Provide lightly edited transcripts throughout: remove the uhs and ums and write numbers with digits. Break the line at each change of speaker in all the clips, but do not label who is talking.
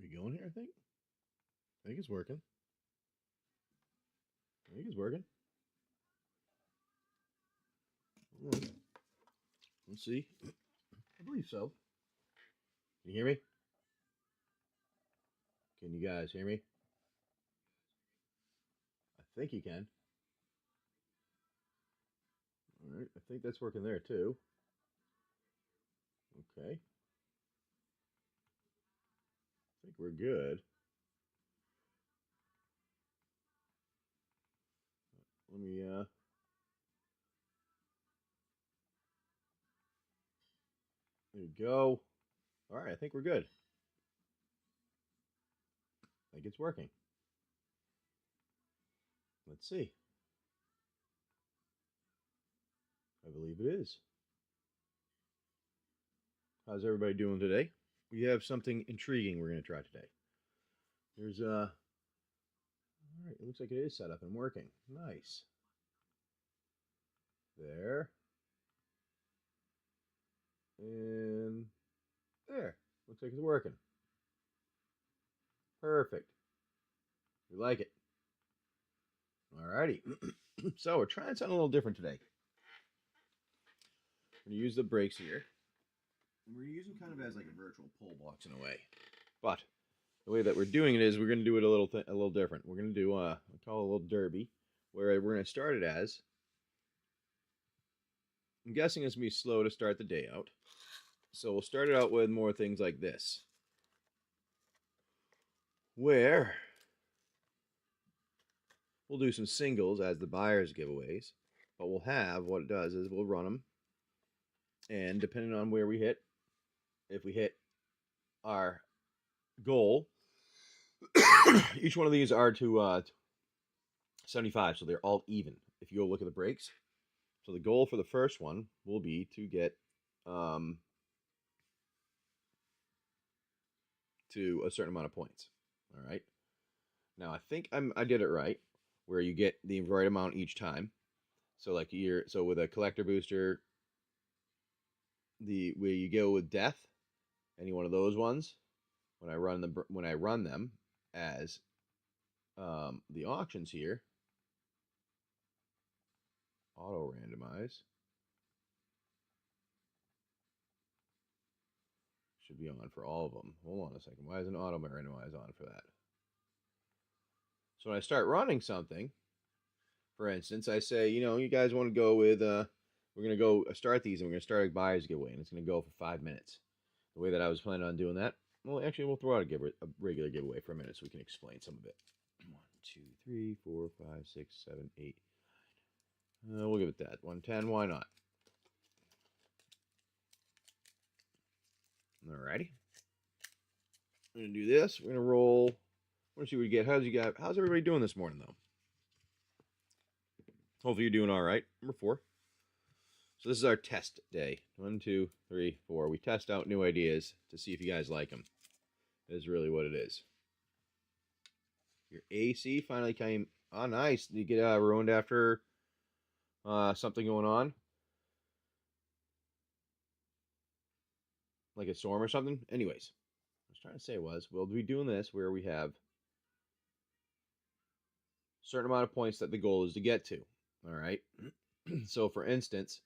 We going here, I think? I think it's working. I think it's working. Let's see. I believe so. Can you hear me? Can you guys hear me? I think you can. All right. I think that's working there too. Okay. I think we're good. Let me there you go. All right, I think we're good. I think it's working. Let's see. I believe it is. How's everybody doing today? We have something intriguing we're going to try today. There's all right, it looks like it is set up and working. Nice. There. And there. Looks like it's working. Perfect. We like it. Alrighty. So we're trying something a little different today. We're going to use the brakes here. And we're using kind of as like a virtual pull box in a way. But the way that we're doing it is we're going to do it a little different. We're going to do we call it a little derby, where we're going to start it as, I'm guessing it's going to be slow to start the day out. So we'll start it out with more things like this, where we'll do some singles as the buyer's giveaways, but we'll have, what it does is we'll run them, and depending on where we hit, if we hit our goal, each one of these are to 75, so they're all even. If you go look at the breaks, so the goal for the first one will be to get to a certain amount of points. All right. Now I think I did it right, where you get the right amount each time. So like so with a collector booster, where you go with death, any one of those ones, when I run them as the auctions here, auto randomize, should be on for all of them. Hold on a second. Why isn't auto randomize on for that? So when I start running something, for instance, I say, you guys want to go with, we're going to go start these, and we're going to start a buyer's giveaway, and it's going to go for 5 minutes. The way that I was planning on doing that, well, actually, we'll throw out a regular giveaway for a minute so we can explain some of it. 1, 2, 3, 4, 5, 6, 7, 8. We'll give it that. 110, why not? Alrighty. We're going to do this. We're going to roll. We're going to see what we get. How's everybody doing this morning, though? Hopefully you're doing all right. Number 4. So this is our test day. 1, 2, 3, 4. We test out new ideas to see if you guys like them. Is really what it is. Your AC finally came. Oh, nice. Did you get ruined after something going on? Like a storm or something? Anyways, what I was trying to say was, we'll be doing this where we have a certain amount of points that the goal is to get to. All right. So for instance,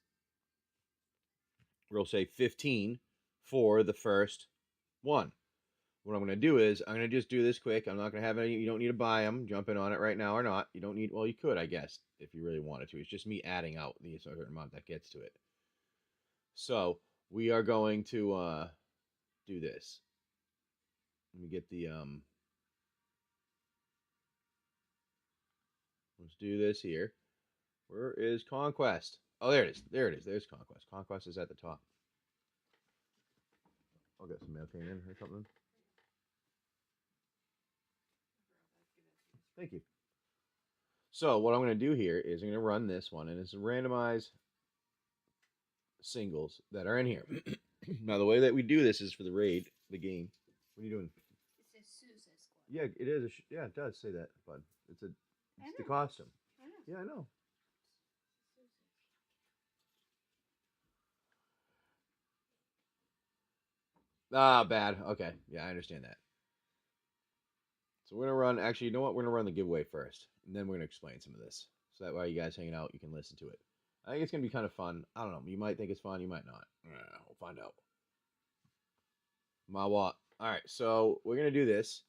we'll say 15 for the first one. What I'm going to do is I'm going to just do this quick. I'm not going to have any, you don't need to buy them, jump in on it right now or not. You don't need, well, you could, I guess, if you really wanted to. It's just me adding out the certain amount that gets to it. So we are going to do this. Let me get the, let's do this here. Where is Conquest? Oh, there it is. There it is. There's Conquest. Conquest is at the top. I'll get some mail came in or something. Thank you. So what I'm going to do here is I'm going to run this one, and it's a randomize singles that are in here. Now the way that we do this is for the raid, the game. What are you doing?
It says Suicide Squad.
Yeah, it is. Yeah, it does say that, bud. It's the costume.
I know.
Yeah, I know. Ah, bad. Okay, yeah, I understand that. So we're gonna run. Actually, you know what? We're gonna run the giveaway first, and then we're gonna explain some of this. So that way, you guys hanging out, you can listen to it. I think it's gonna be kind of fun. I don't know. You might think it's fun. You might not. We'll find out. My what? All right. So we're gonna do this,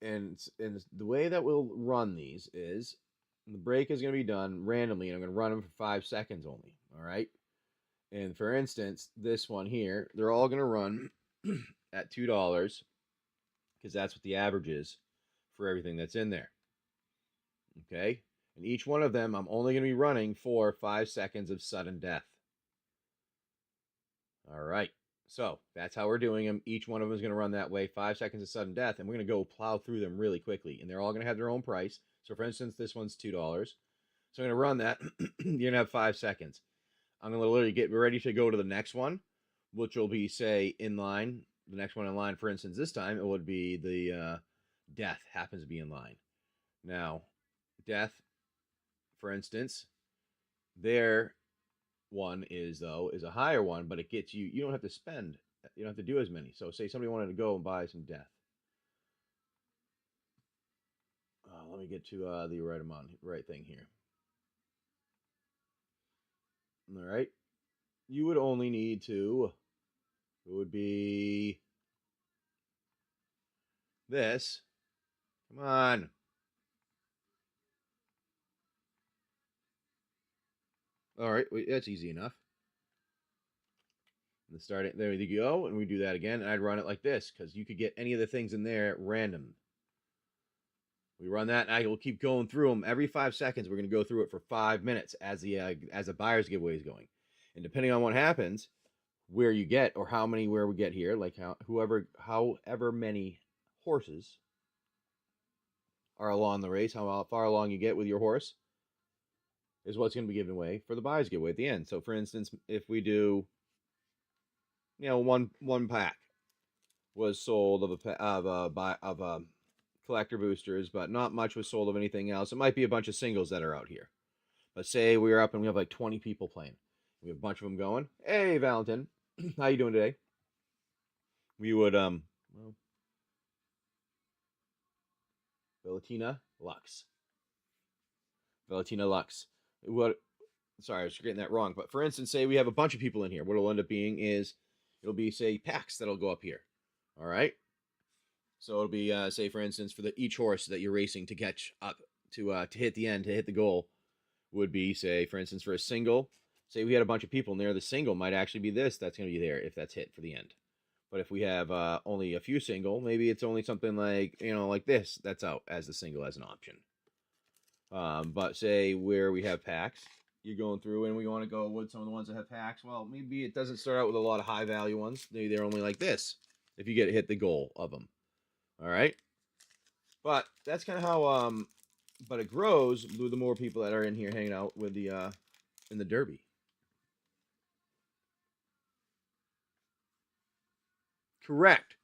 and the way that we'll run these is the break is gonna be done randomly, and I'm gonna run them for 5 seconds only. All right. And for instance, this one here, they're all gonna run at $2 because that's what the average is for everything that's in there. Okay? And each one of them, I'm only going to be running for 5 seconds of sudden death. All right. So that's how we're doing them. Each one of them is going to run that way, 5 seconds of sudden death, and we're going to go plow through them really quickly. And they're all going to have their own price. So for instance, this one's $2. So I'm going to run that. You're going to have 5 seconds. I'm going to literally get ready to go to the next one, which will be, say, in line. The next one in line, for instance, this time it would be the death happens to be in line. Now, death, for instance, their one is a higher one, but it gets you. You don't have to spend. You don't have to do as many. So, say somebody wanted to go and buy some death. Let me get to the right thing here. All right, you would only need to. It would be this. Come on. All right, that's easy enough. And there you go, and we do that again, and I'd run it like this, because you could get any of the things in there at random. We run that, and I will keep going through them. Every 5 seconds, we're going to go through it for 5 minutes as the buyer's giveaway is going. And depending on what happens, where you get, or where we get here, like however many horses are along the race, how far along you get with your horse, is what's going to be given away for the buyer's giveaway at the end. So, for instance, if we do, one pack was sold of collector boosters, but not much was sold of anything else. It might be a bunch of singles that are out here. But say we're up and we have like 20 people playing. We have a bunch of them going. Hey, Valentin, how you doing today? We would Valentina Lux. Sorry, I was getting that wrong. But for instance, say we have a bunch of people in here. What it'll end up being is it'll be, say, packs that'll go up here. All right. So it'll be, say, for instance, for each horse that you're racing to catch up to hit the end, to hit the goal, would be, say, for instance, for a single. Say we had a bunch of people in there. The single might actually be this. That's going to be there if that's hit for the end. But if we have only a few single, maybe it's only something like, like this. That's out as the single as an option. But say where we have packs, you're going through and we want to go with some of the ones that have packs. Well, maybe it doesn't start out with a lot of high value ones. Maybe they're only like this if you hit the goal of them. All right. But that's kind of how, but it grows with the more people that are in here hanging out with in the Derby. Correct.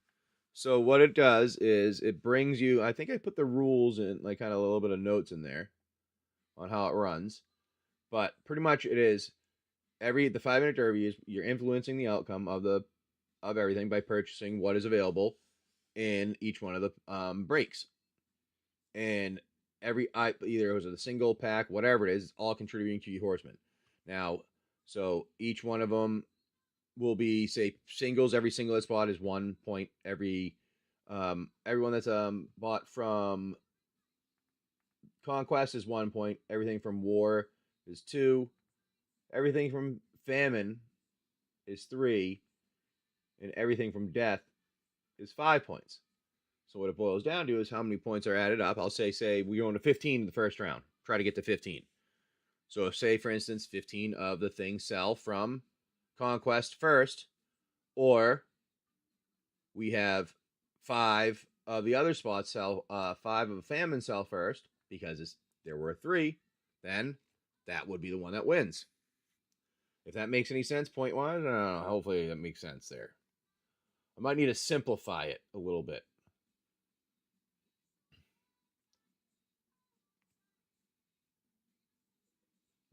So what it does is it brings you, I think I put the rules in, like kind of a little bit of notes in there on how it runs. But pretty much it is the 5-minute Derby is you're influencing the outcome of everything by purchasing what is available in each one of the breaks. And either it was a single pack, whatever it is, all contributing to your horseman. Now, so each one of them will be, say, singles. Every single that's bought is 1 point. Everyone that's bought from Conquest is 1 point. Everything from War is 2. Everything from Famine is 3. And everything from Death is 5 points. So what it boils down to is how many points are added up. I'll say we're going to 15 in the first round. Try to get to 15. So if, say, for instance, 15 of the things sell from Conquest first, or we have 5 of the other spots sell, 5 of Famine sell first, because there were 3, then that would be the one that wins. If that makes any sense point-wise, hopefully that makes sense there. I might need to simplify it a little bit.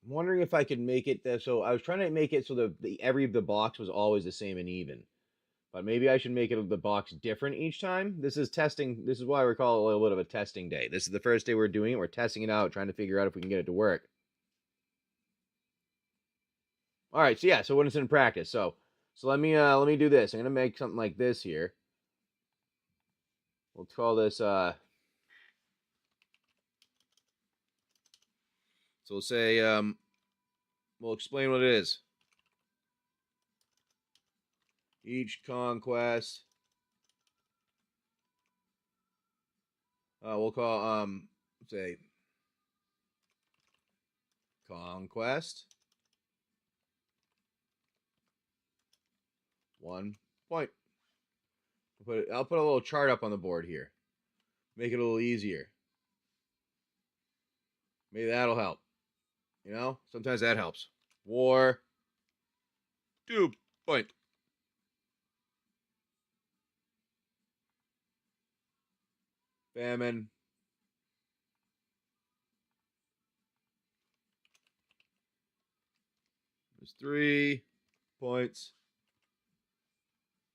I'm wondering if I could make it so I was trying to make it so every box was always the same and even. But maybe I should make it the box different each time. This is testing. This is why we call it a little bit of a testing day. This is the first day we're doing it. We're testing it out, trying to figure out if we can get it to work. All right, so yeah, so when it's in practice, so let me do this. I'm gonna make something like this here. We'll call this so we'll say we'll explain what it is. Each conquest. We'll call say conquest 1 point. I'll put a little chart up on the board here. Make it a little easier. Maybe that'll help. You know, sometimes that helps. War 2 point. Famine. There's 3 points.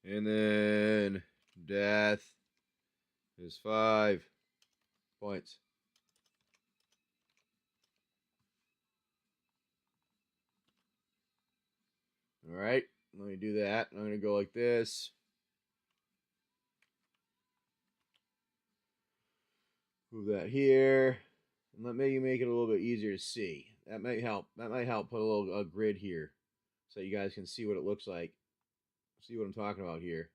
And then death is 5 points. All right, let me do that. I'm going to go like this. Move that here. And let me make it a little bit easier to see. That might help. That might help put a little grid here so you guys can see what it looks like. See what I'm talking about here.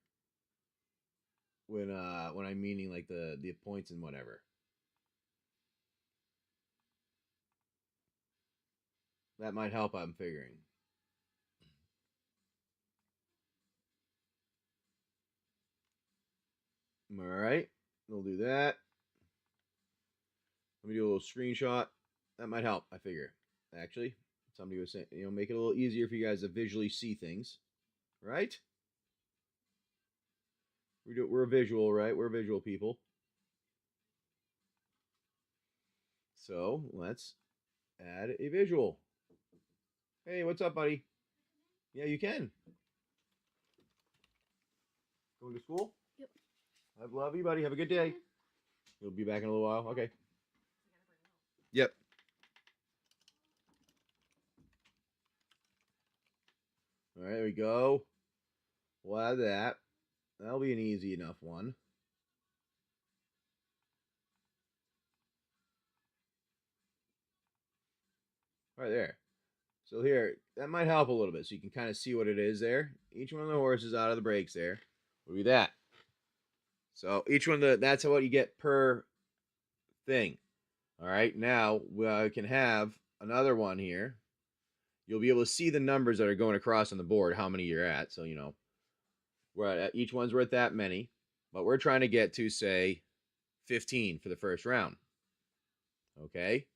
When I'm meaning like the points and whatever. That might help, I'm figuring. All right, we'll do that. Let me do a little screenshot. That might help, I figure. Actually, somebody was saying, you know, make it a little easier for you guys to visually see things, right? We're visual, right? We're visual people. So let's add a visual. Hey, what's up, buddy? Yeah, you can. Going to school?
Yep.
I love you, buddy. Have a good day. You'll be back in a little while. Okay. Yep. All right, there we go. We'll add that. That'll be an easy enough one. Right there. So here, that might help a little bit so you can kind of see what it is there. Each one of the horses out of the breaks there will be that. So each one, that's what you get per thing. All right, now we can have another one here. You'll be able to see the numbers that are going across on the board, how many you're at. So, you know, we're at each one's worth that many, but we're trying to get to, say, 15 for the first round. Okay?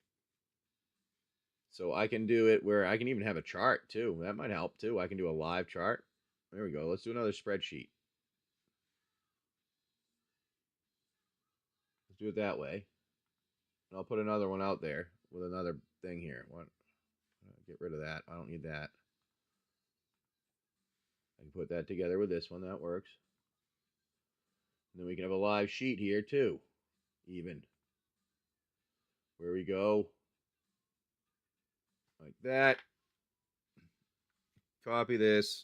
So I can do it where I can even have a chart, too. That might help, too. I can do a live chart. There we go. Let's do another spreadsheet. Let's do it that way. And I'll put another one out there with another thing here. What? Get rid of that. I don't need that. I can put that together with this one. That works. And then we can have a live sheet here, too. Even. Where we go. Like that. Copy this.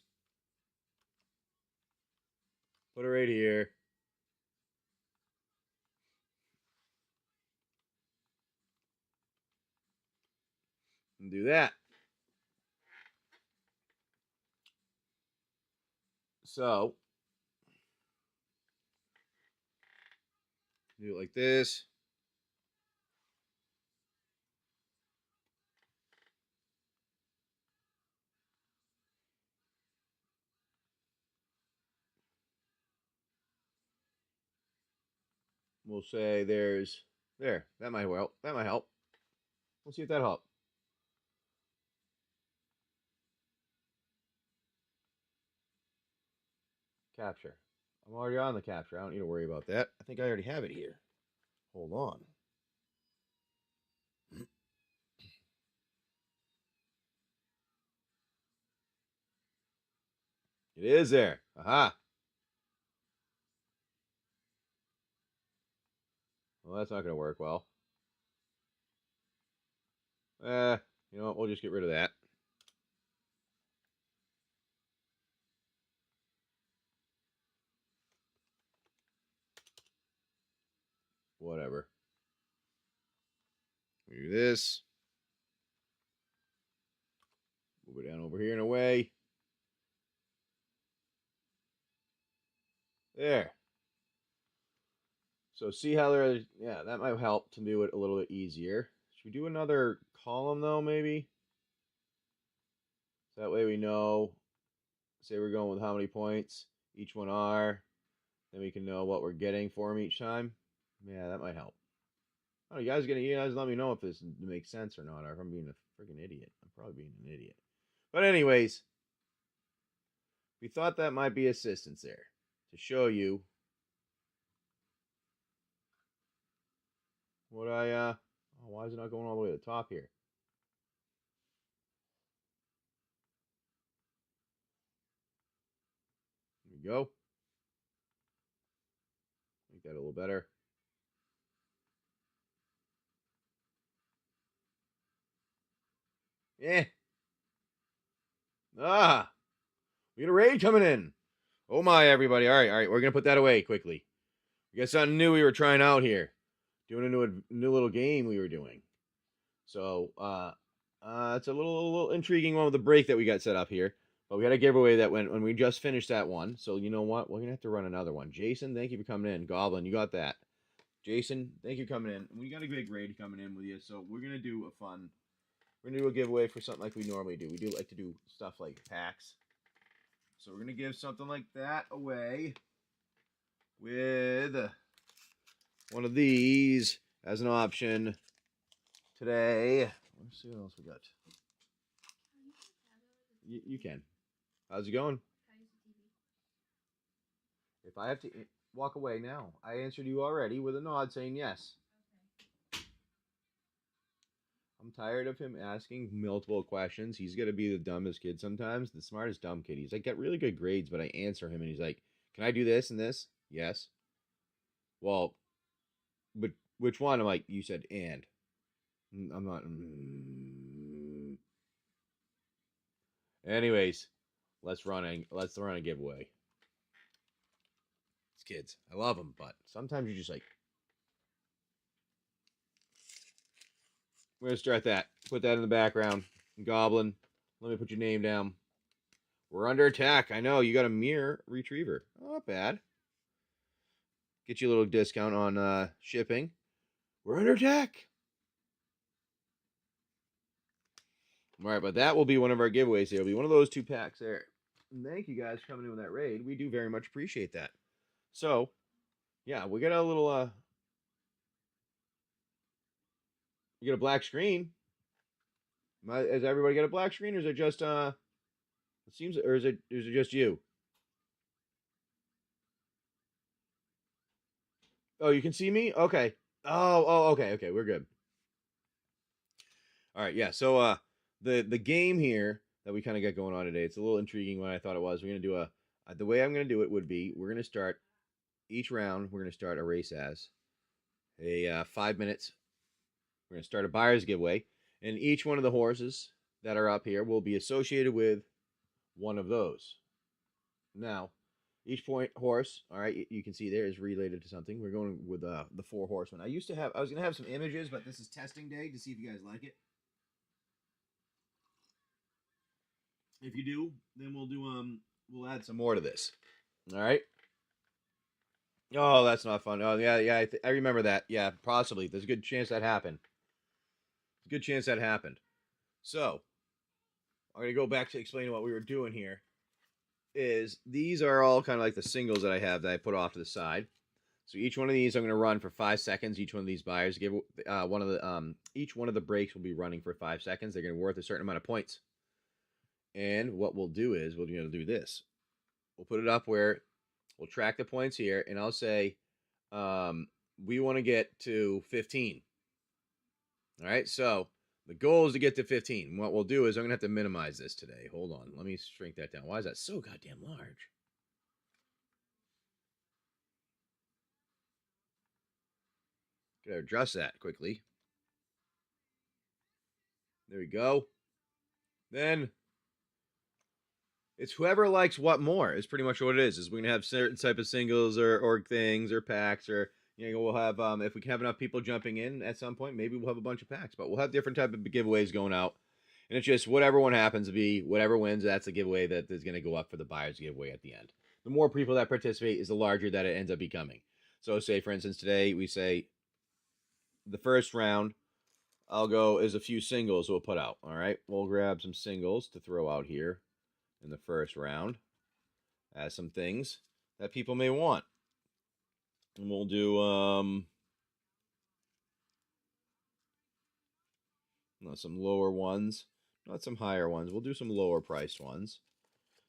Put it right here. And do that. So, do it like this. We'll say there's, there, that might help. That might help. We'll see if that helps. Capture. I'm already on the capture. I don't need to worry about that. I think I already have it here. Hold on. It is there. Aha. Well, that's not going to work well. You know what? We'll just get rid of that. Whatever. We do this. Move it down over here and away. There. So see how there, yeah, that might help to do it a little bit easier. Should we do another column though, maybe? So that way we know, say we're going with how many points each one are. Then we can know what we're getting for them each time. Yeah, that might help. Oh, you guys let me know if this makes sense or not, or if I'm being a freaking idiot. I'm probably being an idiot. But anyways, we thought that might be assistance there to show you what oh, why is it not going all the way to the top here? There we go. Make that a little better. Yeah. We got a raid coming in. Oh my, everybody. All right. We're going to put that away quickly. We got something new we were trying out here. Doing a new little game we were doing. So, it's a little intriguing one with the break that we got set up here. But we had a giveaway that went when we just finished that one. So, you know what? We're going to have to run another one. Jason, thank you for coming in. Goblin, you got that. Jason, thank you for coming in. We got a big raid coming in with you. So, we're going to do we're going to do a giveaway for something like we normally do. We do like to do stuff like packs. So, we're going to give something like that away with one of these as an option today. Let's see what else we got. You can. How's it going? If I have to walk away now, I answered you already with a nod saying yes. Okay. I'm tired of him asking multiple questions. He's going to be the dumbest kid sometimes, the smartest dumb kid. He's like, got really good grades, but I answer him and he's like, can I do this and this? Yes. Well, but which one? I'm like, you said and. I'm not. Anyways, let's run a giveaway. These kids, I love them, but sometimes you're just like, we're gonna start that. Put that in the background. Goblin, let me put your name down. We're under attack. I know you got a mirror retriever. Oh, not bad. Get you a little discount on shipping. We're under attack. All right, but that will be one of our giveaways. It'll be one of those 2 packs there. And thank you guys for coming in with that raid. We do very much appreciate that. So, yeah, we got a little you get a black screen. Has everybody got a black screen, or is it just it seems, or is it just you? Oh, you can see me? Okay. Okay, we're good. All right, yeah. So the game here that we kind of got going on today, it's a little intriguing what I thought it was. We're gonna do the way I'm gonna do it would be we're gonna start each round. We're gonna start a race as a 5 minutes. We're gonna start a buyer's giveaway, and each one of the horses that are up here will be associated with one of those. Now, each horse, all right, you can see there is related to something. We're going with the Four Horsemen. I was gonna have some images, but this is testing day to see if you guys like it. If you do, then we'll add some more to this. All right. Oh, that's not fun. Oh, yeah. I remember that. Yeah, possibly. There's a good chance that happened. So, I'm gonna go back to explaining what we were doing here. These are all kind of like the singles that I have that I put off to the side. So each one of these I'm going to run for 5 seconds. Each one of these buyers give each one of the breaks will be running for 5 seconds. They're going to be worth a certain amount of points. And what we'll do is we're going to do this. We'll put it up where we'll track the points here, and I'll say we want to get to 15. All right, so the goal is to get to 15. What we'll do is I'm going to have to minimize this today. Hold on. Let me shrink that down. Why is that so goddamn large? Gotta adjust that quickly. There we go. Then it's whoever likes what more is pretty much what it is. Is we're gonna have certain type of singles or things or packs, or we'll have if we can have enough people jumping in at some point, maybe we'll have a bunch of packs. But we'll have different type of giveaways going out, and it's just whatever one happens to be, whatever wins, that's the giveaway that is gonna go up for the buyer's giveaway at the end. The more people that participate is the larger that it ends up becoming. So say for instance today we say the first round I'll go is a few singles we'll put out. All right, we'll grab some singles to throw out here in the first round as some things that people may want. And we'll do some lower ones, not some higher ones. We'll do some lower priced ones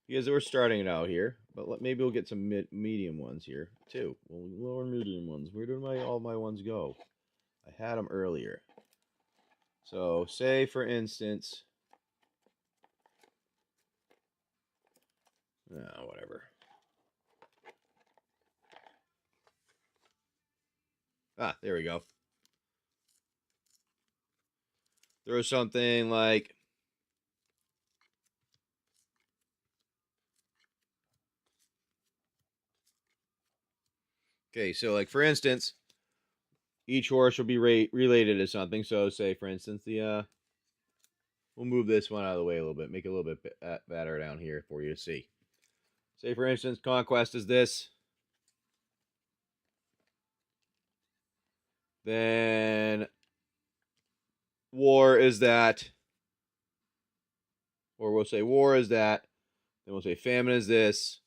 because we're starting it out here. But maybe we'll get some medium ones here too. Lower medium ones. Where did all my ones go? I had them earlier. So say for instance, whatever. There we go. Throw something like okay, so like for instance, each horse will be related to something. So say for instance we'll move this one out of the way a little bit, make it a little bit better down here for you to see. Say for instance Conquest is this. Then War is that. Or we'll say War is that. Then we'll say Famine is this.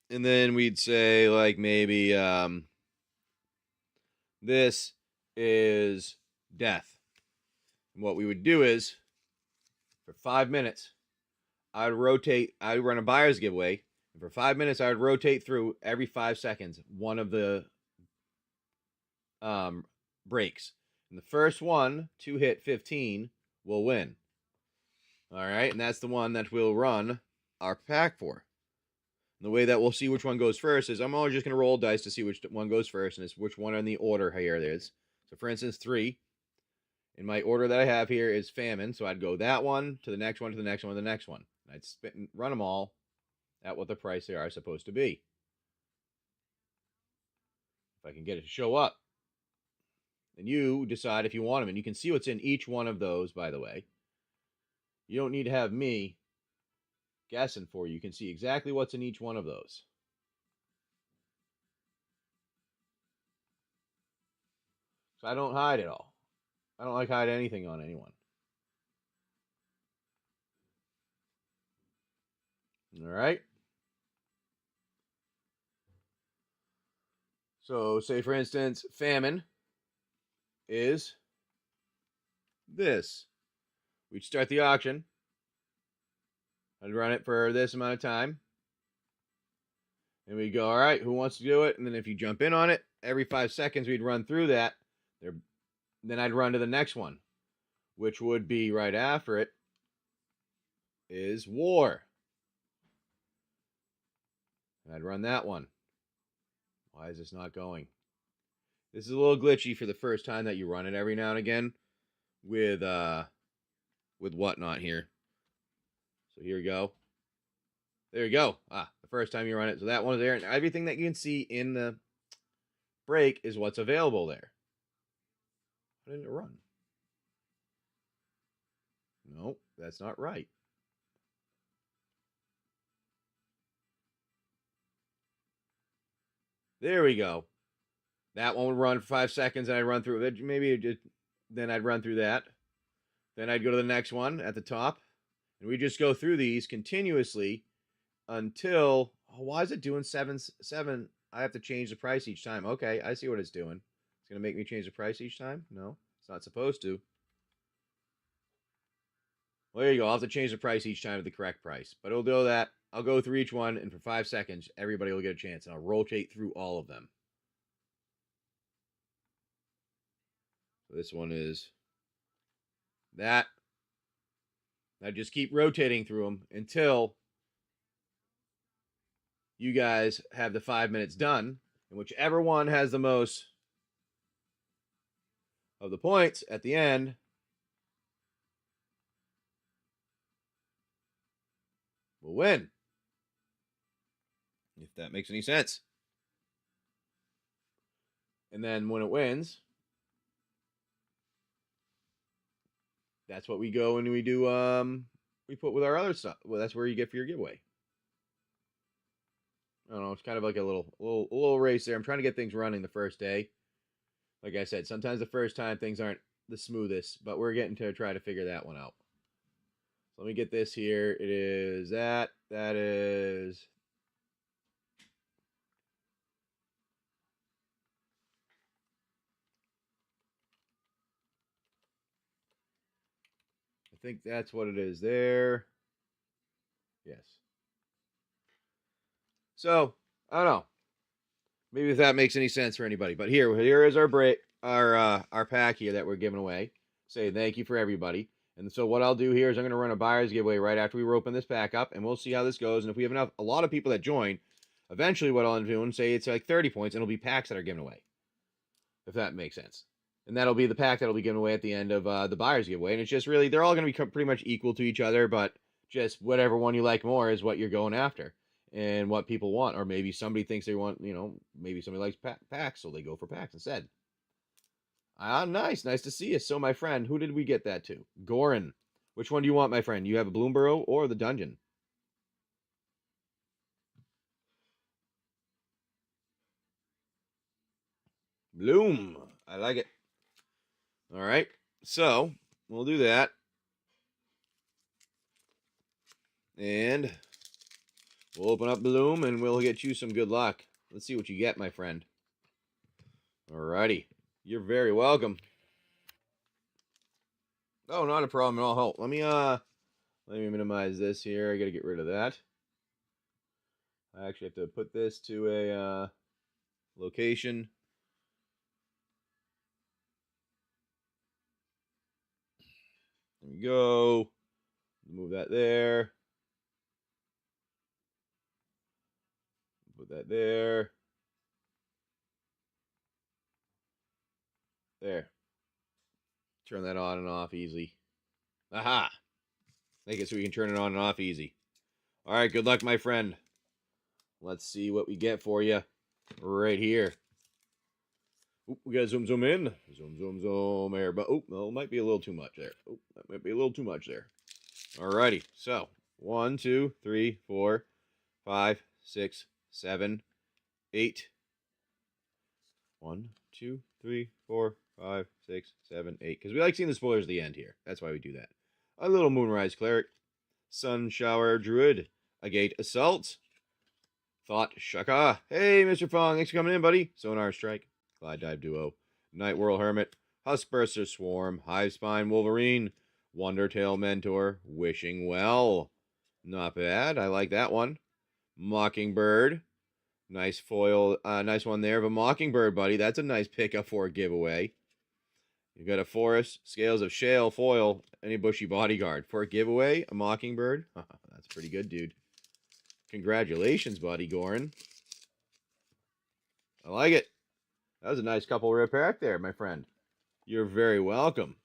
And then we'd say like maybe this is Death. And what we would do is for 5 minutes I would run a buyer's giveaway. And for 5 minutes I would rotate through every 5 seconds one of the breaks. And the first one to hit 15 will win. All right, and that's the one that we'll run our pack for. And the way that we'll see which one goes first is I'm always just going to roll dice to see which one goes first, and it's which one in the order here it is. So for instance, 3. In my order that I have here is Famine, so I'd go that one to the next one to the next one to the next one. And I'd spit and run them all at what the price they are supposed to be. If I can get it to show up. And you decide if you want them. And you can see what's in each one of those, by the way. You don't need to have me guessing for you. You can see exactly what's in each one of those. So I don't hide it all. I don't like hide anything on anyone. All right. So say for instance, Famine is this. We'd start the auction. I'd run it for this amount of time. And we'd go, all right, who wants to do it? And then if you jump in on it, every 5 seconds we'd run through that. Then I'd run to the next one, which would be right after it is War. And I'd run that one. Why is this not going? This is a little glitchy for the first time that you run it every now and again with whatnot here. So here we go. There you go. The first time you run it. So that one's there. And everything that you can see in the break is what's available there. Why didn't it run? No, that's not right. There we go. That one would run for 5 seconds, and I'd run through it. Then I'd run through that. Then I'd go to the next one at the top, and we just go through these continuously until. Oh, why is it doing 7? I have to change the price each time. Okay, I see what it's doing. It's gonna make me change the price each time. No, it's not supposed to. Well, there you go. I'll have to change the price each time to the correct price. But it'll do that. I'll go through each one, and for 5 seconds, everybody will get a chance, and I'll rotate through all of them. So this one is that. I just keep rotating through them until you guys have the 5 minutes done, and whichever one has the most of the points at the end will win. If that makes any sense. And then when it wins, that's what we go and we do, we put with our other stuff. Well, that's where you get for your giveaway. I don't know, it's kind of like a little race there. I'm trying to get things running the first day. Like I said, sometimes the first time things aren't the smoothest, but we're getting to try to figure that one out. So let me get this here. It is that. That is... I think that's what it is there. Yes. So, I don't know. Maybe if that makes any sense for anybody. But here is our our pack here that we're giving away. Say thank you for everybody. And so what I'll do here is I'm going to run a buyer's giveaway right after we open this pack up, and we'll see how this goes. And if we have a lot of people that join, eventually what I'll end up doing, say it's like 30 points, and it'll be packs that are given away. If that makes sense. And that'll be the pack that'll be given away at the end of the buyer's giveaway. And it's just really, they're all going to be pretty much equal to each other, but just whatever one you like more is what you're going after. And what people want. Or maybe somebody thinks they want, maybe somebody likes packs, so they go for packs instead. Ah, nice. Nice to see you. So, my friend, who did we get that to? Goran. Which one do you want, my friend? You have a Bloomborough or the Dungeon? Bloom. I like it. All right. So, we'll do that. And we'll open up Bloom, and we'll get you some good luck. Let's see what you get, my friend. Alrighty. You're very welcome. Oh, not a problem at all. Hold. Let me minimize this here. I gotta get rid of that. I actually have to put this to a location. There we go. Move that there. Put that there. There. Turn that on and off easily. Aha! Make it so we can turn it on and off easy. Alright, good luck, my friend. Let's see what we get for you right here. Oop, we gotta zoom in. Zoom here. But, no, it might be a little too much there. Oh, that might be a little too much there. Alrighty, so 1, 2, 3, 4, 5, 6, 7, 8. 1, 2, 3, 4, 5, 6, 7, 8. Because we like seeing the spoilers at the end here. That's why we do that. A little Moonrise Cleric. Sun Shower Druid. Agate Assault. Thought Shaka. Hey, Mr. Fong. Thanks for coming in, buddy. Sonar Strike. Glide Dive Duo. Night Whirl Hermit. Huskburster Swarm. Hivespine Wolverine. Wondertail Mentor. Wishing Well. Not bad. I like that one. Mockingbird. Nice foil. Nice one there of a Mockingbird, buddy. That's a nice pickup for a giveaway. You've got a Forest, Scales of Shale, foil, and a Bushy Bodyguard. For a giveaway, a Mockingbird. That's pretty good, dude. Congratulations, buddy, Goran. I like it. That was a nice couple rip pack there, my friend. You're very welcome.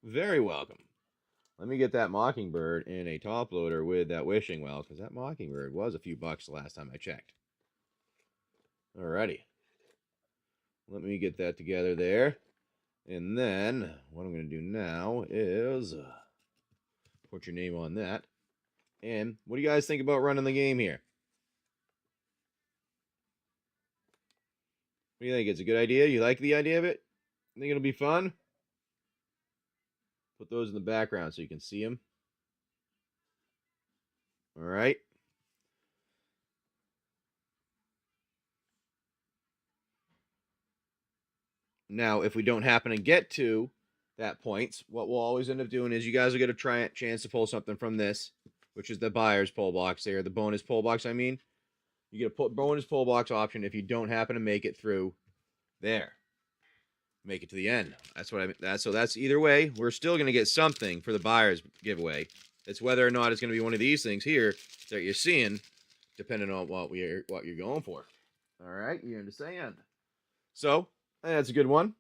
Very welcome. Let me get that Mockingbird in a top loader with that Wishing Well, because that Mockingbird was a few bucks the last time I checked. Alrighty. Let me get that together there. And then, what I'm going to do now is put your name on that. And what do you guys think about running the game here? What do you think? It's a good idea? You like the idea of it? Think it'll be fun? Put those in the background so you can see them. Alright. Now, if we don't happen to get to that point, what we'll always end up doing is you guys will get a chance to pull something from this, which is the buyer's pull box there, the bonus pull box, I mean. You get a bonus pull box option if you don't happen to make it through there. Make it to the end. That's what I mean. So that's either way, we're still going to get something for the buyer's giveaway. It's whether or not it's going to be one of these things here that you're seeing, depending on what you're going for. All right, you understand? So, that's a good one.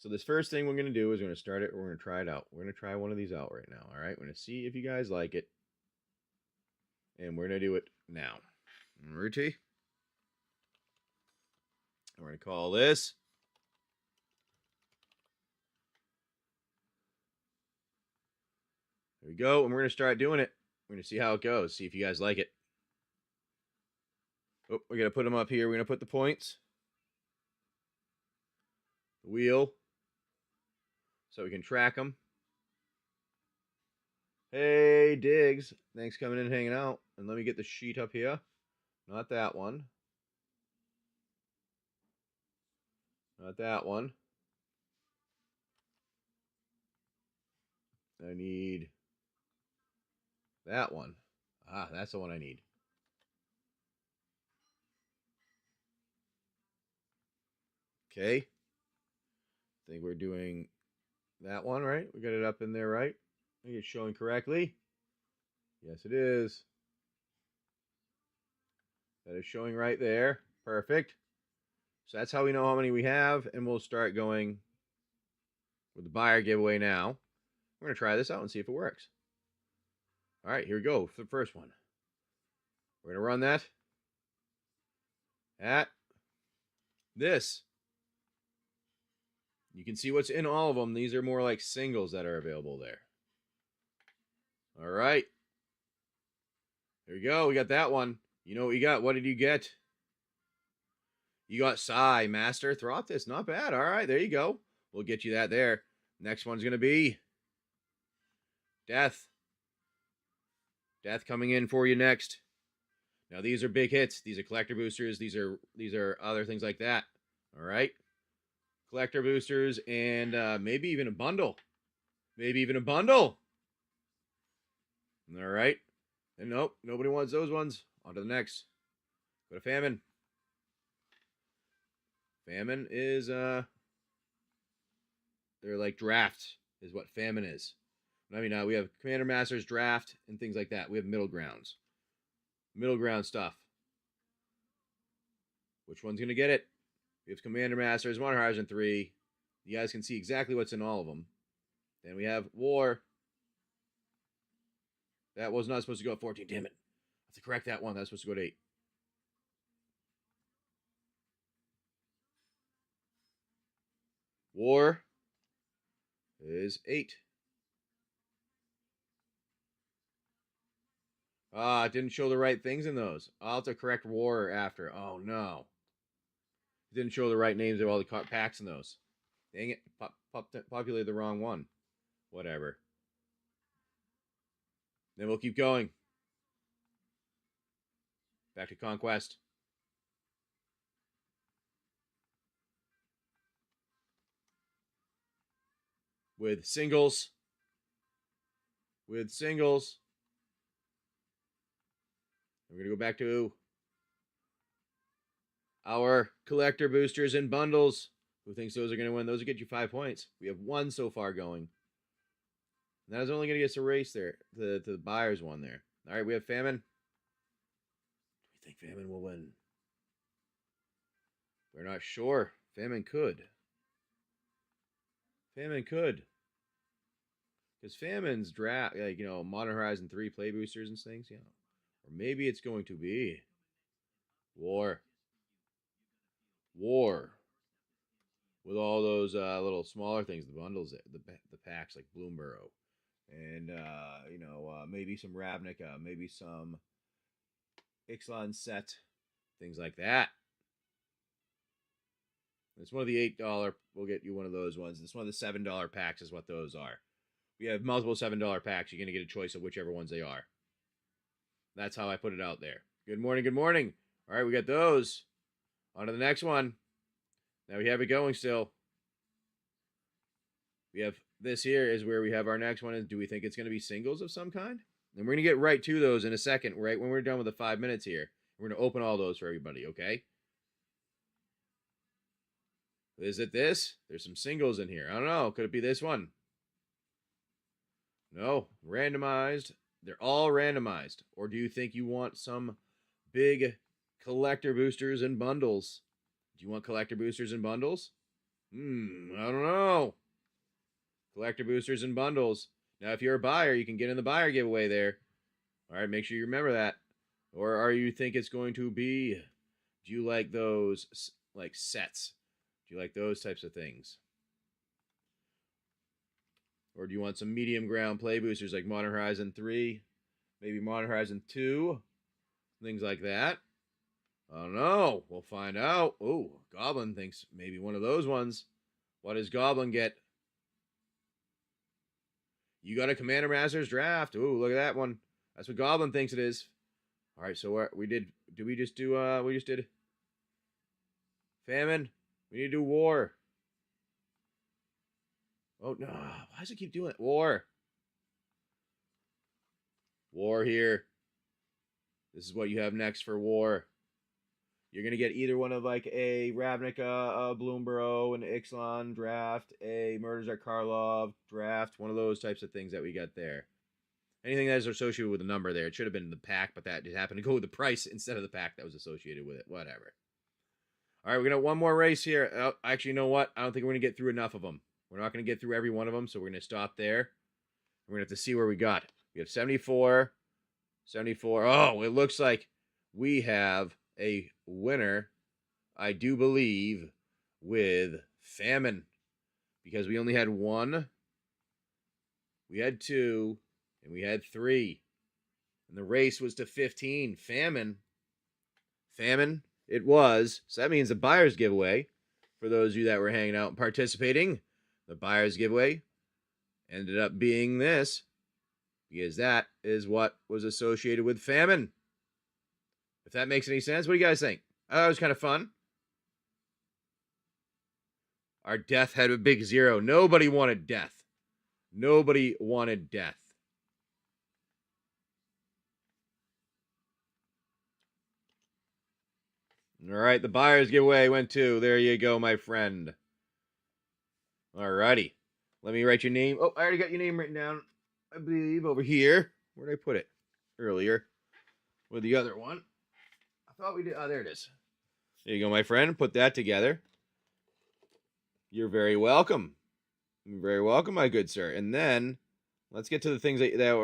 So this first thing we're going to do is we're going to start it. We're going to try it out. We're going to try one of these out right now. All right. We're going to see if you guys like it. And we're going to do it now. Ready? We're going to call this. There we go. And we're going to start doing it. We're going to see how it goes. See if you guys like it. Oh, we're going to put them up here. We're going to put the points. The wheel. So we can track them. Hey, Diggs. Thanks for coming in and hanging out. And let me get the sheet up here. Not that one. Not that one. I need that one. Ah, that's the one I need. Okay. I think we're doing that one, right? We got it up in there, right? I think it's showing correctly. Yes, it is. That is showing right there. Perfect. So that's how we know how many we have, and we'll start going with the buyer giveaway now. We're going to try this out and see if it works. All right, here we go for the first one. We're going to run that at this. You can see what's in all of them. These are more like singles that are available there. All right. There you go. We got that one. You know what you got? What did you get? You got Psy, Master, Throthis. Not bad. All right, there you go. We'll get you that there. Next one's going to be Death. Death coming in for you next. Now, these are big hits. These are collector boosters. These are other things like that. All right. Collector boosters and maybe even a bundle. Maybe even a bundle. All right. And nope, nobody wants those ones. On to the next. Go to Famine. Famine is, they're like drafts is what Famine is. I mean, we have Commander Masters draft and things like that. We have middle grounds. Middle ground stuff. Which one's going to get it? We have Commander Masters, Modern Horizon 3. You guys can see exactly what's in all of them. Then we have War. That was not supposed to go at 14. Damn it. I have to correct that one. That's supposed to go to 8. War is 8. Ah, it didn't show the right things in those. I'll have to correct War after. Oh, no. It didn't show the right names of all the packs in those. Dang it. Populated the wrong one. Whatever. Then we'll keep going. Back to Conquest. With singles. With singles. We're going to go back to our collector boosters and bundles. Who thinks those are going to win? Those will get you 5 points. We have one so far going. And that is only going to get us a race there. To the buyer's one there. All right, we have Famine. Do we think Famine will win? We're not sure. Famine could. Famine could. Because Famine's draft, like, you know, Modern Horizon 3 play boosters and things, you know. Or maybe it's going to be War. War. With all those little smaller things, the bundles, the packs like Bloomborough. And, you know, maybe some Ravnica, maybe some Ixalan set, things like that. It's one of the $8, we'll get you one of those ones. It's one of the $7 packs is what those are. We have multiple $7 packs. You're going to get a choice of whichever ones they are. That's how I put it out there. Good morning, good morning. All right, we got those. On to the next one. Now we have it going still. We have this here is where we have our next one. Do we think it's going to be singles of some kind? And we're going to get right to those in a second, right when we're done with the 5 minutes here. We're going to open all those for everybody, okay? Is it this? There's some singles in here. I don't know. Could it be this one? No. Randomized. They're all randomized. Or do you think you want some big collector boosters and bundles? Do you want collector boosters and bundles? I don't know. Collector boosters and bundles. Now, if you're a buyer, you can get in the buyer giveaway there. All right, make sure you remember that. Or are you think it's going to be? Do you like those like sets? Do you like those types of things? Or do you want some medium ground play boosters like Modern Horizon 3, maybe Modern Horizon 2, things like that? I don't know. We'll find out. Oh, Goblin thinks maybe one of those ones. What does Goblin get? You got a Commander Masters draft. Ooh, look at that one. That's what Goblin thinks it is. All right, so we did we just did Famine. We need to do War. Oh, no. Why does it keep doing it? War. War here. This is what you have next for War. You're going to get either one of like a Ravnica, a Bloomborough, an Ixalan draft, a Murders at Karlov draft, one of those types of things that we got there. Anything that is associated with a number there. It should have been the pack, but that just happened to go with the price instead of the pack that was associated with it. Whatever. All right, we're going to have one more race here. Oh, actually, you know what? I don't think we're going to get through enough of them. We're not going to get through every one of them, so we're going to stop there. We're going to have to see where we got. We have 74. 74. Oh, it looks like we have a winner, I do believe, with Famine. Because we only had one, we had two, and we had three. And the race was to 15. Famine, it was. So that means the buyer's giveaway, for those of you that were hanging out and participating, the buyer's giveaway ended up being this. Because that is what was associated with Famine. If that makes any sense, what do you guys think? I thought it was kind of fun. Our death had a big 0. Nobody wanted death. Nobody wanted death. All right, the buyer's giveaway went to. There you go, my friend. All righty. Let me write your name. Oh, I already got your name written down. I believe over here. Where did I put it? Earlier. With the other one. I thought we did. Oh, there it is. There you go, my friend. Put that together. You're very welcome. You're very welcome, my good sir. And then let's get to the things that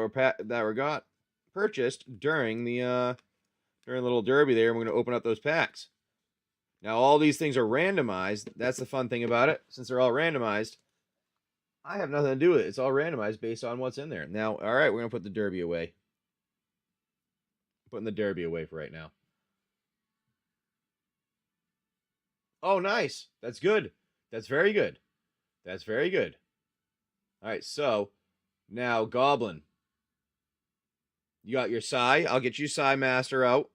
were got purchased during the little derby there. And we're going to open up those packs. Now, all these things are randomized. That's the fun thing about it. Since they're all randomized, I have nothing to do with it. It's all randomized based on what's in there. Now, all right, we're going to put the derby away. Putting the derby away for right now. Oh, nice. That's good. That's very good. That's very good. All right, so now Goblin. You got your Psy. I'll get you Psy Master out.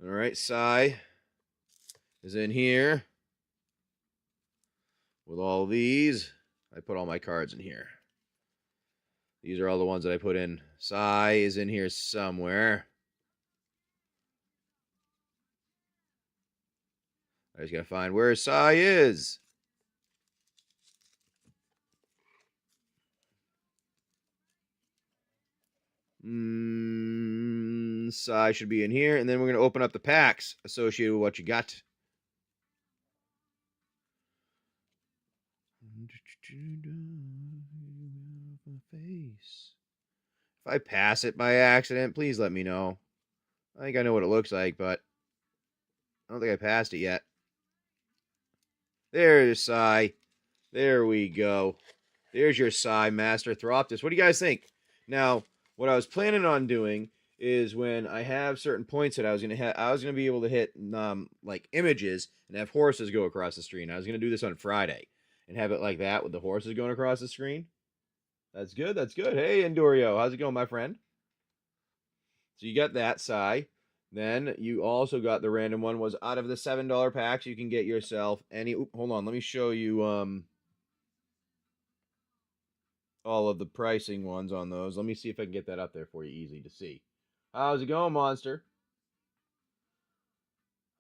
All right, Psy is in here. With all these, I put all my cards in here. These are all the ones that I put in. Psy is in here somewhere. I just gotta find where Psy is. Psy should be in here, and then we're gonna open up the packs associated with what you got. If I pass it by accident, please let me know. I think I know what it looks like, but I don't think I passed it yet. There's Psy. There we go. There's your Psy Master Throptus. What do you guys think? Now, what I was planning on doing is when I have certain points that I was gonna be able to hit like images and have horses go across the screen. I was gonna do this on Friday and have it like that with the horses going across the screen. That's good. That's good. Hey, Endurio, how's it going, my friend? So you got that Psy. Then you also got the random one was out of the $7 packs. You can get yourself any. Hold on, let me show you all of the pricing ones on those. Let me see if I can get that up there for you, easy to see. How's it going, Monster?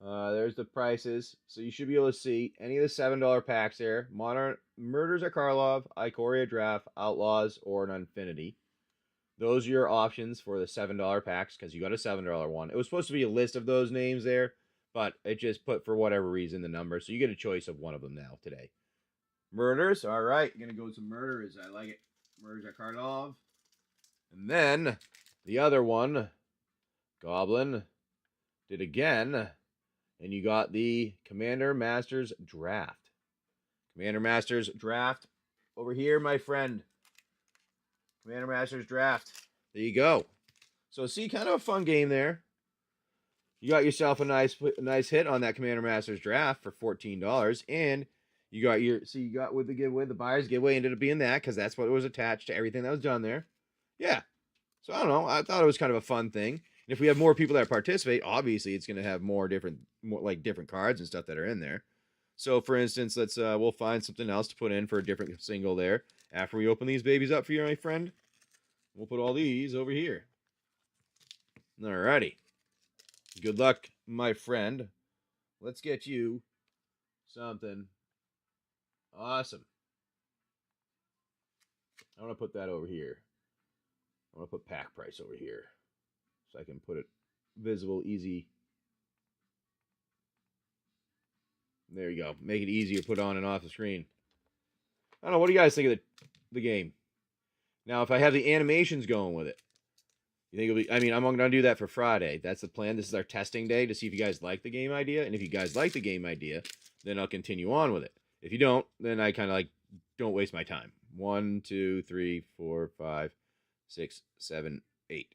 There's the prices. So you should be able to see any of the $7 packs there. Modern Murders at Karlov, Ikoria Draft, Outlaws, or an Infinity. Those are your options for the $7 packs because you got a $7 one. It was supposed to be a list of those names there, but it just put for whatever reason the number. So you get a choice of one of them now today. Murders. All right, gonna go with some murders. I like it. Murders are Karlov. And then the other one, Goblin, did again. And you got the Commander Masters Draft. Commander Masters Draft over here, my friend. Commander Masters Draft. There you go. So see, kind of a fun game there. You got yourself a nice hit on that Commander Masters Draft for $14, and you got with the giveaway, the buyer's giveaway ended up being that because that's what was attached to everything that was done there. Yeah. So I don't know. I thought it was kind of a fun thing. And if we have more people that participate, obviously it's going to have more different cards and stuff that are in there. So for instance, we'll find something else to put in for a different single there. After we open these babies up for you, my friend, we'll put all these over here. Alrighty. Good luck, my friend. Let's get you something awesome. I want to put that over here. I want to put pack price over here so I can put it visible, easy. There you go. Make it easier to put on and off the screen. I don't know. What do you guys think of the game? Now, if I have the animations going with it, you think it'll be... I mean, I'm going to do that for Friday. That's the plan. This is our testing day to see if you guys like the game idea. And if you guys like the game idea, then I'll continue on with it. If you don't, then I kind of don't waste my time. 1, 2, 3, 4, 5, 6, 7, 8.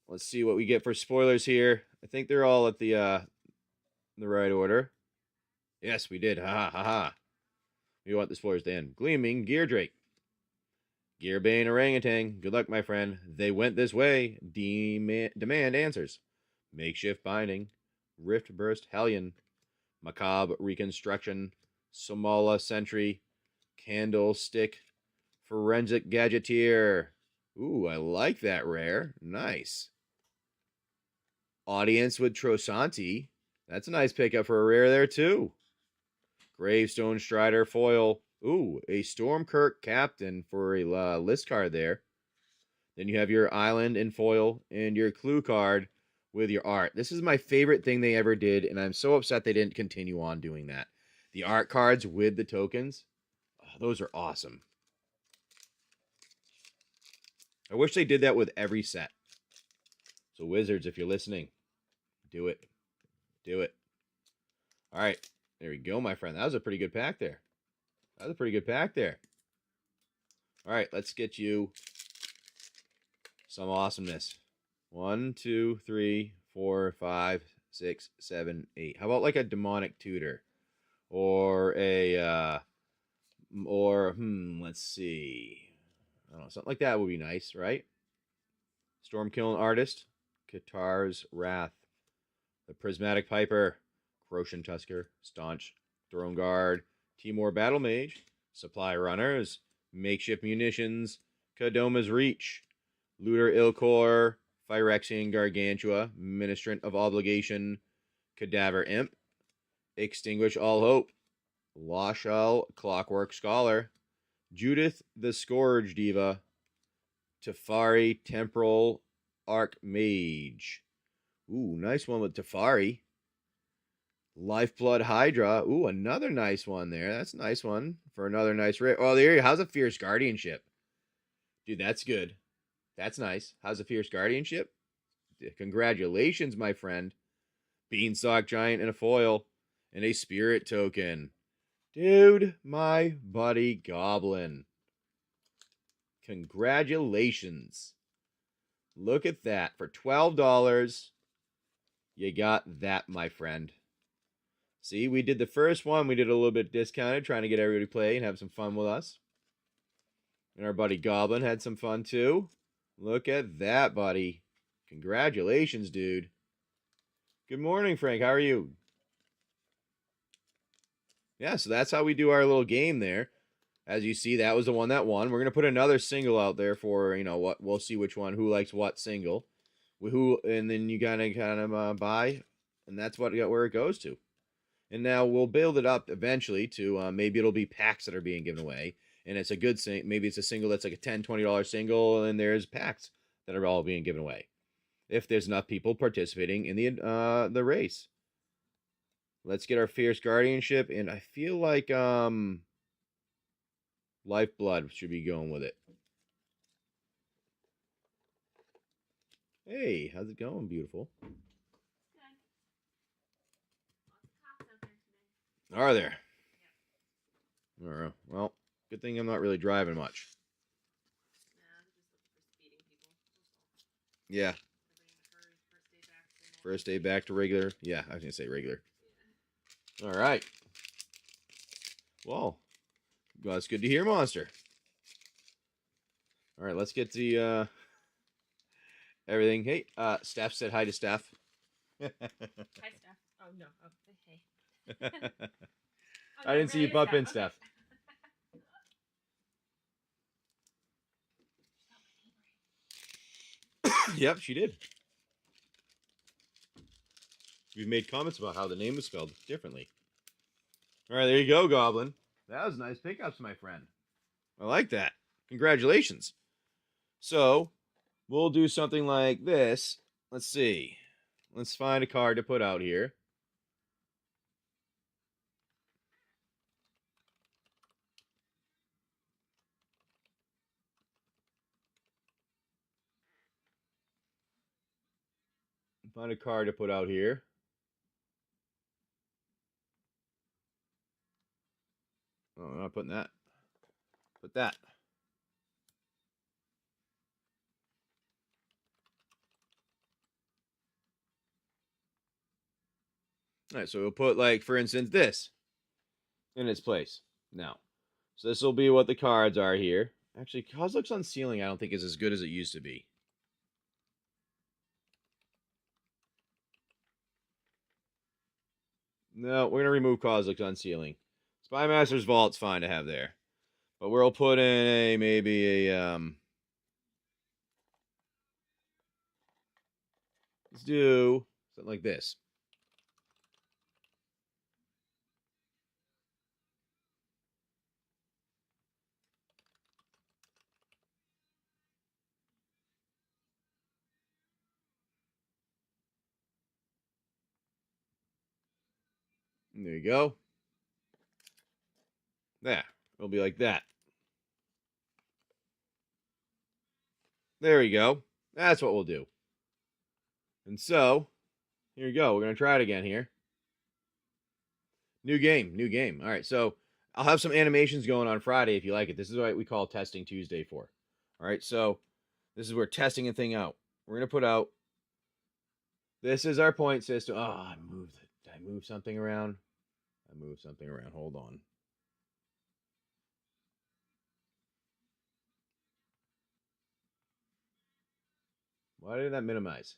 Let's see what we get for spoilers here. I think they're all at the right order. Yes, we did. Ha ha ha ha. We want the spoilers to end. Gleaming Gear Drake. Gearbane Orangutan. Good luck, my friend. They went this way. Demand answers. Makeshift Binding. Rift Burst Hellion. Macabre Reconstruction. Somala Sentry. Candlestick. Forensic Gadgeteer. Ooh, I like that rare. Nice. Audience with Trosanti. That's a nice pickup for a rare there, too. Gravestone Strider Foil. Ooh, a Stormkirk Captain for a list card there. Then you have your Island in foil and your Clue card with your art. This is my favorite thing they ever did, and I'm so upset they didn't continue on doing that. The art cards with the tokens. Oh, those are awesome. I wish they did that with every set. So Wizards, if you're listening, do it. Do it. All right. There we go, my friend. That was a pretty good pack there. All right, let's get you some awesomeness. 1, 2, 3, 4, 5, 6, 7, 8. How about like a demonic tutor? Or a let's see. I don't know, something like that would be nice, right? Stormkiln Artist, Katar's Wrath, the Prismatic Piper, Crocian Tusker, Staunch Throne Guard, Timor Battle Mage, Supply Runners, Makeshift Munitions, Kadoma's Reach, Looter Ilkor, Phyrexian Gargantua, Ministrant of Obligation, Cadaver Imp, Extinguish All Hope, Lashal Clockwork Scholar, Judith the Scourge Diva, Teferi Temporal Archmage. Ooh, nice one with Teferi. Lifeblood Hydra. Ooh, another nice one there. That's a nice one for another nice rare. Oh, there you go. How's a Fierce Guardianship? Dude, that's good. That's nice. How's a Fierce Guardianship? Congratulations, my friend. Beanstalk Giant and a foil and a Spirit Token. Dude, my buddy Goblin. Congratulations. Look at that. For $12, you got that, my friend. See, we did the first one. We did a little bit discounted, trying to get everybody to play and have some fun with us. And our buddy Goblin had some fun, too. Look at that, buddy. Congratulations, dude. Good morning, Frank. How are you? Yeah, so that's how we do our little game there. As you see, that was the one that won. We're going to put another single out there for, what, we'll see which one, who likes what single. And then you kind of buy, and that's where it goes to. And now we'll build it up eventually to maybe it'll be packs that are being given away. And it's a good thing. Maybe it's a single that's like a $10, $20 single, and there's packs that are all being given away. if there's enough people participating in the race. Let's get our fierce guardianship, and I feel like lifeblood should be going with it. Hey, how's it going, beautiful? Are there? All right. Well, good thing I'm not really driving much. Yeah. First day back to regular. Yeah, I was gonna say regular. All right. Well, that's good to hear, Monster. All right, let's get the everything. Hey, Steph said hi to Steph.
Hi, Steph. Oh, no. Oh, hey.
I didn't see you bump in, Steph. Yep, she did. We've made comments about how the name was spelled differently. All right, there you go, Goblin. That was nice pickups, my friend. I like that. Congratulations. So, we'll do something like this. Let's see. Let's find a card to put out here. Find a card to put out here. Oh, I'm not putting that. Put that. All right, so we'll put, like, for instance, this in its place now. So this will be what the cards are here. Actually, Kozilek's on ceiling I don't think is as good as it used to be. No, we're going to remove Kozilek's on ceiling. Spymaster's Vault's fine to have there. But we'll put in maybe a, let's do something like this. And there you go. There. It'll be like that. There we go. That's what we'll do. And so, here you go. We're going to try it again here. New game. New game. All right. So, I'll have some animations going on Friday if you like it. This is what we call Testing Tuesday for. All right. So, this is where testing a thing out. We're going to put out. This is our point system. Oh, I moved it. Did I move something around? I moved something around. Hold on. Why did that minimize?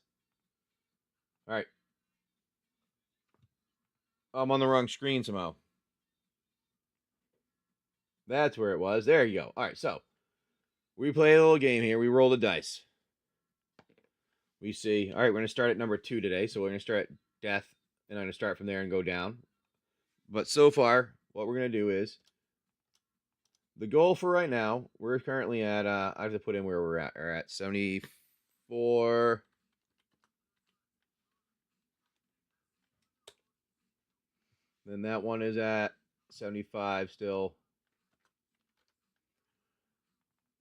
All right. Oh, I'm on the wrong screen somehow. That's where it was. There you go. All right. So, we play a little game here. We roll the dice. We see. All right, we're going to start at number 2 today. So, we're going to start at death, and I'm going to start from there and go down. But so far, what we're going to do is the goal for right now, we're currently at, I have to put in where we're at. We're at 74. Then that one is at 75 still.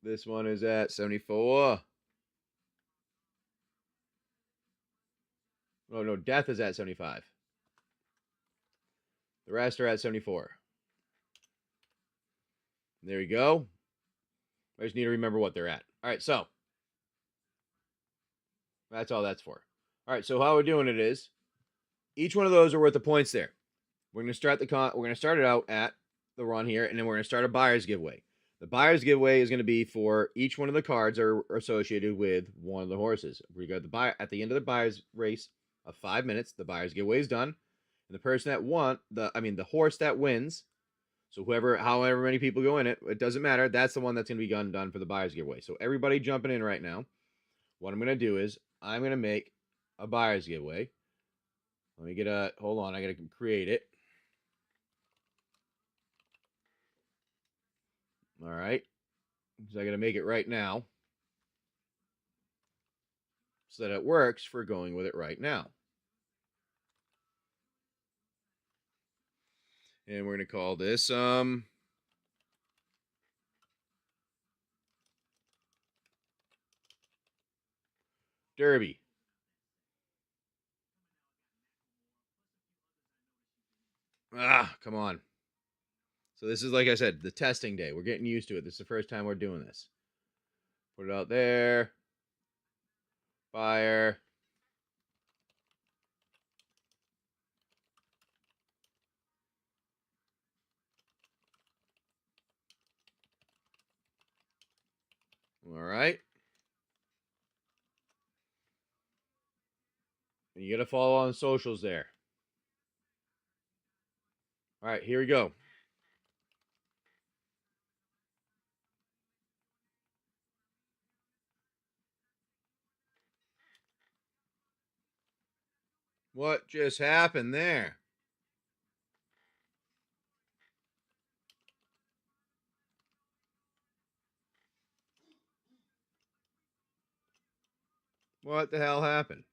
This one is at 74. Oh, no, death is at 75. The rest are at 74. There we go. I just need to remember what they're at. All right, so that's all that's for. All right, so how we're doing it is each one of those are worth the points there. We're going to start we're going to start it out at the run here, and then we're going to start a buyer's giveaway. The buyer's giveaway is going to be for each one of the cards are associated with one of the horses. We got the buyer at the end of the buyer's race of 5 minutes. The buyer's giveaway is done, and the person that the horse that wins. So however many people go in it, it doesn't matter. That's the one that's going to be done for the buyer's giveaway. So everybody jumping in right now. What I'm going to do is I'm going to make a buyer's giveaway. Let me hold on. I got to create it. All right. So I got to make it right now. so that it works for going with it right now. And we're going to call this Derby. Come on. So this is, like I said, the testing day. We're getting used to it. This is the first time we're doing this. Put it out there. Fire. All right. And you got to follow on socials there. All right, here we go. What just happened there? What the hell happened?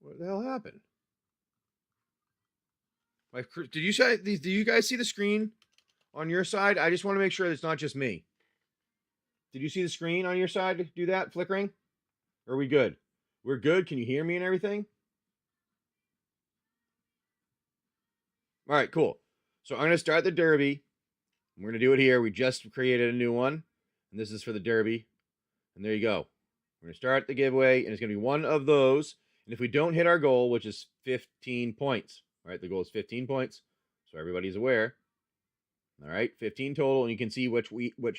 What the hell happened? Like, did you guys see the screen on your side? I just want to make sure it's not just me. Did you see the screen on your side do that flickering? Or are we good? We're good. Can you hear me and everything? All right, cool. So I'm going to start the Derby. We're going to do it here. We just created a new one. And this is for the Derby. And there you go. We're going to start the giveaway. And it's going to be one of those. And if we don't hit our goal, which is 15 points, right? The goal is 15 points. So everybody's aware. All right, 15 total. And you can see which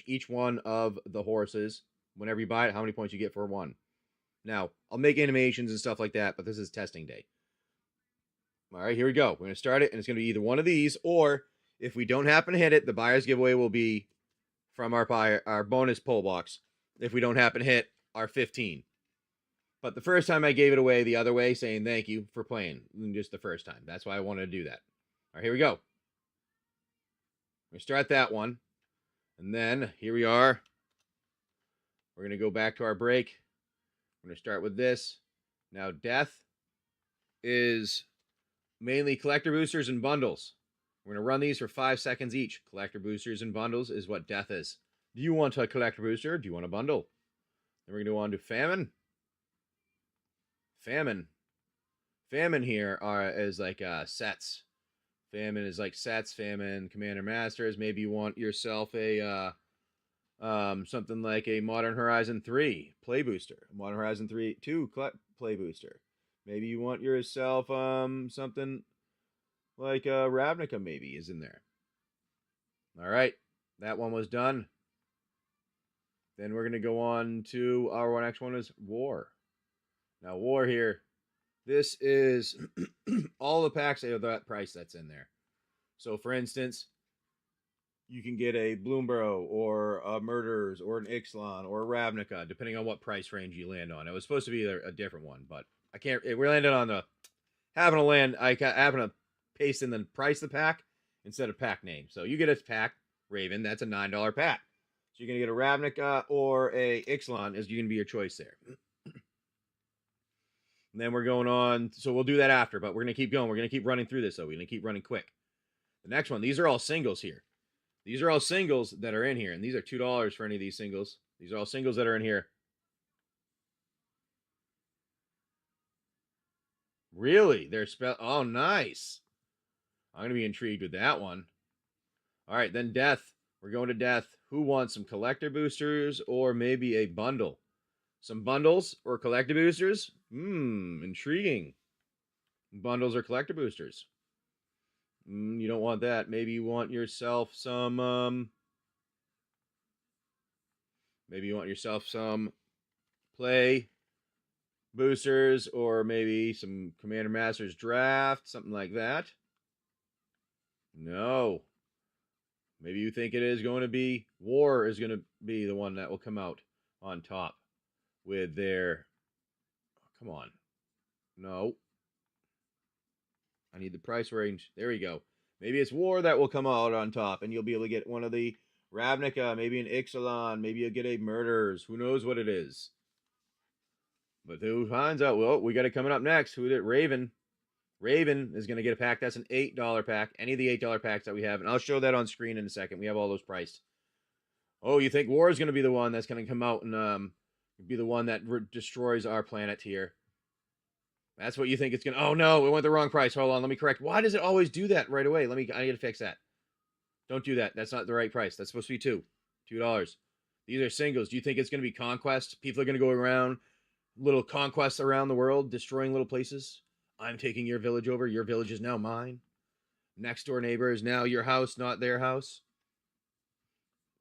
each one of the horses, whenever you buy it, how many points you get for one. Now, I'll make animations and stuff like that, but this is testing day. All right, here we go. We're going to start it, and it's going to be either one of these, or if we don't happen to hit it, the buyer's giveaway will be from our bonus pull box if we don't happen to hit our 15. But the first time I gave it away the other way, saying thank you for playing, just the first time. That's why I wanted to do that. All right, here we go. We're going to start that one, and then here we are. We're going to go back to our break. We're going to start with this. Now, death is mainly collector boosters and bundles. We're going to run these for 5 seconds each. Collector boosters and bundles is what death is. Do you want a collector booster? Do you want a bundle? Then we're going to go on to famine. Famine here is like sets. Famine is like sets. Famine Commander Masters. Maybe you want yourself a something like a Modern Horizon 3 play booster. Modern Horizon 3 2 play booster. Maybe you want yourself something like Ravnica maybe is in there. All right, that one was done. Then we're going to go on to our next one is War. Now, War here, this is all the packs at that price that's in there. So, for instance, you can get a Bloomborough or a Murderers or an Ixalan or a Ravnica, depending on what price range you land on. It was supposed to be a different one, but I can't. We landed on the having to land. I happen to paste in the price of the pack instead of pack name. So you get a pack Raven. That's a $9 pack. So you're gonna get a Ravnica or a Ixalan is going to be your choice there. And then we're going on. So we'll do that after, but we're gonna keep going. We're gonna keep running through this though. We're gonna keep running quick. The next one. These are all singles here. These are all singles that are in here, and these are $2 for any of these singles. These are all singles that are in here. Really? They're oh, nice. I'm going to be intrigued with that one. All right, then death. We're going to death. Who wants some collector boosters or maybe a bundle? Some bundles or collector boosters? Intriguing. Bundles or collector boosters? You don't want that. Maybe you want yourself some maybe you want yourself some play boosters or maybe some Commander Masters draft, something like that. No. Maybe you think it is going to be War is going to be the one that will come out on top with their come on. No. I need the price range. There we go. Maybe it's War that will come out on top and you'll be able to get one of the Ravnica, maybe an Ixalan, maybe you'll get a Murders. Who knows what it is? But who finds out? Well, we got it coming up next. Who did Raven? Raven is going to get a pack. That's an $8 pack. Any of the $8 packs that we have. And I'll show that on screen in a second. We have all those priced. Oh, you think War is going to be the one that's going to come out and be the one that destroys our planet here? That's what you think it's going to... Oh, no, it went the wrong price. Hold on, let me correct. Why does it always do that right away? I need to fix that. Don't do that. That's not the right price. That's supposed to be $2. These are singles. Do you think it's going to be Conquest? People are going to go around, little conquests around the world, destroying little places. I'm taking your village over. Your village is now mine. Next door neighbor is now your house, not their house.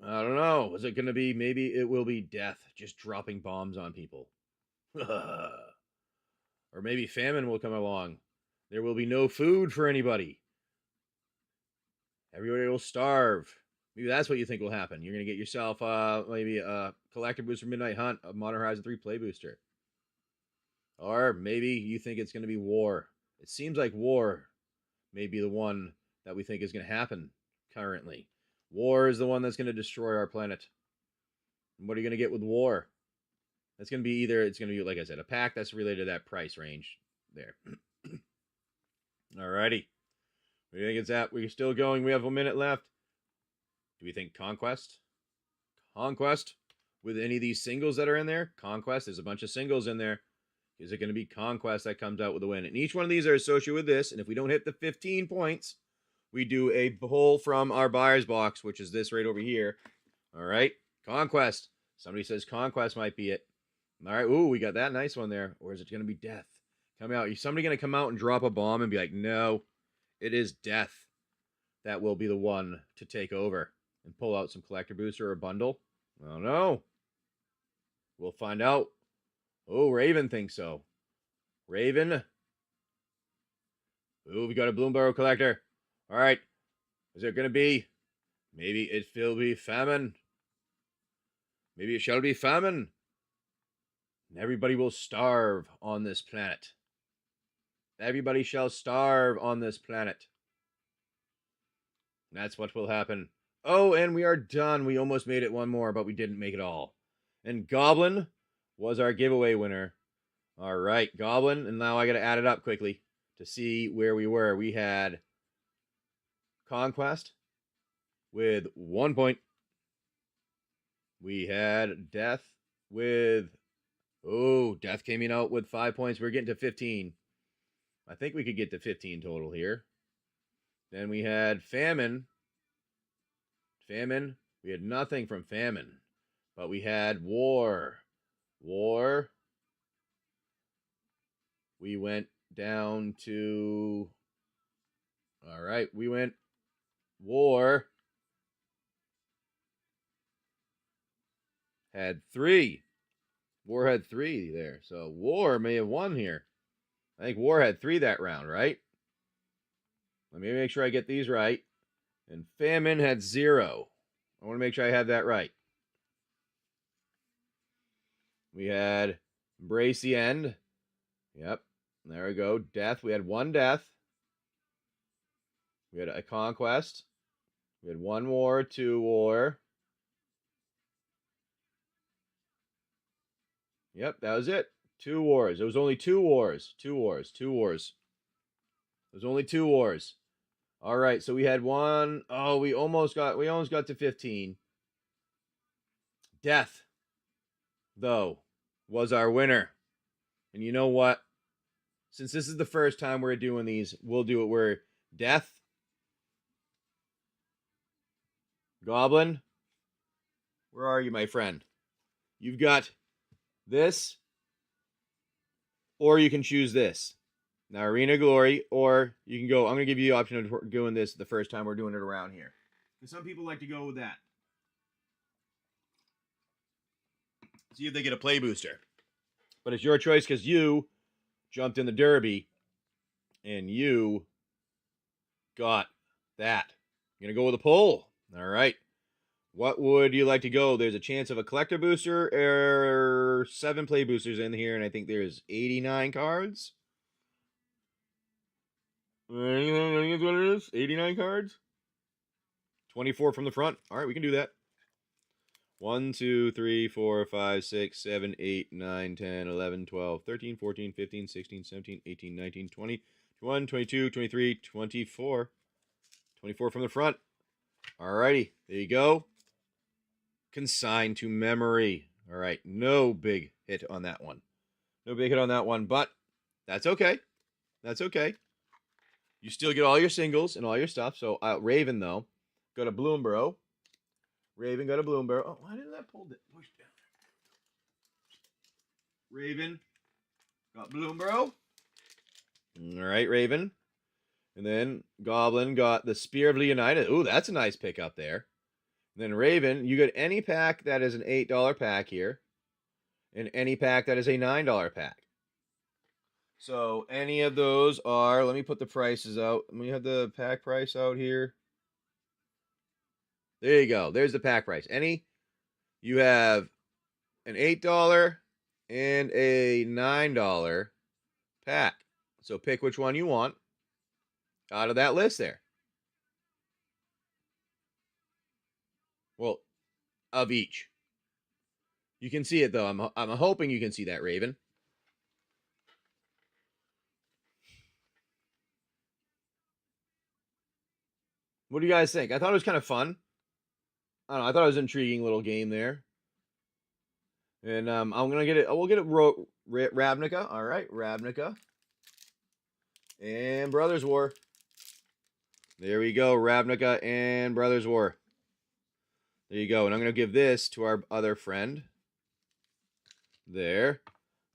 I don't know. Is it going to be... Maybe it will be death, just dropping bombs on people. Or maybe famine will come along. There will be no food for anybody. Everybody will starve. Maybe that's what you think will happen. You're going to get yourself maybe a collector booster Midnight Hunt, a Modern Horizon 3 play booster. Or maybe you think it's going to be War. It seems like War may be the one that we think is going to happen currently. War is the one that's going to destroy our planet. And what are you going to get with War? That's going to be either, it's going to be, like I said, a pack that's related to that price range there. Alrighty. What do you think it's at? We're still going. We have a minute left. Do we think Conquest? Conquest with any of these singles that are in there? Conquest, there's a bunch of singles in there. Is it going to be Conquest that comes out with a win? And each one of these are associated with this. And if we don't hit the 15 points, we do a pull from our buyer's box, which is this right over here. All right. Conquest. Somebody says Conquest might be it. All right. Ooh, we got that nice one there. Or is it going to be Death? Coming out. Is somebody going to come out and drop a bomb and be like, no, it is Death that will be the one to take over and pull out some collector booster or a bundle? I don't know. We'll find out. Oh, Raven thinks so. Raven. Ooh, we got a Bloomburrow collector. All right. Is it going to be? Maybe it will be Famine. Maybe it shall be Famine. And everybody will starve on this planet. Everybody shall starve on this planet. And that's what will happen. Oh, and we are done. We almost made it one more, but we didn't make it all. And Goblin was our giveaway winner. All right, Goblin. And now I got to add it up quickly to see where we were. We had Conquest with 1 point. We had Death with... Oh, Death came in out with 5 points. We're getting to 15. I think we could get to 15 total here. Then we had Famine. Famine. We had nothing from Famine. But we had War. War. We went down to... All right, we went War. Had 3. War had 3 there. So War may have won here. I think War had 3 that round, right? Let me make sure I get these right. And Famine had 0. I want to make sure I have that right. We had Embrace the End. Yep. There we go. Death. We had 1 Death. We had a Conquest. We had 1 War, 2 War. Yep, that was it. 2 wars. It was only 2 wars. 2 wars. 2 wars. It was only 2 wars. All right, so we had 1. Oh, we almost got to 15. Death, though, was our winner. And you know what? Since this is the first time we're doing these, we'll do it where Death, Goblin, where are you, my friend? You've got this, or you can choose this. Now, Arena Glory, or you can go, I'm going to give you the option of doing this the first time we're doing it around here. Because some people like to go with that. See if they get a play booster. But it's your choice because you jumped in the Derby and you got that. You're going to go with a pull. All right. What would you like to go? There's a chance of a collector booster or 7 play boosters in here, and I think there's 89 cards. I think that's what it is. 89 cards. 24 from the front. All right, we can do that. 1, 2, 3, 4, 5, 6, 7, 8, 9, 10, 11, 12, 13, 14, 15, 16, 17, 18, 19, 20, 21, 22, 23, 24. 24 from the front. Alrighty, there you go. Consigned to memory. All right, no big hit on that one. No big hit on that one, but that's okay. That's okay. You still get all your singles and all your stuff. So Raven, though, go to Bloomborough. Raven, go to Bloomborough. Oh, why didn't that pull it? Push down. Raven, got Bloomborough. All right, Raven. And then Goblin got the Spear of Leonidas. Ooh, that's a nice pick up there. And then Raven, you get any pack that is an $8 pack here. And any pack that is a $9 pack. So any of those are, let me put the prices out. Let me have the pack price out here. There you go. There's the pack price. You have an $8 and a $9 pack. So pick which one you want out of that list there. Well, of each. You can see it, though. I'm hoping you can see that, Raven. What do you guys think? I thought it was kind of fun. I don't know. I thought it was an intriguing little game there. And I'm gonna get it. We'll get it. Ravnica. All right, Ravnica. And Brothers War. There we go. Ravnica and Brothers War. There you go. And I'm gonna give this to our other friend. There.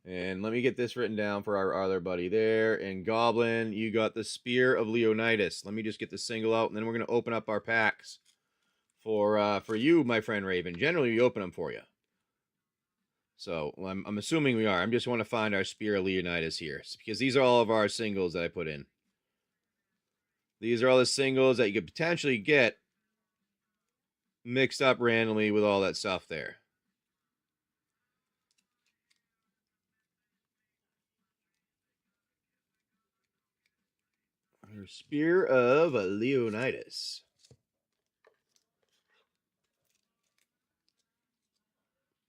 And let me get this written down for our other buddy there. And Goblin, you got the Spear of Leonidas. Let me just get the single out, and then we're gonna open up our packs for you, my friend Raven. Generally, we open them for you. So I'm assuming we are. I just want to find our Spear of Leonidas here, because these are all of our singles that I put in. These are all the singles that you could potentially get mixed up randomly with all that stuff there. Our Spear of Leonidas.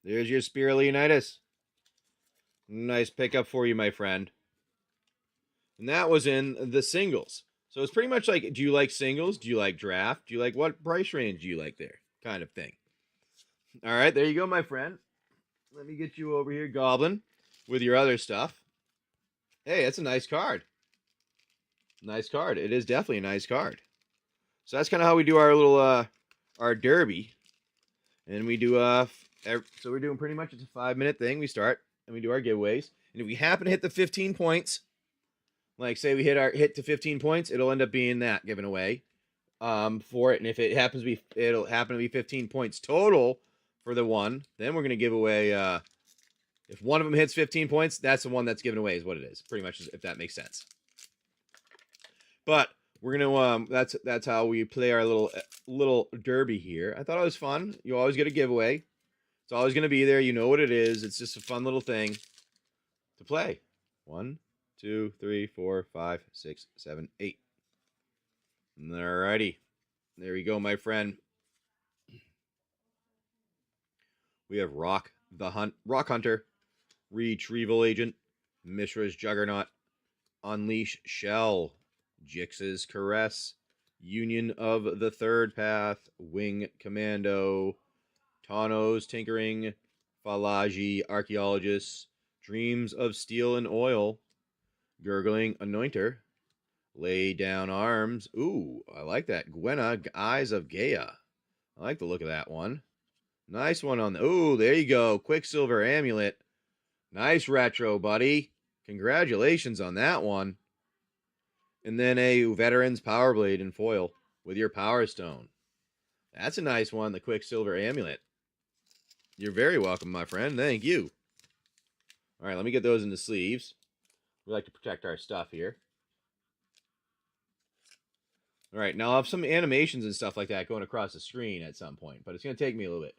There's your Spear of Leonidas. Nice pickup for you, my friend. And that was in the singles. So it's pretty much like, do you like singles? Do you like draft? Do you like, what price range do you like there? Kind of thing. All right, there you go, my friend. Let me get you over here, Goblin, with your other stuff. Hey, that's a nice card. Nice card. It is definitely a nice card. So that's kind of how we do our little, our derby. And we do, so we're doing pretty much, it's a 5-minute thing. We start, and we do our giveaways. And if we happen to hit the 15 points, like say we hit to 15 points, it'll end up being that given away for it. And if it happens to be, it'll happen to be 15 points total for the one. Then we're going to give away, if one of them hits 15 points, that's the one that's given away is what it is. Pretty much, if that makes sense. But we're going to, that's how we play our little derby here. I thought it was fun. You always get a giveaway. It's always going to be there. You know what it is. It's just a fun little thing to play. 1, 2, 3, 4, 5, 6, 7, 8. Alrighty. There we go, my friend. We have Rock Hunter, Retrieval Agent, Mishra's Juggernaut, Unleash Shell, Jix's Caress, Union of the Third Path, Wing Commando, Tano's Tinkering, Falaji Archaeologist, Dreams of Steel and Oil, Gurgling Anointer, Lay Down Arms. Ooh, I like that. Gwenna, Eyes of Gaia. I like the look of that one. Nice one on the... Ooh, there you go. Quicksilver Amulet. Nice retro, buddy. Congratulations on that one. And then a Veteran's Power Blade in foil with your Power Stone. That's a nice one, the Quicksilver Amulet. You're very welcome, my friend. Thank you. All right, let me get those in the sleeves. We like to protect our stuff here. All right, now I'll have some animations and stuff like that going across the screen at some point, but it's going to take me a little bit.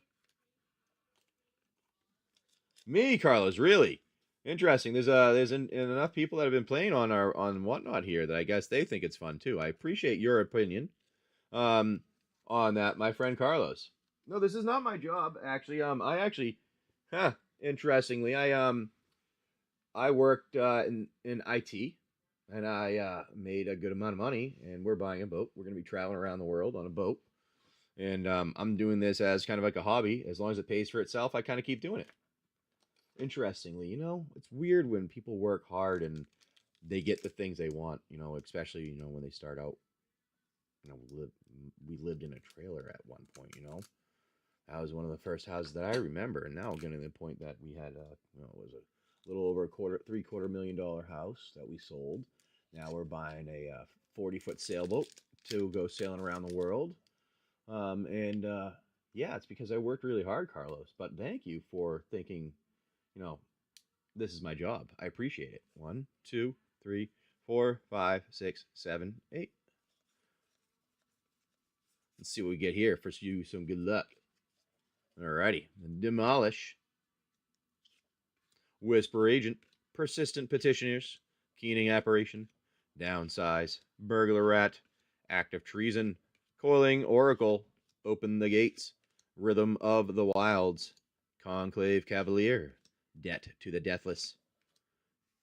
Me, Carlos, really? Interesting. There's enough people that have been playing on Whatnot here that I guess they think it's fun too. I appreciate your opinion on that, my friend Carlos. No, this is not my job. Actually, interestingly, I worked in IT, and I made a good amount of money. And we're buying a boat. We're going to be traveling around the world on a boat, and I'm doing this as kind of like a hobby. As long as it pays for itself, I kind of keep doing it. Interestingly, it's weird when people work hard and they get the things they want. Especially when they start out. We lived in a trailer at one point. That was one of the first houses that I remember, and now getting to the point that we had, it was a little over $750,000 house that we sold. Now we're buying a 40-foot sailboat to go sailing around the world. Yeah, it's because I worked really hard, Carlos. But thank you for thinking, this is my job. I appreciate it. 1, 2, 3, 4, 5, 6, 7, 8. Let's see what we get here. First, you some good luck. Alrighty. Demolish. Whisper Agent. Persistent Petitioners. Keening Apparition. Downsize. Burglar Rat. Act of Treason. Coiling Oracle. Open the Gates. Rhythm of the Wilds. Conclave Cavalier. Debt to the Deathless.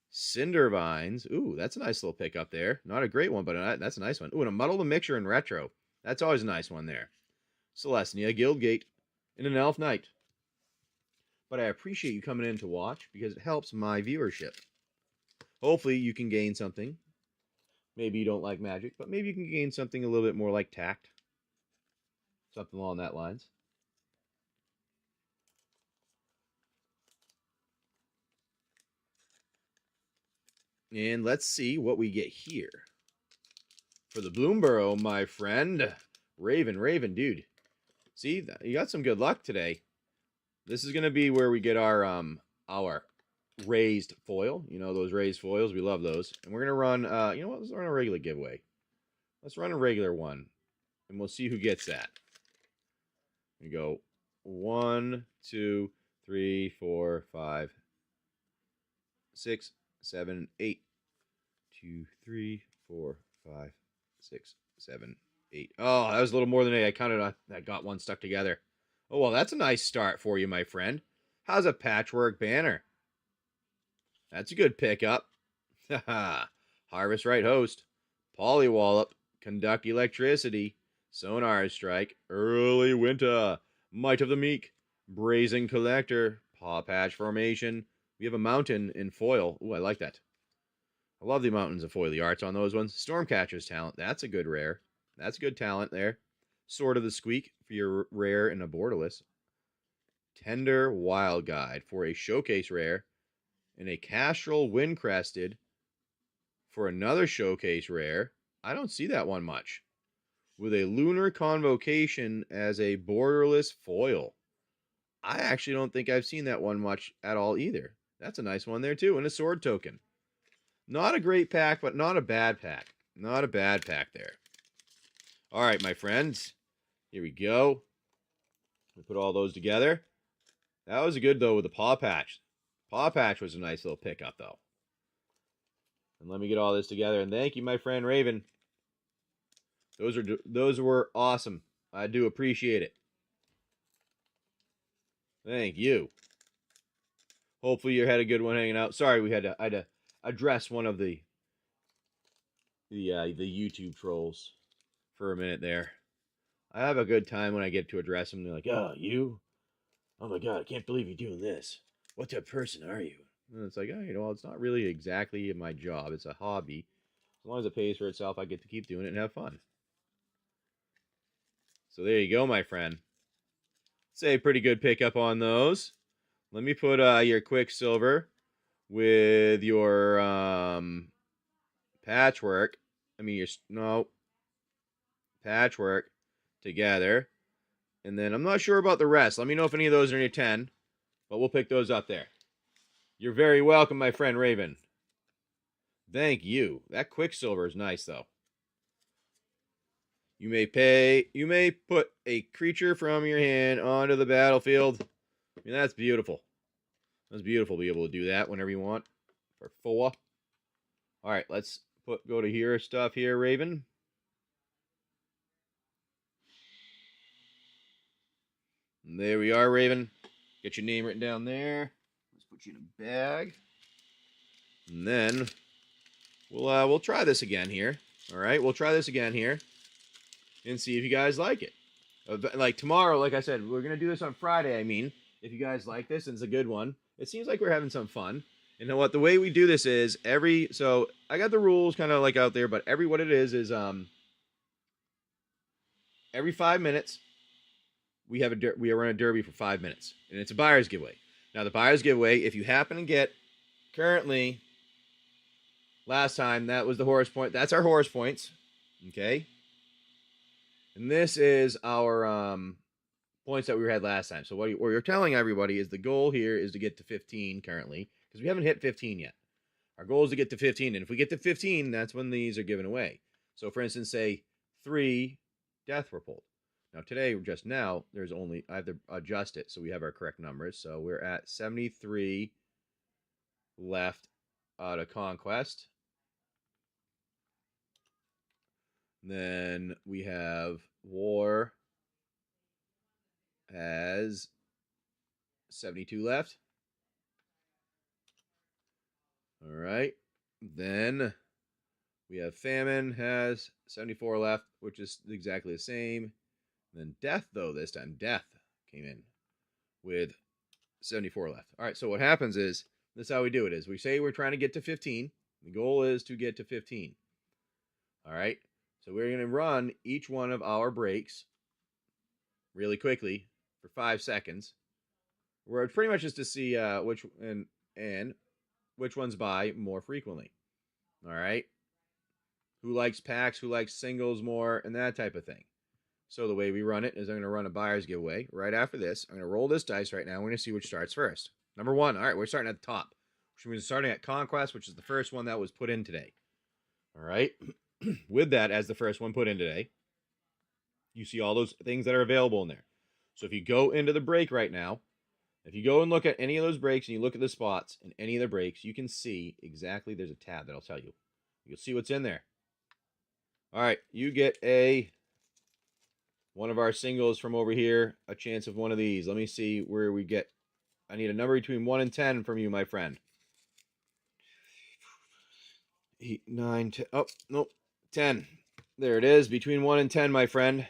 Cinder Vines. Ooh, that's a nice little pick up there. Not a great one, but that's a nice one. Ooh, and a Muddle the Mixture in retro. That's always a nice one there. Celestia Guildgate. And an Elf Knight. But I appreciate you coming in to watch because it helps my viewership. Hopefully you can gain something. Maybe you don't like magic, but maybe you can gain something a little bit more like tact. Something along that lines. And let's see what we get here. For the Bloomborough, my friend. Raven, dude. See, you got some good luck today. This is going to be where we get our raised foil. Those raised foils. We love those. And we're going to run, let's run a regular giveaway. Let's run a regular one. And we'll see who gets that. We go 1, 2, 3, 4, 5, 6, 7, 8. 2, 3, 4, 5, 6, 7, 8. Oh, that was a little more than 8. I counted. I got one stuck together. Oh, well, that's a nice start for you, my friend. How's a patchwork banner? That's a good pickup. Harvest Right Host. Polywallop. Conduct Electricity. Sonar Strike. Early Winter. Might of the Meek. Brazen Collector. Paw Patch Formation. We have a mountain in foil. Ooh, I like that. I love the mountains of foil. The arts on those ones. Stormcatcher's Talent. That's a good rare. That's good talent there. Sword of the Squeak for your rare and a borderless. Tender Wild Guide for a showcase rare. And a Castrol Windcrested for another showcase rare. I don't see that one much. With a Lunar Convocation as a borderless foil. I actually don't think I've seen that one much at all either. That's a nice one there too. And a sword token. Not a great pack, but not a bad pack. Not a bad pack there. All right, my friends. Here we go. We put all those together. That was good, though, with the Paw Patch. Paw Patch was a nice little pickup, though. And let me get all this together. And thank you, my friend Raven. Those were awesome. I do appreciate it. Thank you. Hopefully you had a good one hanging out. Sorry, I had to address one of the YouTube trolls for a minute there. I have a good time when I get to address them. They're like, "Oh, you? Oh my God, I can't believe you're doing this. What type of person are you?" And it's like, oh, it's not really exactly my job. It's a hobby. As long as it pays for itself, I get to keep doing it and have fun. So there you go, my friend. Say a pretty good pickup on those. Let me put your Quicksilver with your patchwork. Patchwork together. And then I'm not sure about the rest. Let me know if any of those are in your 10. But we'll pick those up there. You're very welcome, my friend Raven. Thank you. That Quicksilver is nice, though. You may put a creature from your hand onto the battlefield. I mean, that's beautiful. That's beautiful to be able to do that whenever you want. For 4. All right, let's go to your stuff here, Raven. And there we are, Raven. Get your name written down there. Let's put you in a bag. And then we'll try this again here. All right, we'll try this again here and see if you guys like it. Like tomorrow, like I said, we're gonna do this on Friday. I mean, if you guys like this and it's a good one, it seems like we're having some fun. You know what? The way we do this is so I got the rules kind of like out there, but what it is every 5 minutes we run a derby for 5 minutes, and it's a buyer's giveaway. Now the buyer's giveaway, if you happen to get currently last time that was the horse point. That's our horse points, okay. And this is our points that we had last time. So what you're telling everybody is the goal here is to get to 15 currently, because we haven't hit 15 yet. Our goal is to get to 15, and if we get to 15, that's when these are given away. So for instance, say 3 death were pulled. Now today, just now, I have to adjust it so we have our correct numbers. So we're at 73 left out of Conquest. Then we have War has 72 left. All right. Then we have Famine has 74 left, which is exactly the same. Then Death, though, this time, Death came in with 74 left. All right, so what happens is, this is how we do it, is we say we're trying to get to 15. The goal is to get to 15. All right, so we're going to run each one of our breaks really quickly for 5 seconds. Where pretty much just to see which ones buy more frequently. All right, who likes packs, who likes singles more, and that type of thing. So the way we run it is I'm going to run a buyer's giveaway right after this. I'm going to roll this dice right now. We're going to see which starts first. Number 1. All right, we're starting at the top. Which means starting at Conquest, which is the first one that was put in today. All right. With that as the first one put in today, you see all those things that are available in there. So if you go into the break right now, if you go and look at any of those breaks and you look at the spots in any of the breaks, you can see exactly, there's a tab that'll tell you. You'll see what's in there. All right, you get one of our singles from over here, a chance of one of these. Let me see where we get. I need a number between 1 and 10 from you, my friend. 8, 9, 10. Oh, nope. 10. There it is. Between 1 and 10, my friend.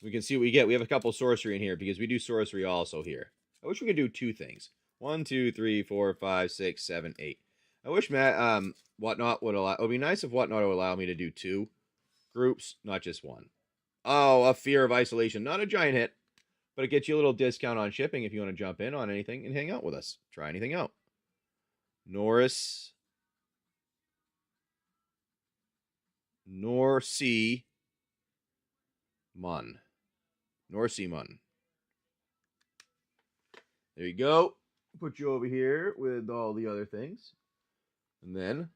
We can see what we get. We have a couple sorcery in here because we do sorcery also here. I wish we could do 2 things. 1, 2, 3, 4, 5, 6, 7, 8. I wish Whatnot would allow. It would be nice if Whatnot would allow me to do 2 groups, not just 1. Oh, a fear of isolation. Not a giant hit, but it gets you a little discount on shipping if you want to jump in on anything and hang out with us. Try anything out. Norcy Mun. There you go. Put you over here with all the other things. And then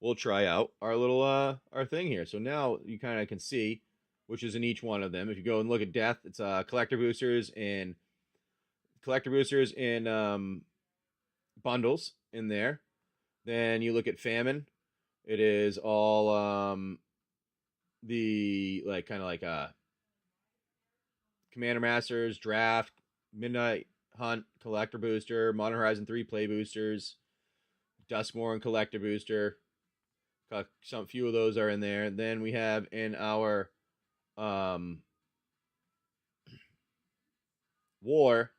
we'll try out our little our thing here. So now you kind of can see which is in each one of them. If you go and look at Death, it's collector boosters and bundles in there. Then you look at Famine. It is all the Commander Masters, Draft, Midnight Hunt, Collector Booster, Modern Horizon 3 Play Boosters, Duskmourn Collector Booster. Some few of those are in there. Then we have in our War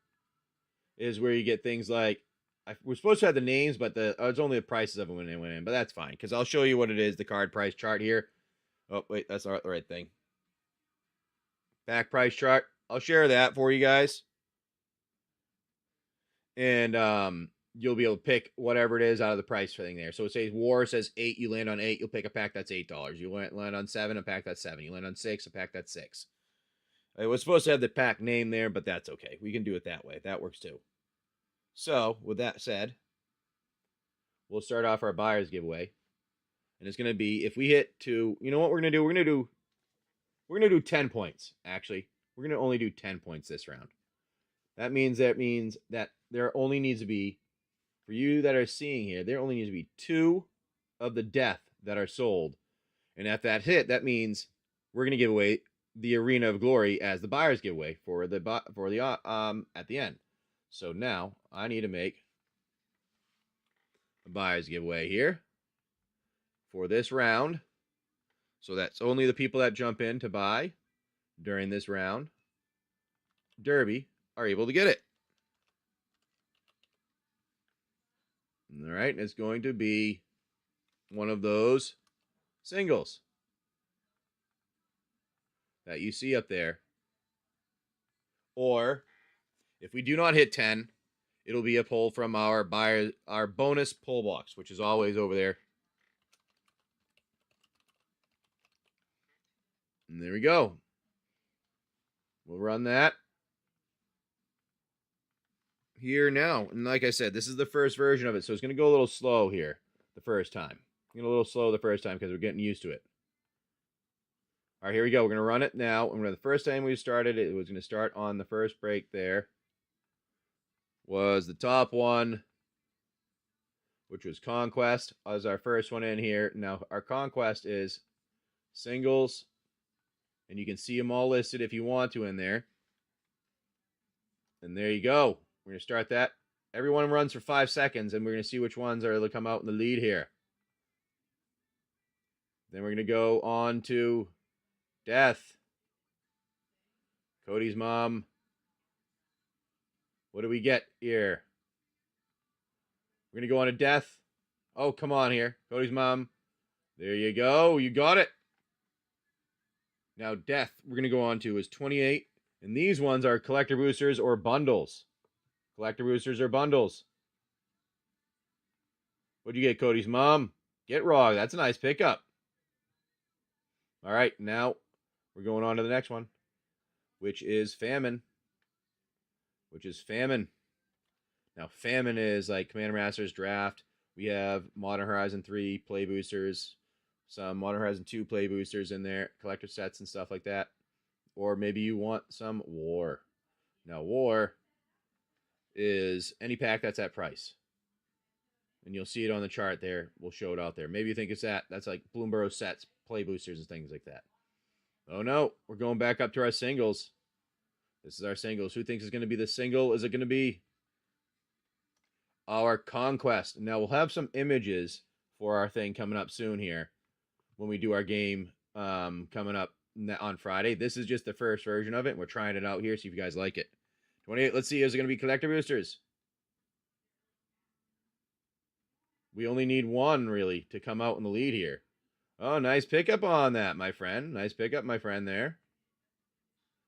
is where you get things like we're supposed to have the names, but it's only the prices of them when they went in. But that's fine because I'll show you what it is. The card price chart here. Oh wait, that's not the right thing. Back price chart. I'll share that for you guys, and you'll be able to pick whatever it is out of the price thing there. So it says War says 8. You land on 8. You'll pick a pack that's $8. You land on 7. A pack that's 7. You land on 6. A pack that's 6. It was supposed to have the pack name there, but that's okay. We can do it that way. That works too. So, with that said, we'll start off our buyer's giveaway. And it's going to be, if we hit to, you know what we're going to do? We're going to do 10 points, actually. We're going to only do 10 points this round. That means that there only needs to be, for you that are seeing here, there only needs to be 2 of the Death that are sold. And at that hit, that means we're going to give away the Arena of Glory as the buyer's giveaway for the at the end. So now I need to make a buyer's giveaway here for this round. So that's only the people that jump in to buy during this round Derby are able to get it. All right, and it's going to be one of those singles that you see up there. Or if we do not hit 10, it'll be a pull from our bonus pull box, which is always over there. And there we go. We'll run that here now. And like I said, this is the first version of it, so it's going to go a little slow here the first time. A little slow the first time because we're getting used to it. All right, here we go. We're going to run it now. And the first time we started, it was going to start on the first break there. Was the top one, which was Conquest, as our first one in here. Now, our Conquest is singles, and you can see them all listed if you want to in there. And there you go. We're going to start that. Everyone runs for 5 seconds, and we're going to see which ones are going to come out in the lead here. Then we're going to go on to Death. Cody's mom. What do we get here? We're going to go on to Death. Oh, come on here. Cody's mom. There you go. You got it. Now, Death, we're going to go on to is 28. And these ones are collector boosters or bundles. Collector boosters or bundles. What'd you get, Cody's mom? Get Raw. That's a nice pickup. All right, now we're going on to the next one, which is Famine. Now, Famine is like Commander Masters Draft. We have Modern Horizon 3 play boosters, some Modern Horizon 2 play boosters in there, collector sets and stuff like that. Or maybe you want some War. Now, War is any pack that's at price. And you'll see it on the chart there. We'll show it out there. Maybe you think it's that. That's like Bloomburrow sets, play boosters, and things like that. Oh, no. We're going back up to our singles. This is our singles. Who thinks is going to be the single? Is it going to be our Conquest? Now, we'll have some images for our thing coming up soon here when we do our game coming up on Friday. This is just the first version of it. We're trying it out here. See if you guys like it. 28. Let's see. Is it going to be collector boosters? We only need one, really, to come out in the lead here. Oh, nice pickup on that, my friend. Nice pickup, my friend, there.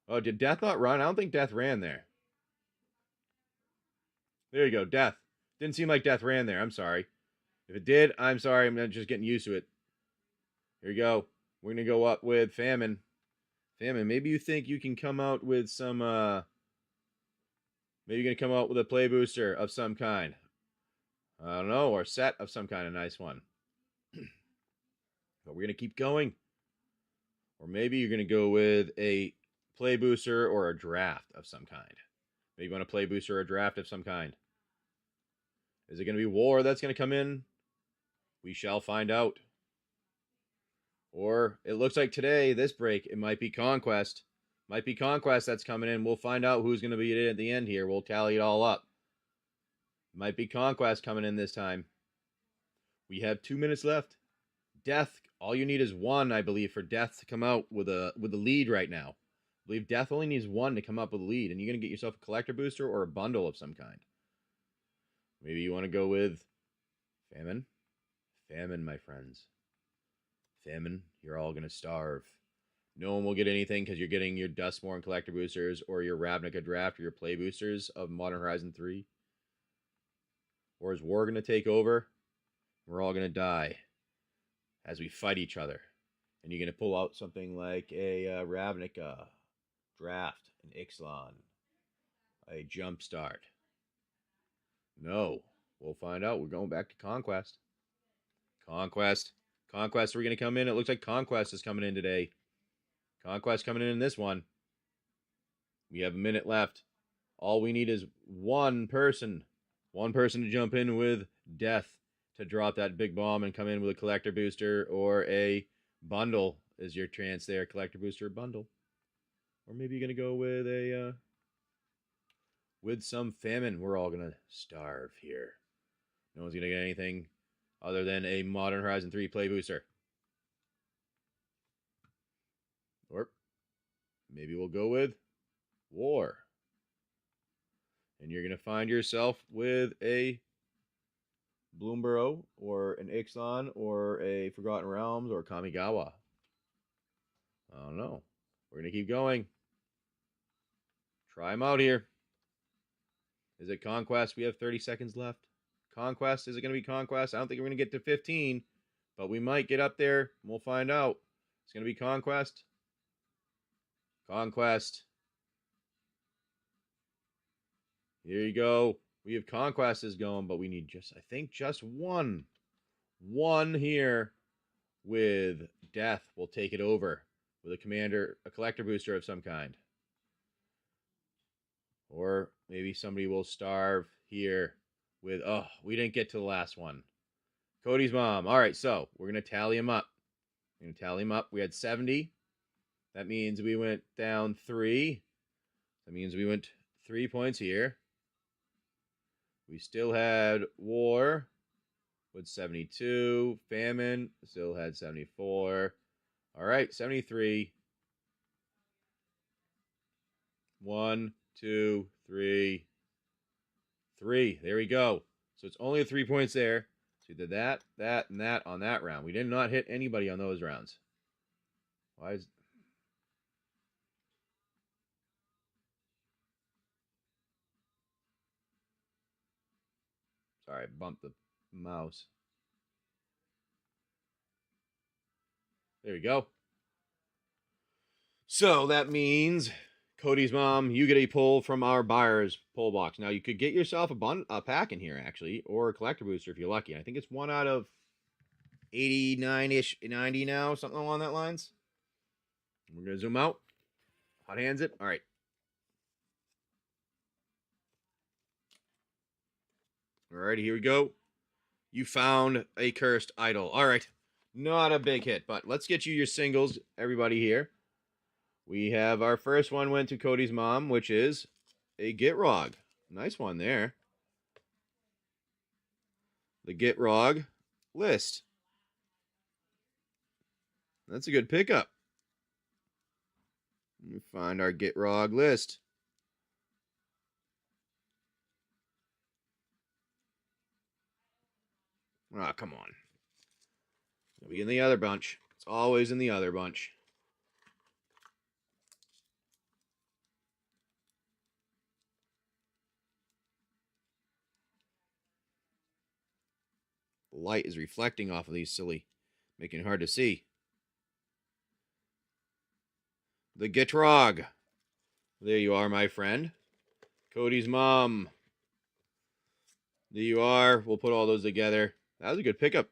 Oh, did Death not run? I don't think Death ran there. There you go, Death. Didn't seem like Death ran there. I'm sorry. If it did, I'm sorry. I'm just getting used to it. Here we go. We're going to go up with Famine. Famine, maybe you think you can come out with some, maybe you're going to come out with a play booster of some kind. I don't know, or a set of some kind, a nice one. But we're going to keep going. Or maybe you're going to go with a play booster or a draft of some kind. Maybe you want a play booster or a draft of some kind. Is it going to be War that's going to come in? We shall find out. Or it looks like today, this break, it might be Conquest. Might be Conquest that's coming in. We'll find out who's going to be it at the end here. We'll tally it all up. Might be Conquest coming in this time. We have 2 minutes left. Death, all you need is one, I believe, for Death to come out with a lead right now. I believe Death only needs one to come up with a lead, and you're going to get yourself a collector booster or a bundle of some kind. Maybe you want to go with Famine. Famine, my friends. Famine, you're all going to starve. No one will get anything because you're getting your Dustborn collector boosters or your Ravnica draft or your play boosters of Modern Horizon 3. Or is War going to take over? We're all going to die as we fight each other. And you're going to pull out something like a Ravnica draft, an Ixalan, a Jumpstart. No. We'll find out. We're going back to Conquest. Conquest. Conquest, we're going to come in. It looks like Conquest is coming in today. Conquest coming in this one. We have a minute left. All we need is one person. One person to jump in with Death to drop that big bomb and come in with a collector booster or a bundle is your chance there. Collector booster bundle. Or maybe you're going to go with a with some famine. We're all going to starve here. No one's going to get anything other than a Modern Horizon 3 play booster. Or maybe we'll go with war. And you're going to find yourself with a Bloomborough or an Ixalan or a Forgotten Realms or Kamigawa. I don't know. We're going to keep going. Try them out here. Is it Conquest? We have 30 seconds left. Conquest? Is it going to be Conquest? I don't think we're going to get to 15, but we might get up there. We'll find out. It's going to be Conquest. Conquest. Here you go. We have Conquest is going, but we need just, I think, just one. One here with Death will take it over with a commander, a collector booster of some kind. Or maybe somebody will starve here with, oh, we didn't get to the last one. Cody's mom. All right, so we're going to tally him up. We're going to tally him up. We had 70. That means we went down 3. That means we went 3 points here. We still had War with 72. Famine still had 74. All right, 73. 1, 2, 3. 3. There we go. So it's only 3 points there. So we did that, that, and that on that round. We did not hit anybody on those rounds. Why is... Sorry, I bumped the mouse. There we go. So that means Cody's mom, you get a pull from our buyer's pull box. Now you could get yourself a pack in here actually, or a collector booster if you're lucky. I think it's 1 out of 89-ish, 90 now, something along that lines. We're gonna zoom out. Hot hands it. All right. All right, here we go. You found a cursed idol. All right. Not a big hit, but let's get you your singles, everybody here. We have our first one went to Cody's mom, which is a Gitrog. Nice one there. The Gitrog list. That's a good pickup. Let me find our Gitrog list. Oh, come on. It'll be in the other bunch. It's always in the other bunch. The light is reflecting off of these silly, making it hard to see. The Gitrog. There you are, my friend. Cody's mom. There you are. We'll put all those together. That was a good pickup.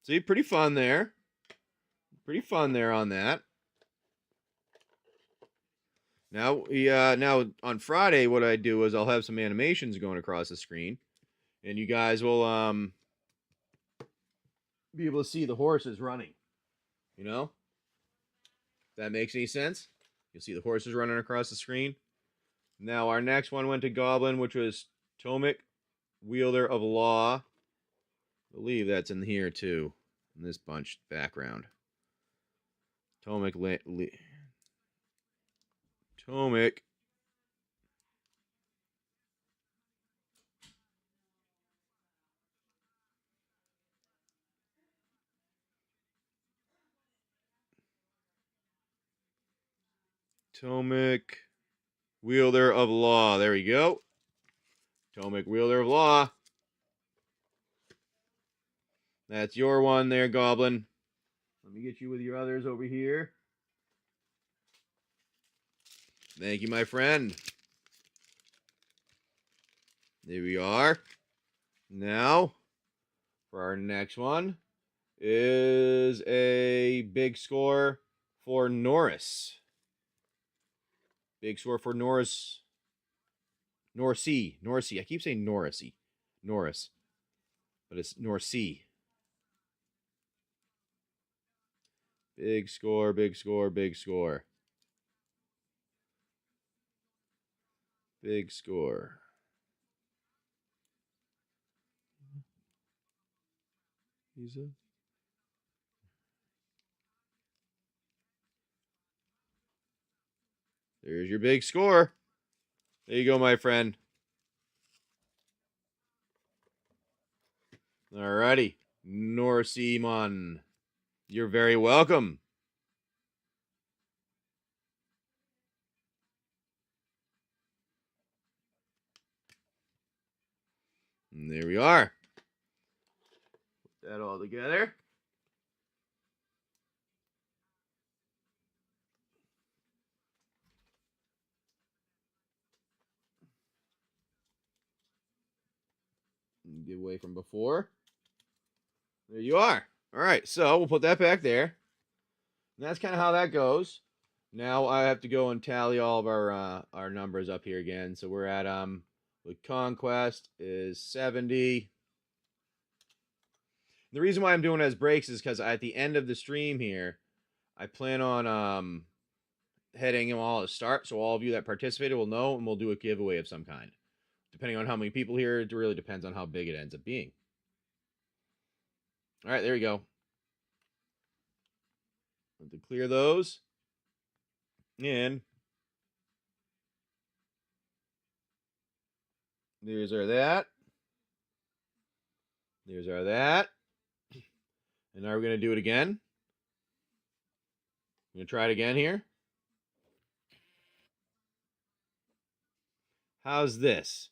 See, pretty fun there. Pretty fun there on that. Now, now on Friday, what I do is I'll have some animations going across the screen, and you guys will be able to see the horses running. You know, if that makes any sense. You'll see the horses running across the screen. Now, our next one went to Goblin, which was Tomic, Wielder of Law. I believe that's in here, too, in this bunch background. Tomic, Tomic. Tomic, Wielder of Law. There we go. Tomic, Wielder of Law. That's your one there, Goblin. Let me get you with your others over here. Thank you, my friend. There we are. Now, for our next one is a big score for Norris. Big score for Norris. Norsey. I keep saying Norrisy. Norris. But it's Norsey. Big score, big score, big score. Big score. There's your big score. There you go, my friend. Alrighty. Norseman. You're very welcome. And there we are. Put that all together. Giveaway from before. There you are. All right, so we'll put that back there. And that's kind of how that goes. Now I have to go and tally all of our numbers up here again. So we're at with Conquest is 70. The reason why I'm doing it as breaks is because at the end of the stream here, I plan on heading them all at start, so all of you that participated will know, and we'll do a giveaway of some kind. Depending on how many people here, it really depends on how big it ends up being. All right, there we go. To clear those. And there's our that. There's our that. And now we're going to do it again. I'm going to try it again here. How's this?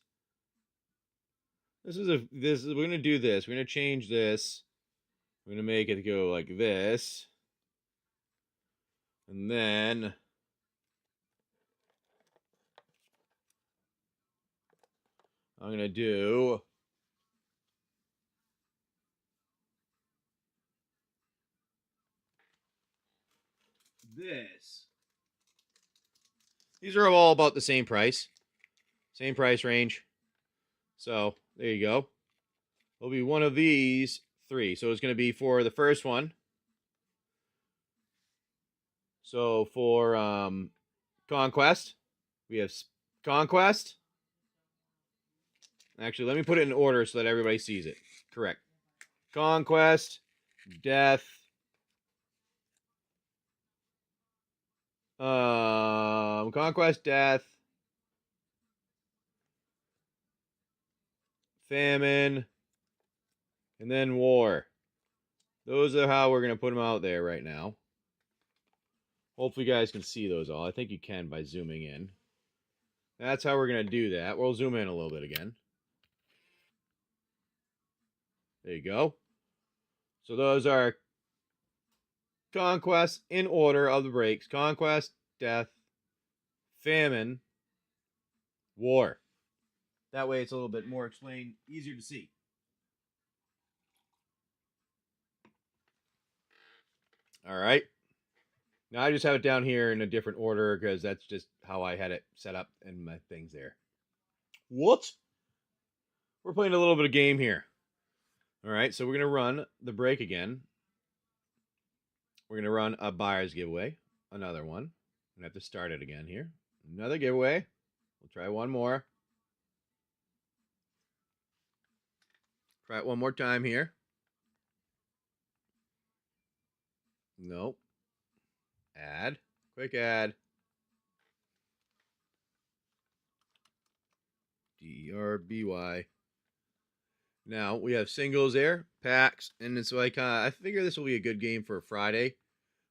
We're going to do this. We're going to change this. We're going to make it go like this. And then I'm going to do this. These are all about the same price. Same price range. So, there you go. It'll be one of these three. So, it's going to be for the first one. So, for Conquest, we have Conquest. Actually, let me put it in order so that everybody sees it. Correct. Conquest, Death, Conquest, Death, Famine, and then War. Those are how we're going to put them out there right now. Hopefully you guys can see those all. I think you can by zooming in. That's how we're going to do that. We'll zoom in a little bit again. There you go. So those are Conquest in order of the breaks. Conquest, Death, Famine, War. That way it's a little bit more explained, easier to see. All right. Now I just have it down here in a different order because that's just how I had it set up in my things there. What? We're playing a little bit of game here. All right, so we're going to run the break again. We're going to run a buyer's giveaway. Another one. I'm going to have to start it again here. Another giveaway. We'll try one more. Try it one more time here. Nope. Add. Quick add. DRBY. Now, we have singles there, packs, and it's like, I figure this will be a good game for Friday,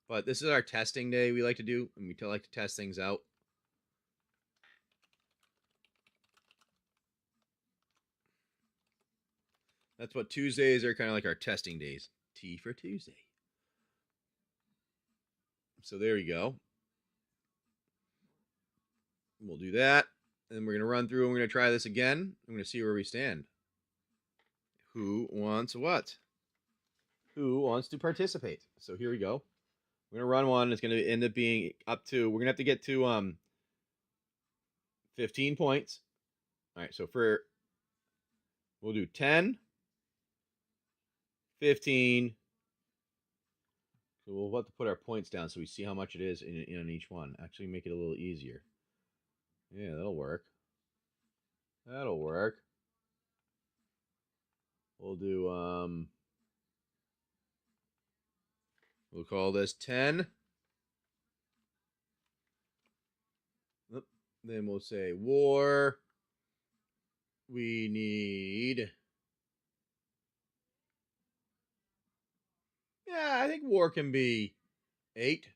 but this is our testing day we like to do, and we like to test things out. That's what Tuesdays are kind of like our testing days. T for Tuesday. So there you go. We'll do that, and we're going to run through, and we're going to try this again. I'm going to see where we stand. Who wants what? Who wants to participate? So here we go. We're going to run one. It's going to end up being up to, we're going to have to get to 15 points. All right, so we'll do 10, 15, So we'll have to put our points down so we see how much it is in each one. Actually make it a little easier. Yeah, that'll work. That'll work. We'll do, we'll call this 10. Then we'll say war. We need... Yeah, I think war can be 8.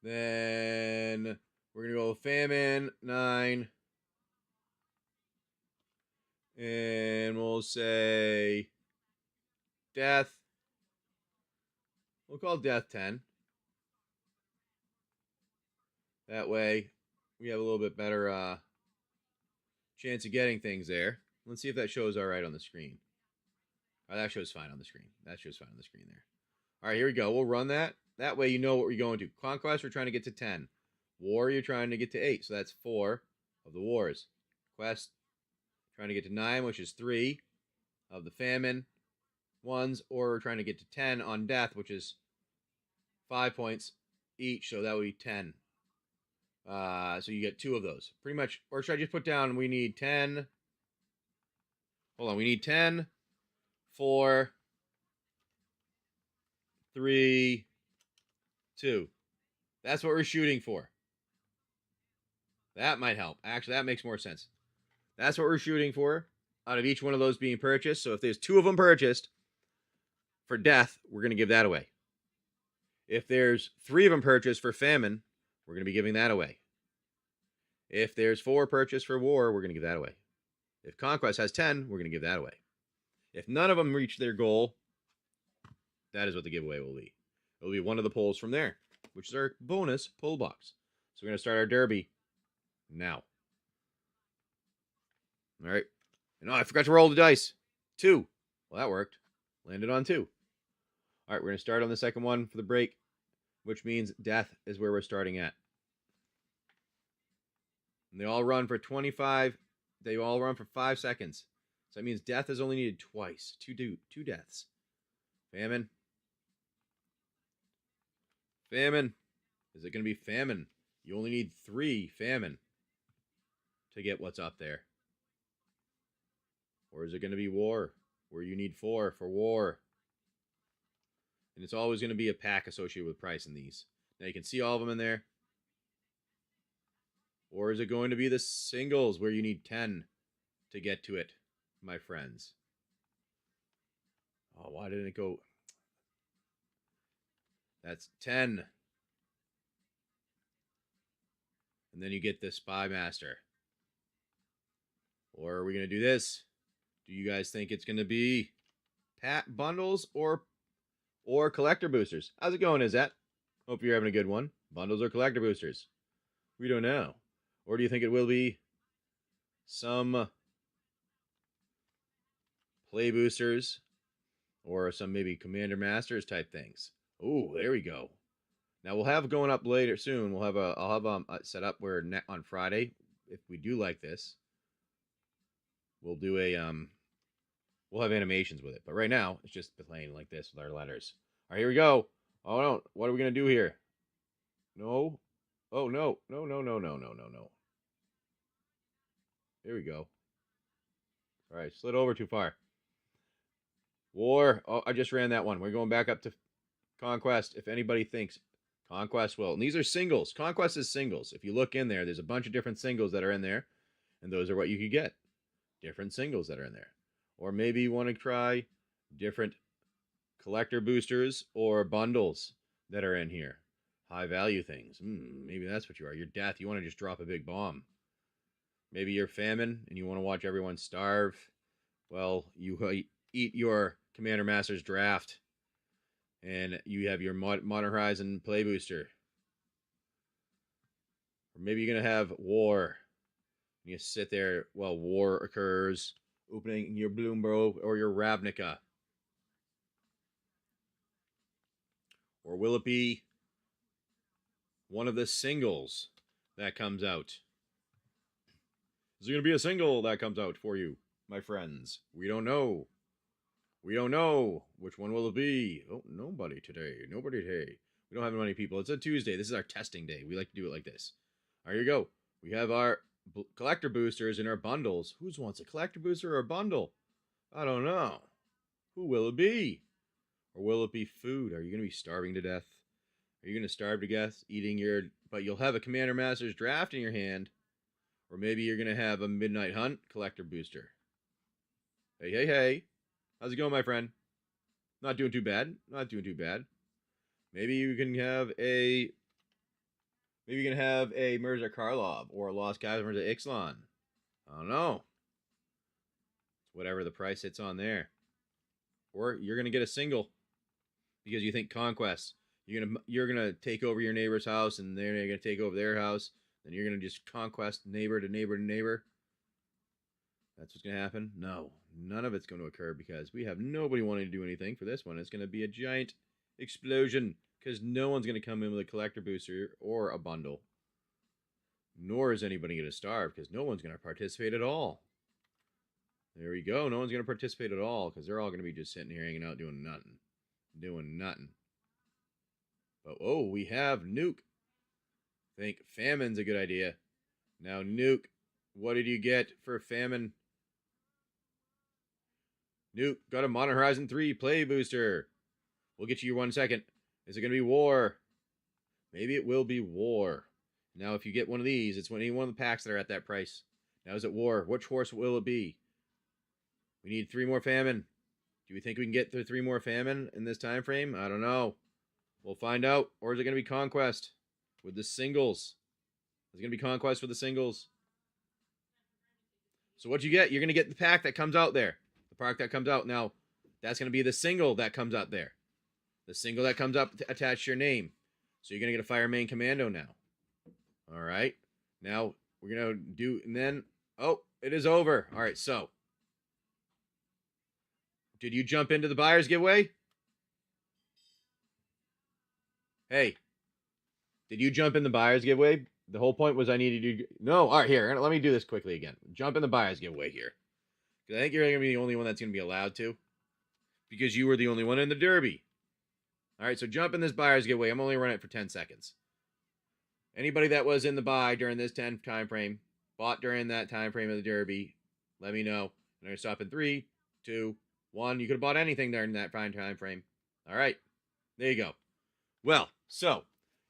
Then we're going to go famine, 9. And we'll say death. We'll call death 10. That way we have a little bit better chance of getting things there. Let's see if that shows all right on the screen. Oh, that shows fine on the screen. That shows fine on the screen there. All right, here we go. We'll run that. That way you know what we're going to. Conquest, we're trying to get to 10. War, you're trying to get to 8. So that's 4 of the wars. Quest, trying to get to 9, which is 3 of the famine ones. Or we're trying to get to 10 on death, which is 5 points each. So that would be 10. So you get 2 of those. Pretty much. Or should I just put down we need 10? Hold on. We need 10, 4, 3, 2. That's what we're shooting for. That might help. Actually, that makes more sense. That's what we're shooting for out of each one of those being purchased. So if there's 2 of them purchased for death, we're going to give that away. If there's 3 of them purchased for famine, we're going to be giving that away. If there's 4 purchased for war, we're going to give that away. If Conquest has 10, we're going to give that away. If none of them reach their goal, that is what the giveaway will be. It will be one of the polls from there, which is our bonus pull box. So we're going to start our derby now. All right. And I forgot to roll the dice. 2. Well, that worked. Landed on 2. All right, we're going to start on the second one for the break, which means death is where we're starting at. And they all run for 25. They all run for 5 seconds. So that means death is only needed twice. 2 deaths. Famine. Famine. Is it going to be famine? You only need 3 famine to get what's up there. Or is it going to be war, where you need 4 for war? And it's always going to be a pack associated with price in these. Now you can see all of them in there. Or is it going to be the singles where you need 10 to get to it, my friends? Oh, why didn't it go? That's 10. And then you get the Spy Master. Or are we going to do this? Do you guys think it's going to be bundles or collector boosters? How's it going, Izette? Hope you're having a good one. Bundles or collector boosters? We don't know. Or do you think it will be some play boosters or some maybe Commander Masters type things? Oh, there we go. Now we'll have going up later soon. I'll have set up where on Friday, if we do like this, we'll do we'll have animations with it. But right now it's just plain like this with our letters. All right, here we go. Oh no, what are we gonna do here? No. Oh no, no, no, no, no, no, no, no. Here we go. All right, slid over too far. War. Oh, I just ran that one. We're going back up to Conquest. If anybody thinks Conquest will. And these are singles. Conquest is singles. If you look in there, there's a bunch of different singles that are in there. And those are what you could get. Different singles that are in there. Or maybe you want to try different collector boosters or bundles that are in here. High value things. Maybe that's what you are. You're death. You want to just drop a big bomb. Maybe you're famine and you want to watch everyone starve. Well, you eat your Commander Master's draft. And you have your Modern Horizon play booster. Or maybe you're going to have war. You sit there while war occurs, opening your Bloomborough or your Ravnica. Or will it be one of the singles that comes out? Is it going to be a single that comes out for you, my friends? We don't know. We don't know. Which one will it be? Oh, nobody today. Nobody today. We don't have many people. It's a Tuesday. This is our testing day. We like to do it like this. Here you go. We have our collector boosters in our bundles. Who wants a collector booster or a bundle? I don't know. Who will it be? Or will it be food? Are you going to be starving to death? Are you going to starve to death eating your... But you'll have a Commander Master's Draft in your hand. Or maybe you're going to have a Midnight Hunt collector booster. Hey, hey, hey. How's it going, my friend? Not doing too bad. Not doing too bad. Maybe you can have a... Maybe you can have a Mirza Karlov or a Lost Guys Mirza Ixalan. I don't know. It's whatever the price hits on there. Or you're going to get a single because you think Conquest. You're gonna take over your neighbor's house, and they're gonna take over their house. Then you're gonna just conquest neighbor to neighbor to neighbor. That's what's gonna happen. No, none of it's going to occur because we have nobody wanting to do anything for this one. It's gonna be a giant explosion because no one's gonna come in with a collector booster or a bundle. Nor is anybody gonna starve because no one's gonna participate at all. There we go. No one's gonna participate at all because they're all gonna be just sitting here hanging out doing nothing. Doing nothing. But, oh, we have Nuke. Think Famine's a good idea. Now, Nuke, what did you get for Famine? Nuke, got a Modern Horizon 3 play booster. We'll get you your 1 second. Is it going to be War? Maybe it will be War. Now, if you get one of these, it's any one of the packs that are at that price. Now, is it War? Which horse will it be? We need 3 more Famine. Do we think we can get through 3 more Famine in this time frame? I don't know. We'll find out. Or is it going to be Conquest with the singles? Is it going to be Conquest with the singles? So what you get, you're going to get the pack that comes out there. The pack that comes out. Now, that's going to be the single that comes out there. The single that comes up attached to your name. So you're going to get a Fireman Commando now. All right. Now, we're going to do, and then, oh, it is over. All right, so. Did you jump into the buyer's giveaway? Hey, did you jump in the buyer's giveaway? The whole point was I needed you. No, all right, here. Let me do this quickly again. Jump in the buyer's giveaway here. Because I think you're going to be the only one that's going to be allowed to. Because you were the only one in the Derby. All right, so jump in this buyer's giveaway. I'm only running it for 10 seconds. Anybody that was in the buy during this 10 time frame, bought during that time frame of the Derby, let me know. I'm going to stop in 3, 2, 1. You could have bought anything during that fine time frame. All right, there you go. Well, so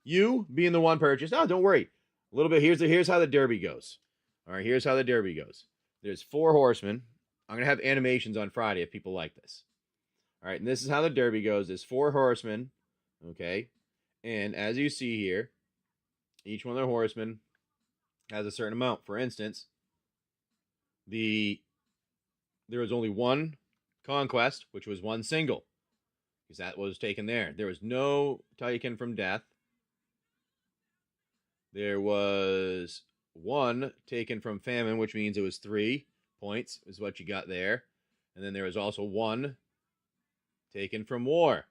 you being the one purchased. Oh, don't worry. A little bit. Here's how the Derby goes. All right, here's how the Derby goes. There's 4 horsemen. I'm gonna have animations on Friday if people like this. All right, and this is how the Derby goes. There's 4 horsemen. Okay, and as you see here, each one of the horsemen has a certain amount. For instance, there was only 1 conquest, which was 1 single. Because that was taken there. There was no taken from death. There was 1 taken from famine, which means it was 3 points is what you got there. And then there was also 1 taken from war.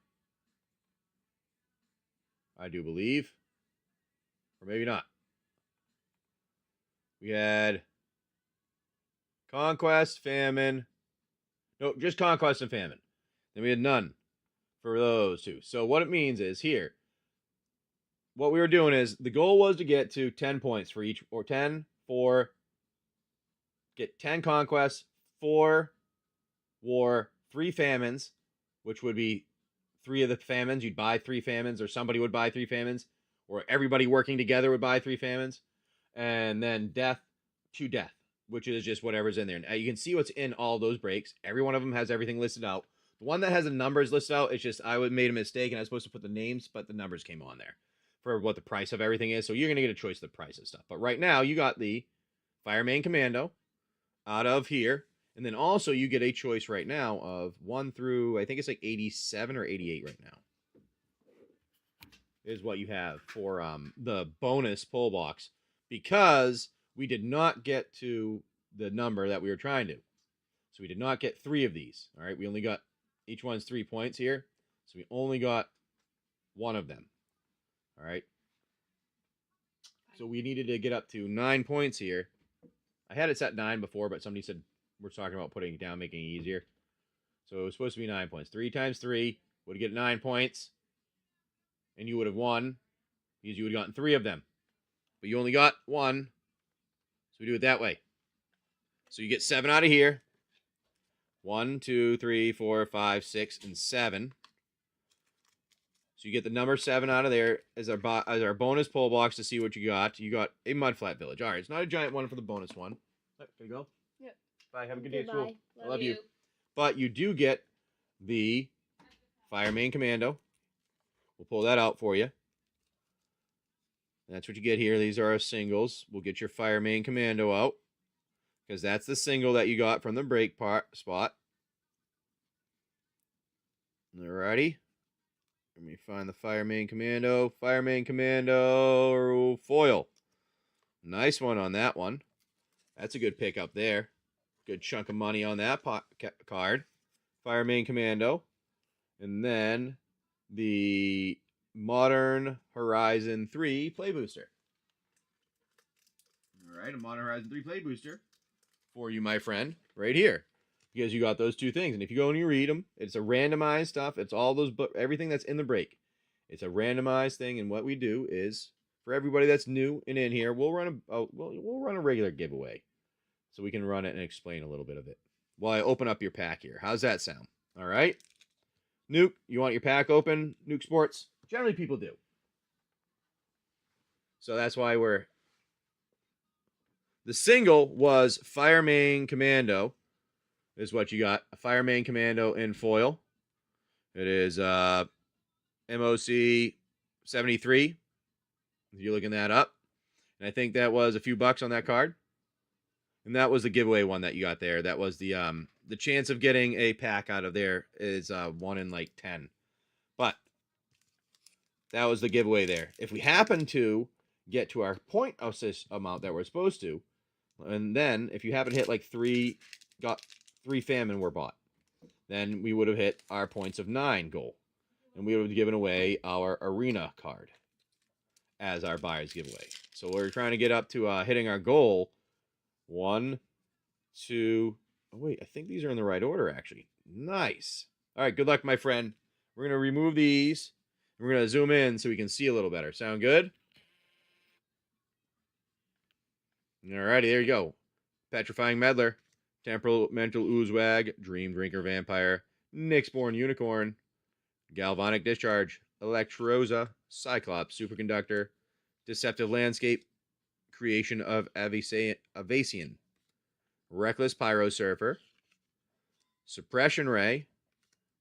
I do believe. Or maybe not. We had Conquest, Famine. No, just Conquest and Famine. Then we had none for those 2. So what it means is here, what we were doing is the goal was to get to 10 points for each, or 10 for, get 10 conquests, 4 war, 3 famines, which would be 3 of the famines. You'd buy 3 famines, or somebody would buy 3 famines, or everybody working together would buy 3 famines, and then death, 2 death, which is just whatever's in there. Now you can see what's in all those breaks. Every one of them has everything listed out. The one that has the numbers listed out, it's just I made a mistake and I was supposed to put the names, but the numbers came on there for what the price of everything is. So you're going to get a choice of the price of stuff. But right now, you got the Fireman Commando out of here. And then also you get a choice right now of 1 through, I think it's like 87 or 88 right now. Is what you have for the bonus pull box. Because we did not get to the number that we were trying to. So we did not get 3 of these. All right, we only got... Each one's 3 points here. So we only got 1 of them. All right. So we needed to get up to 9 points here. I had it set 9 before, but somebody said we're talking about putting it down, making it easier. So it was supposed to be 9 points. 3 times 3 would get 9 points. And you would have won because you would have gotten 3 of them. But you only got 1. So we do it that way. So you get 7 out of here. 1, 2, 3, 4, 5, 6, and 7. So you get the number 7 out of there as our bonus pull box to see what you got. You got a mudflat village. All right, it's not a giant one for the bonus one. There you go.
Yep.
Bye. Have a good day at
Goodbye.
school. I love you. But you do get the Fireman Commando. We'll pull that out for you. That's what you get here. These are our singles. We'll get your Fireman Commando out because that's the single that you got from the break spot. Alrighty. Let me find the Fireman Commando. Fireman Commando foil. Nice one on that one. That's a good pick up there. Good chunk of money on that card. Fireman Commando. And then the Modern Horizon 3 Play Booster. All right, a Modern Horizon 3 Play Booster for you, my friend, right here. Because you got those 2 things. And if you go and you read them, it's a randomized stuff. It's all those everything that's in the break. It's a randomized thing. And what we do is, for everybody that's new and in here, we'll run a regular giveaway. So we can run it and explain a little bit of it while I open up your pack here. How's that sound? All right. Nuke, you want your pack open? Nuke Sports? Generally, people do. So that's why the single was Fireman Commando. Is what you got. A Fireman Commando in foil. It is MOC 73. If you're looking that up. And I think that was a few bucks on that card. And that was the giveaway one that you got there. That was the chance of getting a pack out of there is 1 in like 10. But that was the giveaway there. If we happen to get to our point assist amount that we're supposed to, and then if you haven't hit like 3 Famine were bought, then we would have hit our points of 9 goal. And we would have given away our arena card as our buyer's giveaway. So we're trying to get up to hitting our goal. 1, 2. Oh, wait, I think these are in the right order, actually. Nice. All right, good luck, my friend. We're going to remove these. And we're going to zoom in so we can see a little better. Sound good? All righty, there you go. Petrifying Meddler. Temperamental Oozewag. Dream Drinker Vampire. Nyxborn Unicorn. Galvanic Discharge. Electroza. Cyclops Superconductor. Deceptive Landscape. Creation of Avasian. Reckless Pyro Surfer. Suppression Ray.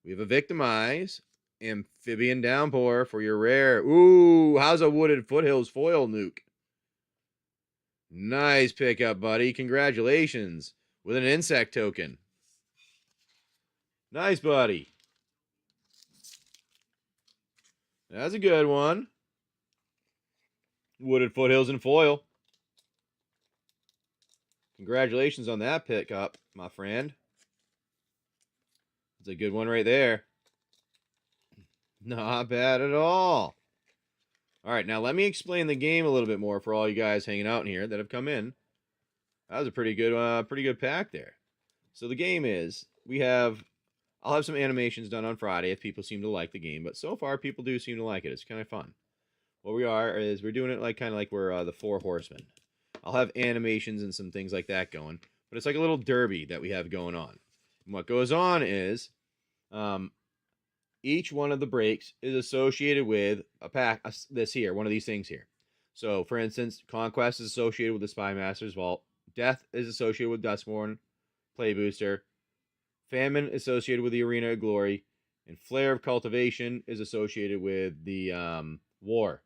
We have a Victimize. Amphibian Downpour for your rare. Ooh, how's a Wooded Foothills foil nuke? Nice pickup, buddy. Congratulations. With an insect token. Nice, buddy. That's a good one. Wooded Foothills in foil. Congratulations on that pickup, my friend. That's a good one right there. Not bad at all. All right, now let me explain the game a little bit more for all you guys hanging out in here that have come in. That was a pretty good pack there. So the game is, I'll have some animations done on Friday if people seem to like the game, but so far people do seem to like it. It's kind of fun. What we are is we're doing it kind of like we're the Four Horsemen. I'll have animations and some things like that going, but it's like a little derby that we have going on. And what goes on is each one of the breaks is associated with a pack, one of these things here. So, for instance, Conquest is associated with the Spy Master's Vault. Death is associated with Dustborn Play Booster. Famine is associated with the Arena of Glory. And Flare of Cultivation is associated with the War.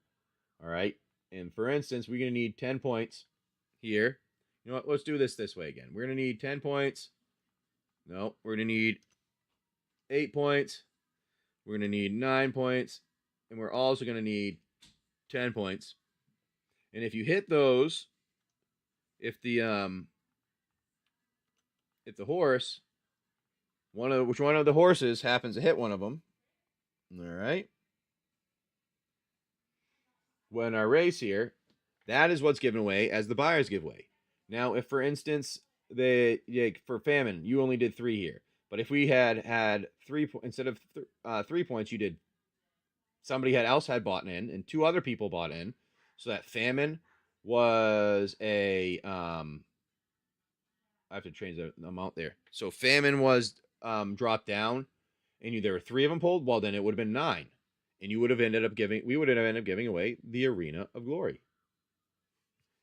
All right? And for instance, we're going to need 10 points here. You know what? Let's do this way again. We're going to need 10 points. No, we're going to need 8 points. We're going to need 9 points. And we're also going to need 10 points. And if you hit those, if the horse, which one of the horses happens to hit one of them, all right, when our race here, that is what's given away as the buyer's giveaway. Now, if for instance, for Famine, you only did 3 here, But if we had instead of 3 points, you did somebody else had bought in, and 2 other people bought in, so that Famine was a I have to change the amount there. So Famine was dropped down, and there were 3 of them pulled. Well, then it would have been 9, and we would have ended up giving away the Arena of Glory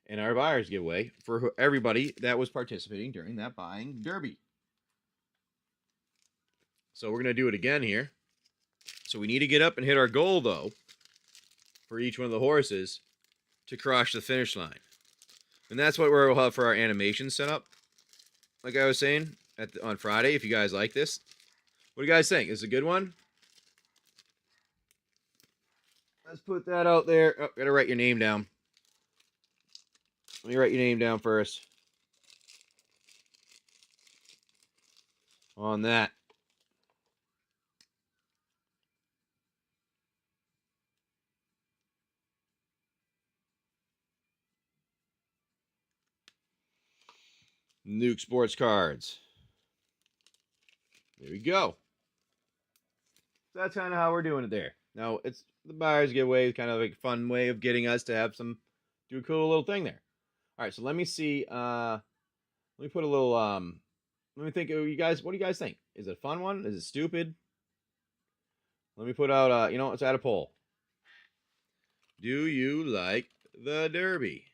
and our buyer's giveaway for everybody that was participating during that buying derby. So we're gonna do it again here. So we need to get up and hit our goal though for each one of the horses to cross the finish line, and that's what we'll have for our animation set up. Like I was saying on Friday, if you guys like this, what do you guys think? Is it a good one? Let's put that out there. Oh, gotta write your name down. Let me write your name down first. On that. Nuke Sports Cards. There we go. So that's kind of how we're doing it there. Now, it's the buyer's giveaway, kind of a fun way of getting us to have do a cool little thing there. All right, so let me see. Let me put a little, let me think. What do you guys think? Is it a fun one? Is it stupid? Let me put out, let's add a poll. Do you like the Derby?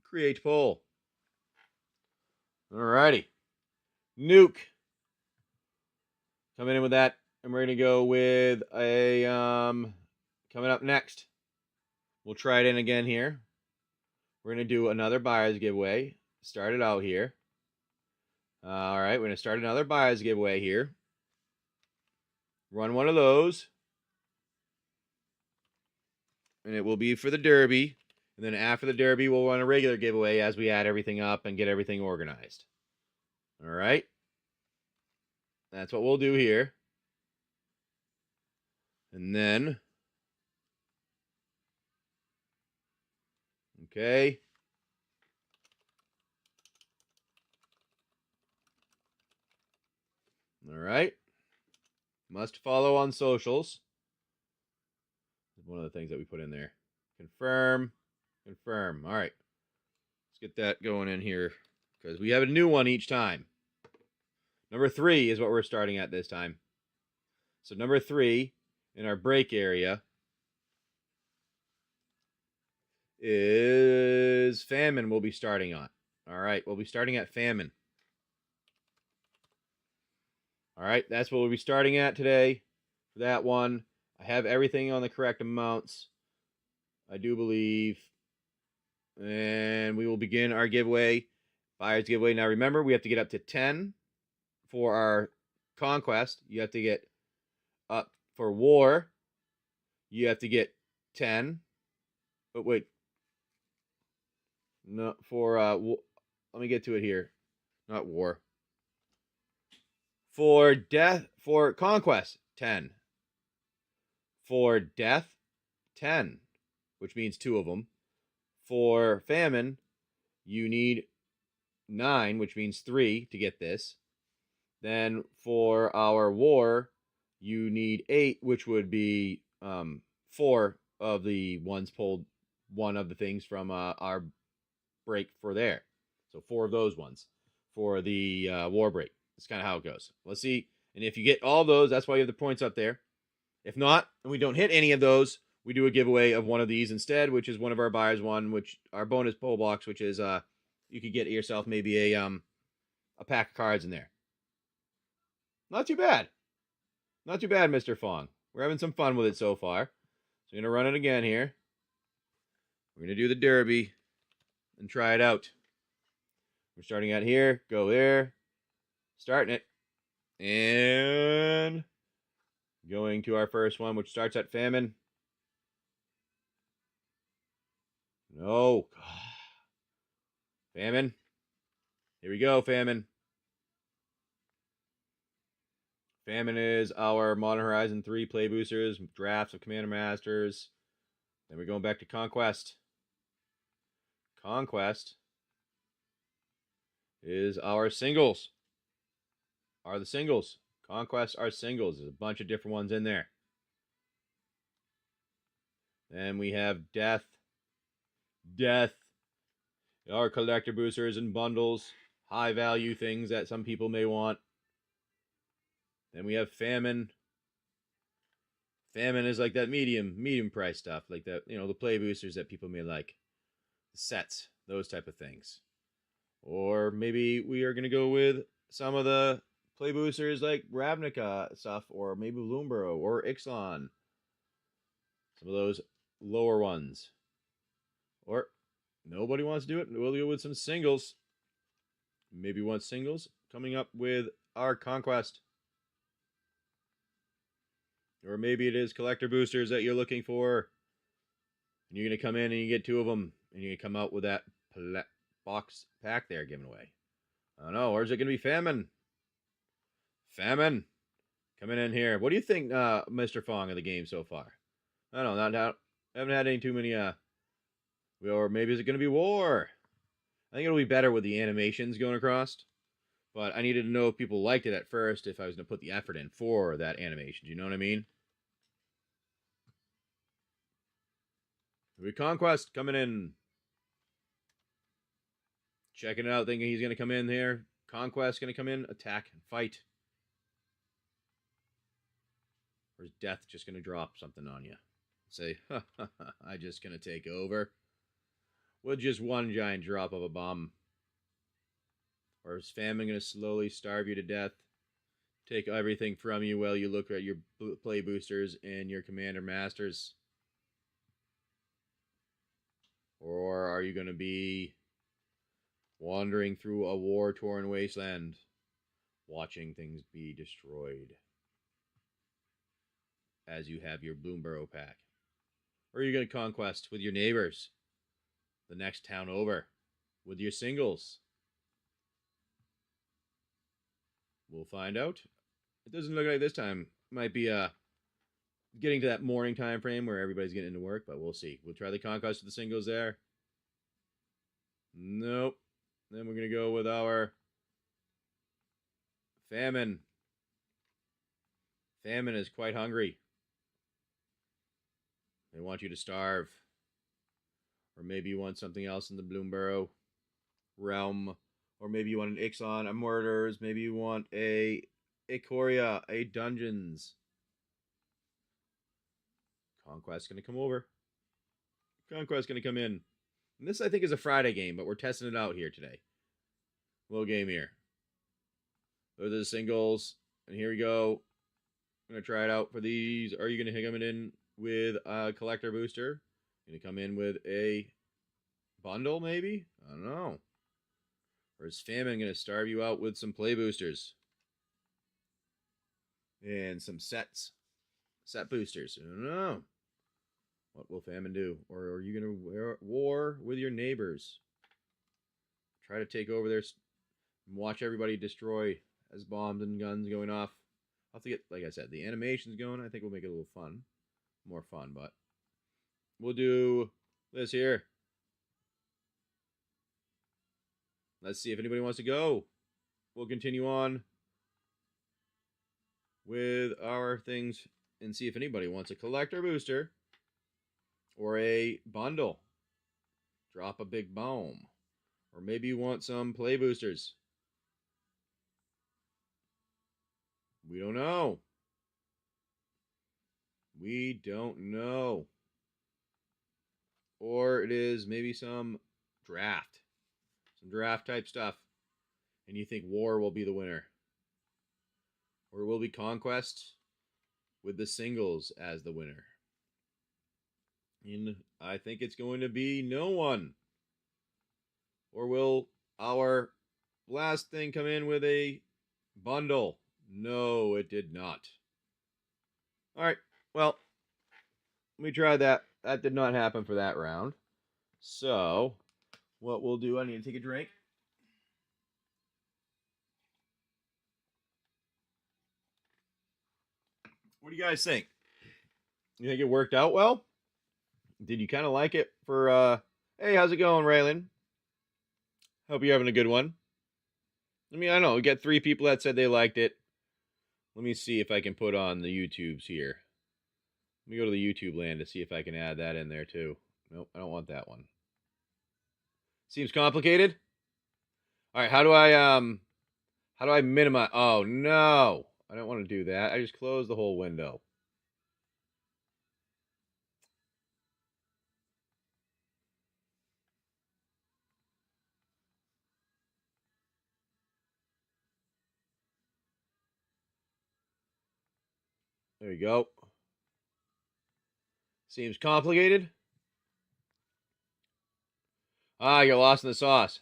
Create poll. Alrighty. Nuke. Coming in with that. And we're going to go with a, coming up next. We'll try it in again here. We're going to do another buyer's giveaway. Start it out here. All right, we're going to start another buyer's giveaway here. Run one of those. And it will be for the Derby. And then after the Derby, we'll run a regular giveaway as we add everything up and get everything organized. All right. That's what we'll do here. And then, okay. All right. Must follow on socials. One of the things that we put in there. Confirm. Confirm. All right. Let's get that going in here because we have a new one each time. Number 3 is what we're starting at this time. So number 3 in our break area is Famine we'll be starting on. All right. We'll be starting at Famine. All right. That's what we'll be starting at today for that one. I have everything on the correct amounts, I do believe. And we will begin our giveaway, buyer's giveaway. Now remember, we have to get up to 10 for our Conquest. You have to get up for War. You have to get 10. But wait. No, for, let me get to it here. Not War. For Conquest, 10. For Death, 10, which means 2 of them. For Famine, you need 9, which means 3 to get this. Then for our War, you need 8, which would be 4 of the ones pulled, 1 of the things from our break for there. So 4 of those ones for the War break. That's kind of how it goes. Let's see. And if you get all those, that's why you have the points up there. If not, and we don't hit any of those, we do a giveaway of one of these instead, which is one of our buyers one, which our bonus pull box, which is you could get yourself maybe a pack of cards in there. Not too bad. Not too bad, Mr. Fong. We're having some fun with it so far. So we're going to run it again here. We're going to do the Derby and try it out. We're starting out here. Go there. Starting it. And going to our first one, which starts at Famine. No. Famine. Here we go, Famine. Famine is our Modern Horizon 3 play boosters, drafts of Commander Masters. Then we're going back to Conquest. Conquest is our singles. Are the singles. Conquest are singles. There's a bunch of different ones in there. Then we have Death. Death. Our collector boosters and bundles. High value things that some people may want. Then we have Famine. Famine is like that medium price stuff. Like that, the play boosters that people may like. The sets, those type of things. Or maybe we are going to go with some of the play boosters like Ravnica stuff, or maybe Loomborough or Ixalan. Some of those lower ones. Or nobody wants to do it. We'll go with some singles. Maybe one singles. Coming up with our Conquest. Or maybe it is collector boosters that you're looking for. And you're going to come in and you get 2 of them. And you're going to come out with that box pack there given away. I don't know. Or is it going to be Famine? Famine. Coming in here. What do you think, Mr. Fong, of the game so far? I don't know. I haven't had any too many, or maybe is it going to be War? I think it'll be better with the animations going across. But I needed to know if people liked it at first, if I was going to put the effort in for that animation. Do you know what I mean? We Conquest coming in. Checking it out, thinking he's going to come in here. Conquest going to come in, attack, and fight. Or is Death just going to drop something on you? Say, I'm just going to take over. With just one giant drop of a bomb. Or is Famine going to slowly starve you to death? Take everything from you while you look at your play boosters and your commander masters? Or are you going to be wandering through a war-torn wasteland, watching things be destroyed as you have your Loomborough pack? Or are you going to Conquest with your neighbors, the next town over, with your singles? We'll find out. It doesn't look like this time might be getting to that morning time frame where everybody's getting into work, but we'll see. We'll try the Conquest of the singles there. Nope. Then we're going to go with our Famine. Famine is quite hungry. They want you to starve. Or maybe you want something else in the Loomborough realm. Or maybe you want an Ixalan, a Murders. Maybe you want a Ikoria, a Dungeons. Conquest going to come over. Conquest going to come in. And this, I think, is a Friday game, but we're testing it out here today. Little game here. Those are the singles. And here we go. I'm going to try it out for these. Are you going to come in with a collector booster? Going to come in with a bundle, maybe? I don't know. Or is Famine going to starve you out with some play boosters? And some sets. Set boosters. I don't know. What will Famine do? Or are you going to war with your neighbors? Try to take over their... Watch everybody destroy as bombs and guns going off. I'll have to get, like I said, the animations going. I think we'll make it a little fun. More fun, but... We'll do this here. Let's see if anybody wants to go. We'll continue on with our things and see if anybody wants a collector booster or a bundle. Drop a big bomb. Or maybe you want some play boosters. We don't know. We don't know. Or it is maybe some draft. Some draft type stuff. And you think War will be the winner. Or it will be Conquest with the singles as the winner. And I think it's going to be no one. Or will our last thing come in with a bundle? No, it did not. Alright, well, let me try that. That did not happen for that round. So, what we'll do, I need to take a drink. What do you guys think? You think it worked out well? Did you kind of like it for, hey, how's it going, Raylan? Hope you're having a good one. I mean, I don't know. We got 3 people that said they liked it. Let me see if I can put on the YouTubes here. Let me go to the YouTube land to see if I can add that in there too. Nope, I don't want that one. Seems complicated. All right, how do I minimize? Oh no, I don't want to do that. I just closed the whole window. There you go. Seems complicated. Ah, you're lost in the sauce.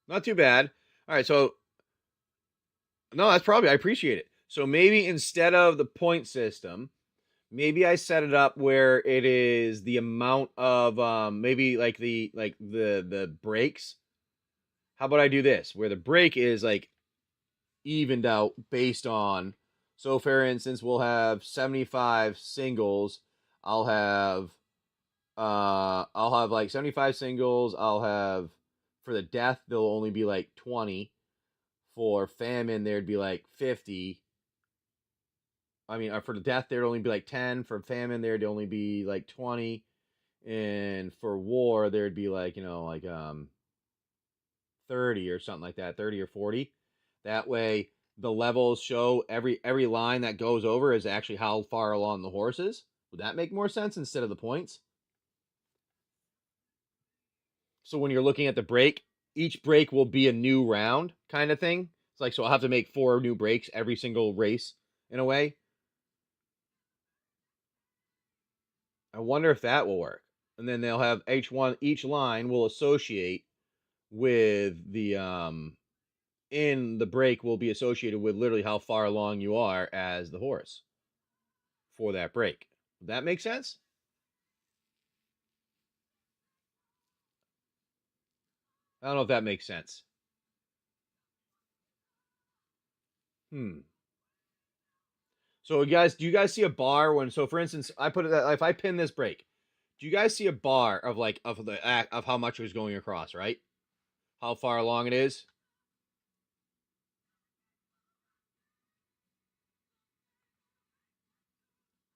Not too bad. All right, so no, that's probably I appreciate it. So maybe instead of the point system, maybe I set it up where it is the amount of maybe like the breaks. How about I do this where the break is like evened out based on, so for instance we'll have 75 singles. I'll have like 75 singles. I'll have for the death there'll only be like 20. For famine there'd be like 50. I mean, for the death there'd only be like 10. For famine there'd only be like 20. And for war there'd be like, 30 or something like that, 30 or 40. That way the levels show every line that goes over is actually how far along the horse is. Would that make more sense instead of the points? So when you're looking at the break, each break will be a new round kind of thing. It's like, so I'll have to make 4 new breaks every single race in a way. I wonder if that will work. And then they'll have each line will associate with the in the break will be associated with literally how far along you are as the horse for that break. Does that make sense? I don't know if that makes sense. So do you guys see a bar when? So for instance, I put it that if I pin this break, do you guys see a bar of like of how much is going across, right? How far along it is?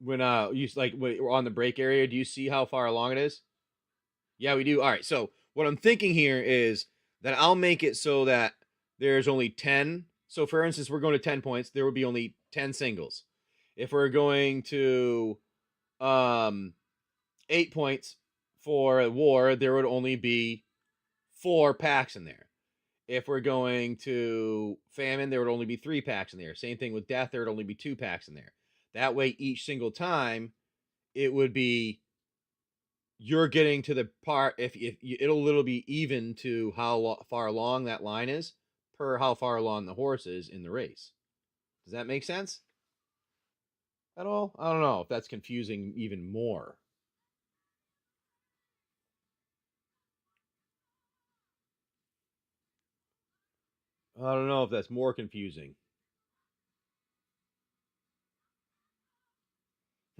When you like when we're on the break area, do you see how far along it is? Yeah, we do. All right. So what I'm thinking here is that I'll make it so that there's only 10. So for instance, we're going to 10 points. There would be only 10 singles. If we're going to um 8 points for war, there would only be 4 packs in there. If we're going to famine, there would only be 3 packs in there. Same thing with death, there would only be 2 packs in there. That way, each single time, it would be you're getting to the part if it'll literally be even to how far along that line is per how far along the horse is in the race. Does that make sense at all? I don't know if that's confusing even more. I don't know if that's more confusing.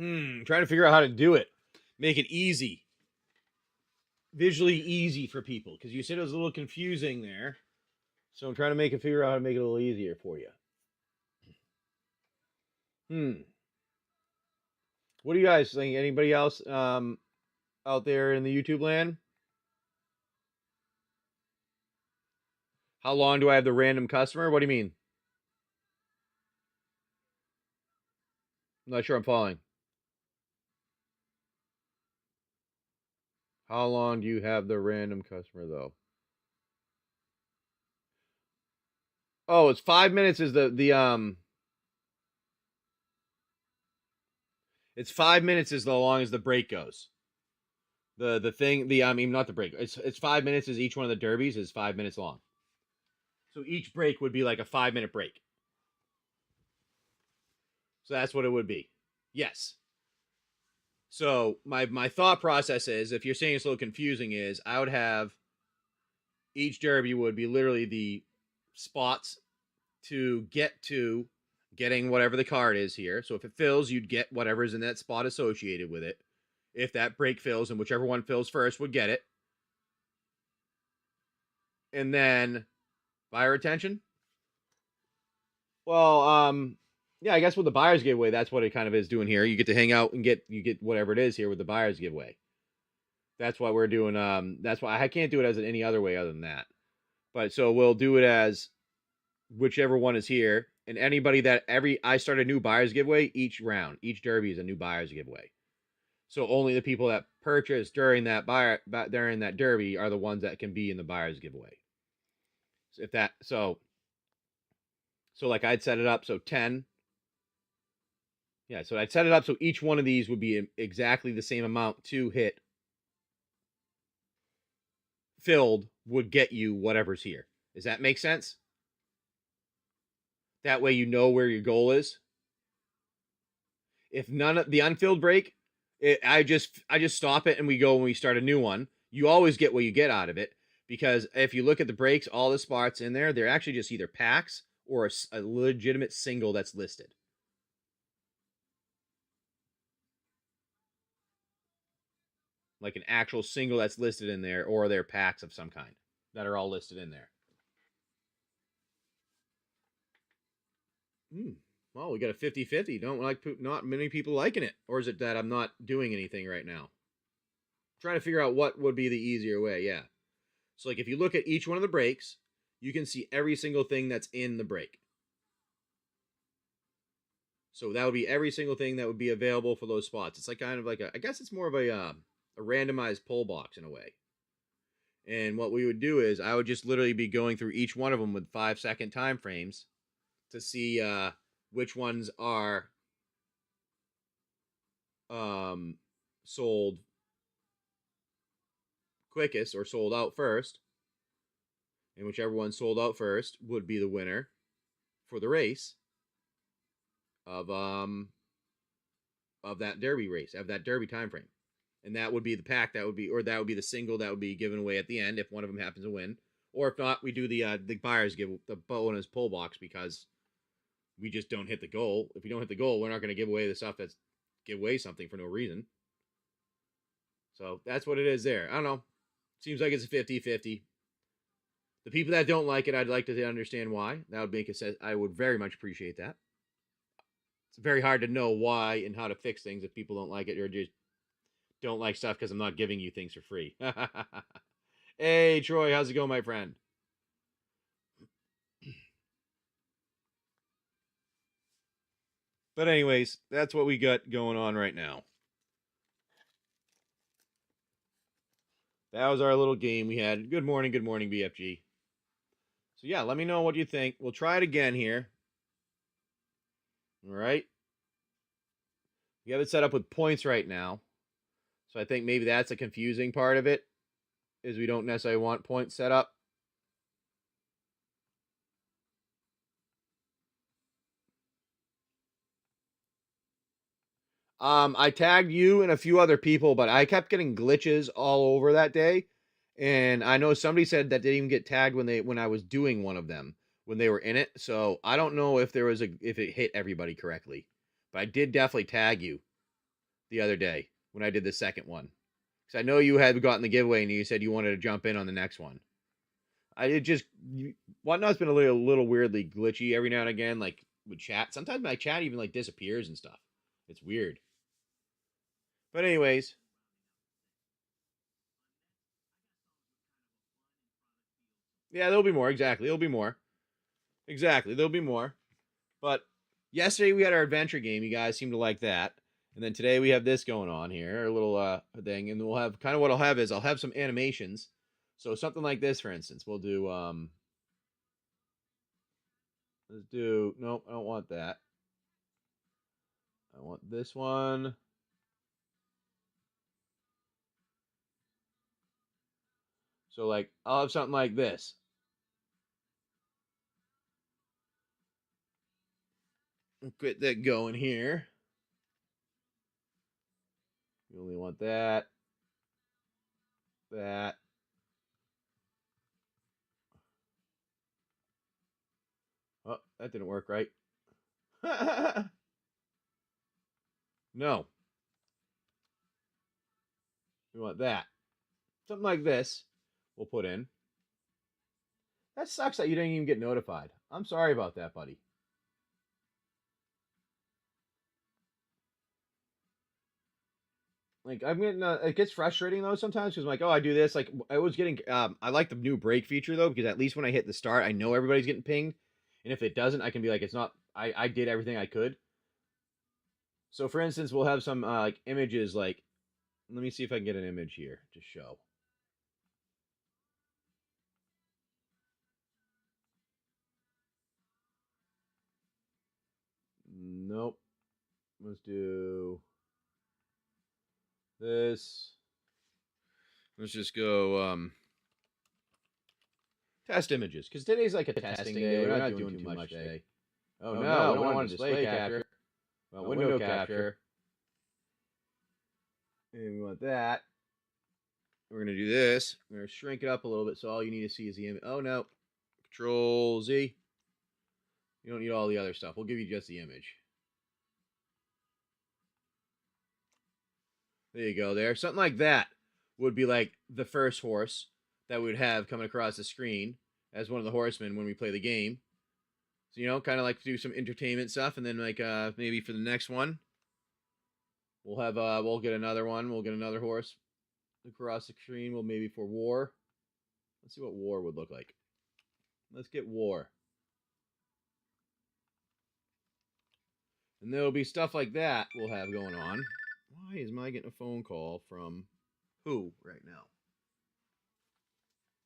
Trying to figure out how to do it. Make it easy. Visually easy for people. Because you said it was a little confusing there. So I'm trying to figure out how to make it a little easier for you. What do you guys think? Anybody else out there in the YouTube land? How long do I have the random customer? What do you mean? I'm not sure I'm following. How long do you have the random customer though? Oh, it's 5 minutes is the it's 5 minutes is the long as the break goes. The thing the I mean not the break. It's 5 minutes is each one of the derbies is 5 minutes long. So each break would be like a 5 minute break. So that's what it would be. Yes. So my thought process is, if you're saying it's a little confusing, is I would have each derby would be literally the spots to get to getting whatever the card is here. So if it fills, you'd get whatever's in that spot associated with it. If that break fills, and whichever one fills first would get it. And then buyer retention. Well, yeah, I guess with the buyer's giveaway, that's what it kind of is doing here. You get to hang out and you get whatever it is here with the buyer's giveaway. That's what we're doing. That's why I can't do it as any other way other than that. But so we'll do it as whichever one is here, and anybody that I start a new buyer's giveaway each round. Each derby is a new buyer's giveaway. So only the people that purchase during that derby are the ones that can be in the buyer's giveaway. So if that so like I'd set it up so 10. Yeah, so I'd set it up so each one of these would be exactly the same amount to hit filled would get you whatever's here. Does that make sense? That way you know where your goal is. If none of the unfilled break, I just stop it and we go and we start a new one. You always get what you get out of it because if you look at the breaks, all the spots in there, they're actually just either packs or a legitimate single that's listed. Like an actual single that's listed in there, or they're packs of some kind that are all listed in there. Well, we got a 50-50. Don't like not many people liking it, or is it that I'm not doing anything right now? I'm trying to figure out what would be the easier way. Yeah. So like if you look at each one of the breaks, you can see every single thing that's in the break. So that would be every single thing that would be available for those spots. It's like kind of like I guess it's more of a randomized pull box in a way. And what we would do is I would just literally be going through each one of them with 5-second time frames to see which ones are sold quickest or sold out first. And whichever one sold out first would be the winner for the race of that derby race, of that derby time frame. And that would be the pack that would be the single that would be given away at the end if one of them happens to win. Or if not, we do the buyers give the bonus pull box because we just don't hit the goal. If we don't hit the goal, we're not going to give away the stuff that's give away something for no reason. So that's what it is there. I don't know. Seems like it's a 50-50. The people that don't like it, I'd like to understand why. That would make sense. I would very much appreciate that. It's very hard to know why and how to fix things if people don't like it or just don't like stuff because I'm not giving you things for free. Hey, Troy, how's it going, my friend? But anyways, that's what we got going on right now. That was our little game we had. Good morning, BFG. So yeah, let me know what you think. We'll try it again here. All right. We have it set up with points right now. So I think maybe that's a confusing part of it, is we don't necessarily want points set up. I tagged you and a few other people, but I kept getting glitches all over that day. And I know somebody said that they didn't even get tagged when I was doing one of them when they were in it. So I don't know if if it hit everybody correctly. But I did definitely tag you the other day when I did the second one. Because I know you had gotten the giveaway and you said you wanted to jump in on the next one. Whatnot's been a little weirdly glitchy every now and again, like with chat. Sometimes my chat even like disappears and stuff. It's weird. But anyways. Yeah, there'll be more. Exactly. There'll be more. Exactly. There'll be more. But yesterday we had our adventure game. You guys seem to like that. And then today we have this going on here, a little thing. And we'll have kind of what I'll have is I'll have some animations. So something like this, for instance. We'll do let's do nope, I don't want that. I want this one. So like I'll have something like this. Get that going here. You only want that. That. Oh, that didn't work right. No. We want that. Something like this we'll put in. That sucks that you didn't even get notified. I'm sorry about that, buddy. Like I'm getting, it gets frustrating though sometimes because I'm like, oh, I do this. Like I was getting, I like the new break feature though because at least when I hit the start, I know everybody's getting pinged, and if it doesn't, I can be like, it's not. I did everything I could. So for instance, we'll have some like images. Like, let me see if I can get an image here to show. Nope. Let's do this. Let's just go test images because today's like a testing day. We're not doing too much today. Oh no, we don't want display capture. We want window capture. And we want that. We're gonna do this. We're gonna shrink it up a little bit so all you need to see is the image. Oh no. Control Z. You don't need all the other stuff. We'll give you just the image. There you go there. Something like that would be like the first horse that we would have coming across the screen as one of the horsemen when we play the game. So, you know, kind of like do some entertainment stuff, and then like maybe for the next one, we'll have we'll get another one. We'll get another horse across the screen. We'll maybe for war. Let's see what war would look like. Let's get war. And there'll be stuff like that we'll have going on. Why is my getting a phone call from who right now?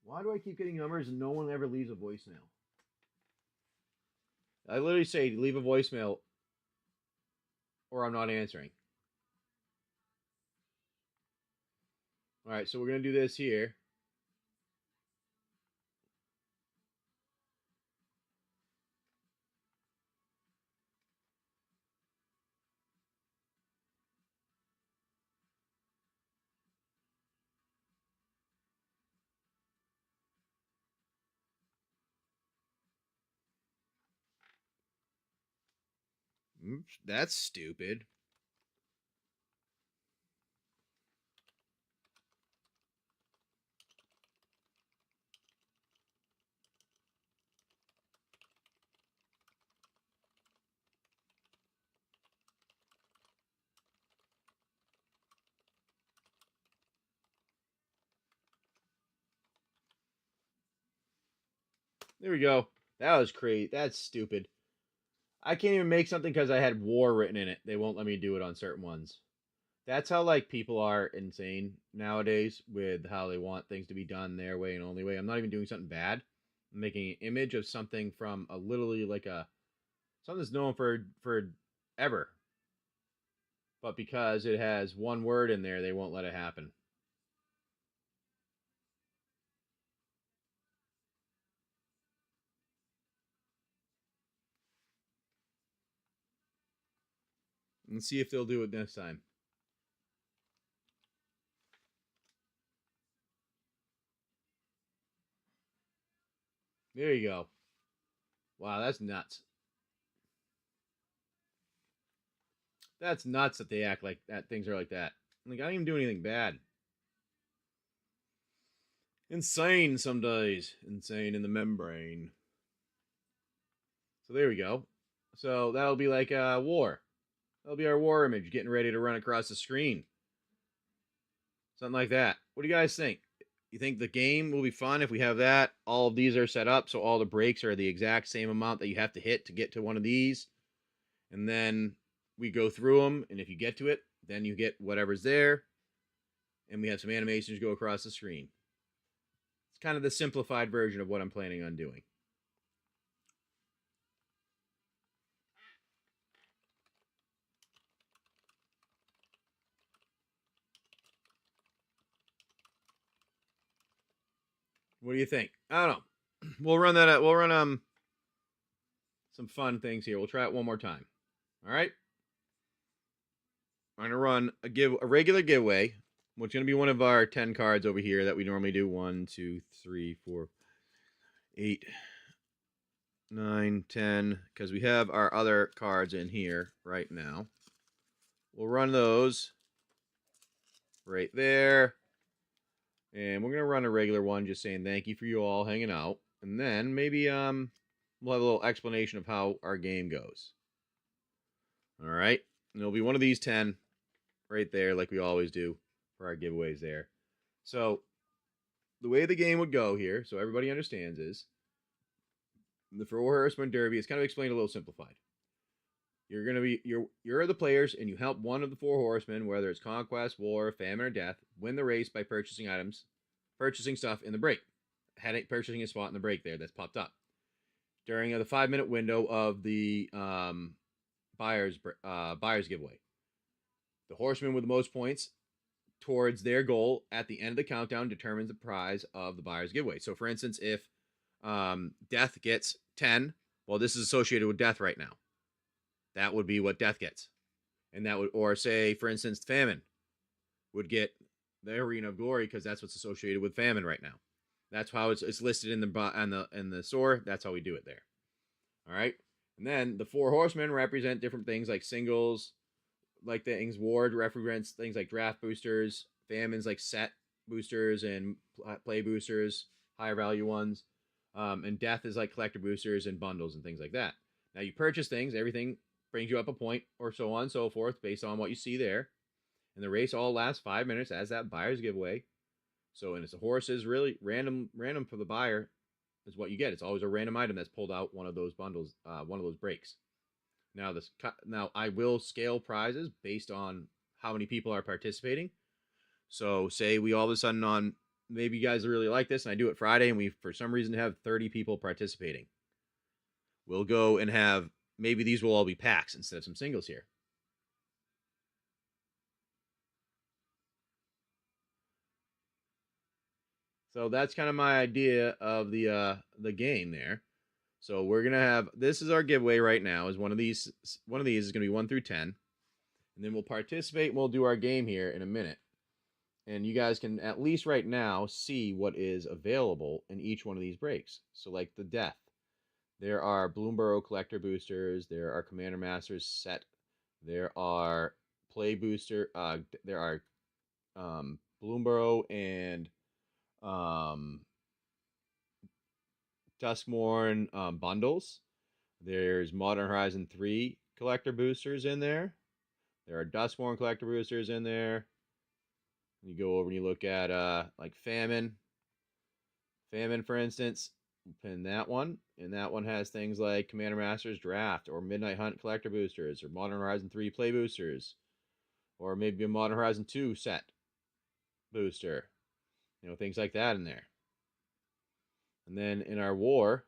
Why do I keep getting numbers and no one ever leaves a voicemail? I literally say leave a voicemail or I'm not answering. All right, so we're going to do this here. Oops, that's stupid. There we go. That was crazy. That's stupid. I can't even make something because I had war written in it. They won't let me do it on certain ones. That's how like people are insane nowadays with how they want things to be done their way and only way. I'm not even doing something bad. I'm making an image of something from a literally like a something that's known for ever. But because it has one word in there, they won't let it happen. Let's see if they'll do it next time. There you go. Wow, that's nuts. That's nuts that they act like that. Things are like that. Like I don't even do anything bad. Insane some days. Insane in the membrane. So there we go. So that'll be like war. That'll be our war image getting ready to run across the screen. Something like that. What do you guys think? You think the game will be fun if we have that? All of these are set up so all the breaks are the exact same amount that you have to hit to get to one of these. And then we go through them, and if you get to it, then you get whatever's there. And we have some animations go across the screen. It's kind of the simplified version of what I'm planning on doing. What do you think? I don't know. We'll run that. We'll run some fun things here. We'll try it one more time. All right. I'm gonna run a regular giveaway, which is gonna be one of our 10 cards over here that we normally do. 1, 2, 3, 4, 8, 9, 10. Because we have our other cards in here right now. We'll run those right there. And we're going to run a regular one just saying thank you for you all hanging out. And then maybe we'll have a little explanation of how our game goes. All right. And it'll be one of these 10 right there, like we always do for our giveaways there. So the way the game would go here, so everybody understands, is the Four Horsemen Derby is kind of explained a little simplified. You're gonna be you're the players, and you help one of the four horsemen, whether it's conquest, war, famine, or death, win the race by purchasing stuff in the break, purchasing a spot in the break there that's popped up during the 5-minute window of the buyer's giveaway. The horseman with the most points towards their goal at the end of the countdown determines the prize of the buyer's giveaway. So, for instance, if death gets 10, well, this is associated with death right now. That would be what death gets. And that would, or say, for instance, famine would get the Arena of Glory because that's what's associated with famine right now. That's how it's listed in the store. That's how we do it there. All right. And then the four horsemen represent different things like singles, like things. Ward represents things like draft boosters. Famine's like set boosters and play boosters, higher value ones. And death is like collector boosters and bundles and things like that. Now you purchase things, everything brings you up a point or so on and so forth based on what you see there. And the race all lasts 5 minutes as that buyer's giveaway. So, and it's a horse is really random for the buyer is what you get. It's always a random item that's pulled out one of those bundles, one of those breaks. Now I will scale prizes based on how many people are participating. So say we all of a sudden on, maybe you guys really like this and I do it Friday and we for some reason have 30 people participating. We'll go and have, maybe these will all be packs instead of some singles here. So that's kind of my idea of the game there. So we're gonna have, this is our giveaway right now. Is one of these is gonna be 1 through 10, and then we'll participate. And we'll do our game here in a minute, and you guys can at least right now see what is available in each one of these breaks. So like the death, there are Bloomborough collector boosters. There are Commander Masters set. There are play booster. There are Bloomborough and Duskmorn bundles. There's Modern Horizon 3 collector boosters in there. There are Duskmorn collector boosters in there. You go over and you look at like Famine. Famine, for instance, pin that one. And that one has things like Commander Masters Draft or Midnight Hunt collector boosters or Modern Horizon 3 play boosters. Or maybe a Modern Horizon 2 set booster. You know, things like that in there. And then in our war,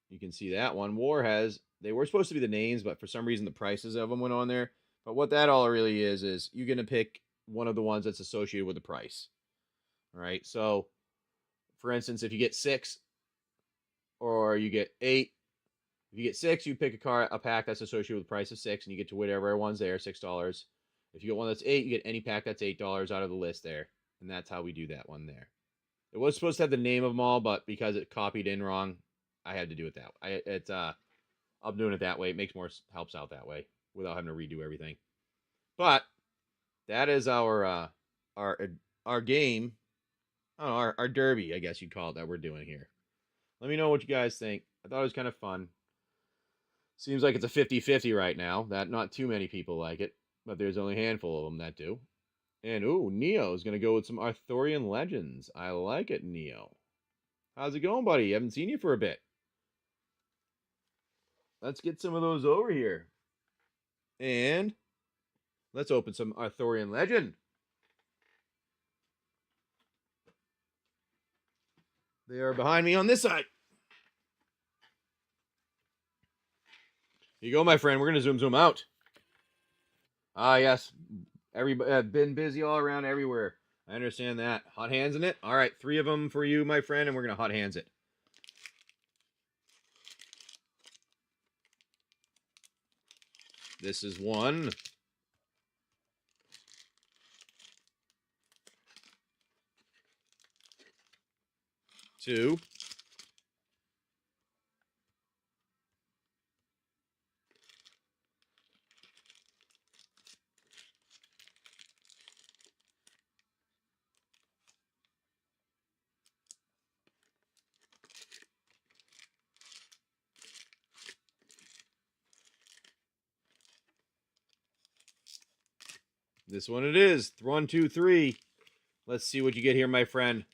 you can see that one. War has, they were supposed to be the names, but for some reason the prices of them went on there. But what that all really is you're going to pick one of the ones that's associated with the price. All right. So, for instance, if you get 6 or you get 8, if you get 6, you pick a pack that's associated with the price of 6, and you get to whatever one's there, $6. If you get one that's 8, you get any pack that's $8 out of the list there. And that's how we do that one there. It was supposed to have the name of them all, but because it copied in wrong, I had to do it that way. I'm doing it that way. It makes more helps out that way without having to redo everything. But that is our game. I don't know, our derby, I guess you'd call it, that we're doing here. Let me know what you guys think. I thought it was kind of fun. Seems like it's a 50-50 right now. That not too many people like it, but there's only a handful of them that do. And, ooh, Neo's going to go with some Arthurian legends. I like it, Neo. How's it going, buddy? Haven't seen you for a bit. Let's get some of those over here. And let's open some Arthurian legend. They are behind me on this side. Here you go, my friend. We're going to zoom out. Ah, yes. Been busy all around everywhere. I understand that. Hot hands in it? All right, 3 of them for you, my friend, and we're going to hot hands it. This is 1. 2. This one it is. 1, 2, 3. Let's see what you get here, my friend.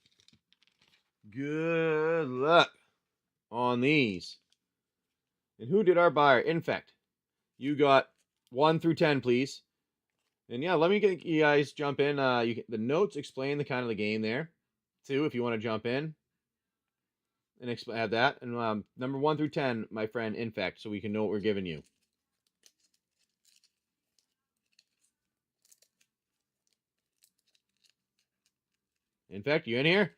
Good luck on these. And who did our buyer? Infect. You got 1 through 10, please. And yeah, let me get you guys jump in. The notes explain the kind of the game there, too, if you want to jump in and have that. And number 1 through 10, my friend, Infect, so we can know what we're giving you. Infect, you in here?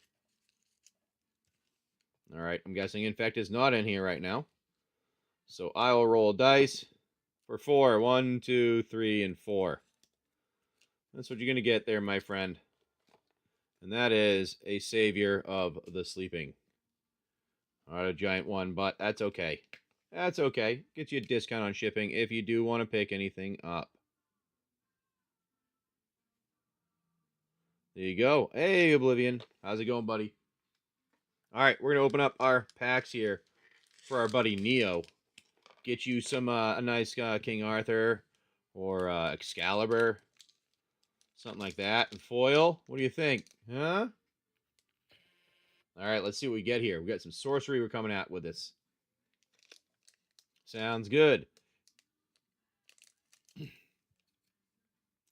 All right, I'm guessing Infect is not in here right now. So I will roll dice for 4. 1, 2, 3, and 4. That's what you're going to get there, my friend. And that is a Savior of the Sleeping. Not a giant one, but that's okay. That's okay. Gets you a discount on shipping if you do want to pick anything up. There you go. Hey, Oblivion. How's it going, buddy? All right, we're going to open up our packs here for our buddy Neo. Get you some a nice King Arthur or Excalibur. Something like that. And foil. What do you think? Huh? All right, let's see what we get here. We got some sorcery we're coming at with this. Sounds good.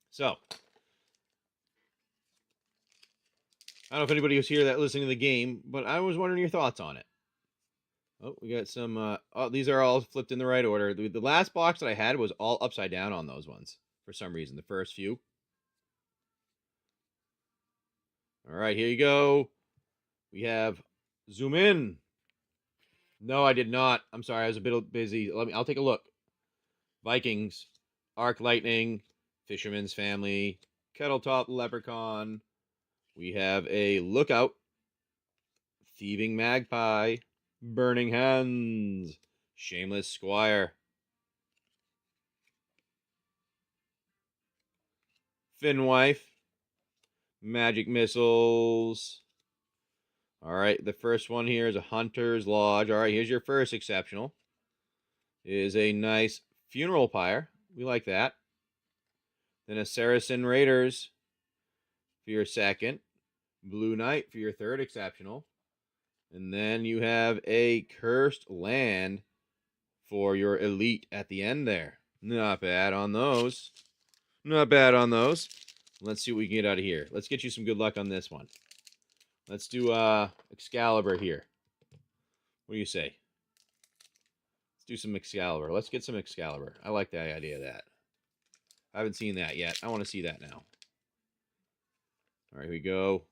So, I don't know if anybody was here that listening to the game, but I was wondering your thoughts on it. Oh, we got some. Oh, these are all flipped in the right order. The last box that I had was all upside down on those ones for some reason. The first few. All right, here you go. We have zoom in. No, I did not. I'm sorry, I was a bit busy. I'll take a look. Vikings, Arc Lightning, Fisherman's Family, Kettletop Leprechaun. We have a Lookout, Thieving Magpie, Burning Hands, Shameless Squire, Finwife, Magic Missiles. All right, the first one here is a Hunter's Lodge. All right, here's your first exceptional. It is a nice Funeral Pyre. We like that. Then a Saracen Raiders for your second. Blue Knight for your third exceptional. And then you have a Cursed Land for your elite at the end there. Not bad on those. Not bad on those. Let's see what we can get out of here. Let's get you some good luck on this one. Let's do Excalibur here. What do you say? Let's do some Excalibur. Let's get some Excalibur. I like the idea of that. I haven't seen that yet. I want to see that now. All right, here we go.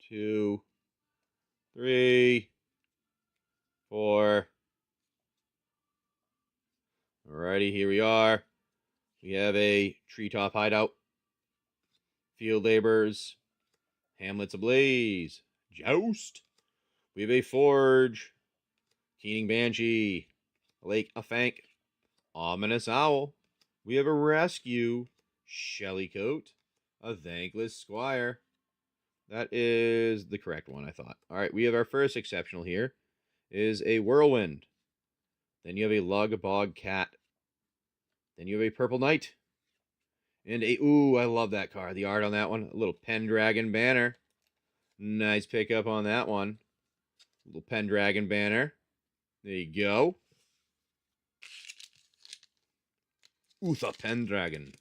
2, 3, 4. Alrighty, here we are. We have a Treetop Hideout, Field Laborers, Hamlets Ablaze, Joust. We have a Forge, Keening Banshee, Lake Afank, Ominous Owl. We have a Rescue, Shellycoat, a Thankless Squire. That is the correct one, I thought. All right, we have our first exceptional here. Is a Whirlwind. Then you have a Lug Bog Cat. Then you have a Purple Knight. And a, ooh, I love that card. The art on that one. A little Pendragon Banner. Nice pickup on that one. Little Pendragon Banner. There you go. Uther Pendragon.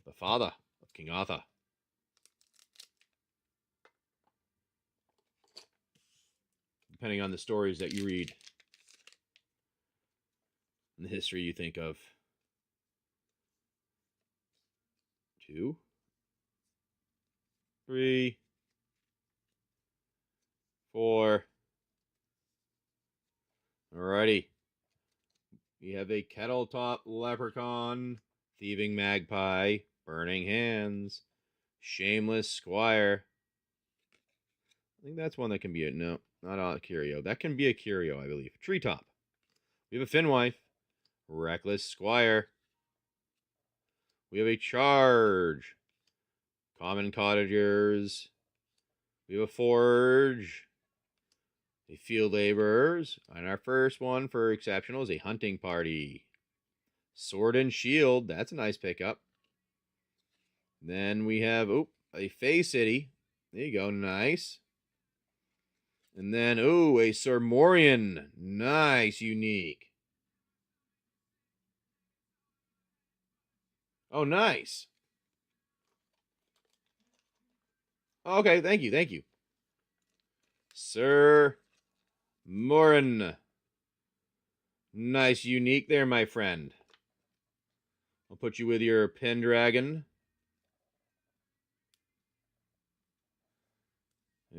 The father of King Arthur. Depending on the stories that you read and the history you think of. 2, 3, 4. Alrighty. We have a Kettletop Leprechaun, Thieving Magpie, Burning Hands, Shameless Squire. I think that's one that can be a, no, not a curio. That can be a curio, I believe. Treetop. We have a Finwife, Reckless Squire. We have a Charge, Common Cottagers. We have a Forge, a Field Laborers. And our first one for exceptional is a Hunting Party. Sword and Shield. That's a nice pickup. Then we have, a Fey City. There you go. Nice. And then, a Sormorian. Nice. Unique. Oh, nice. Okay, thank you, thank you. Sir Morin. Nice, unique there, my friend. I'll put you with your Pendragon.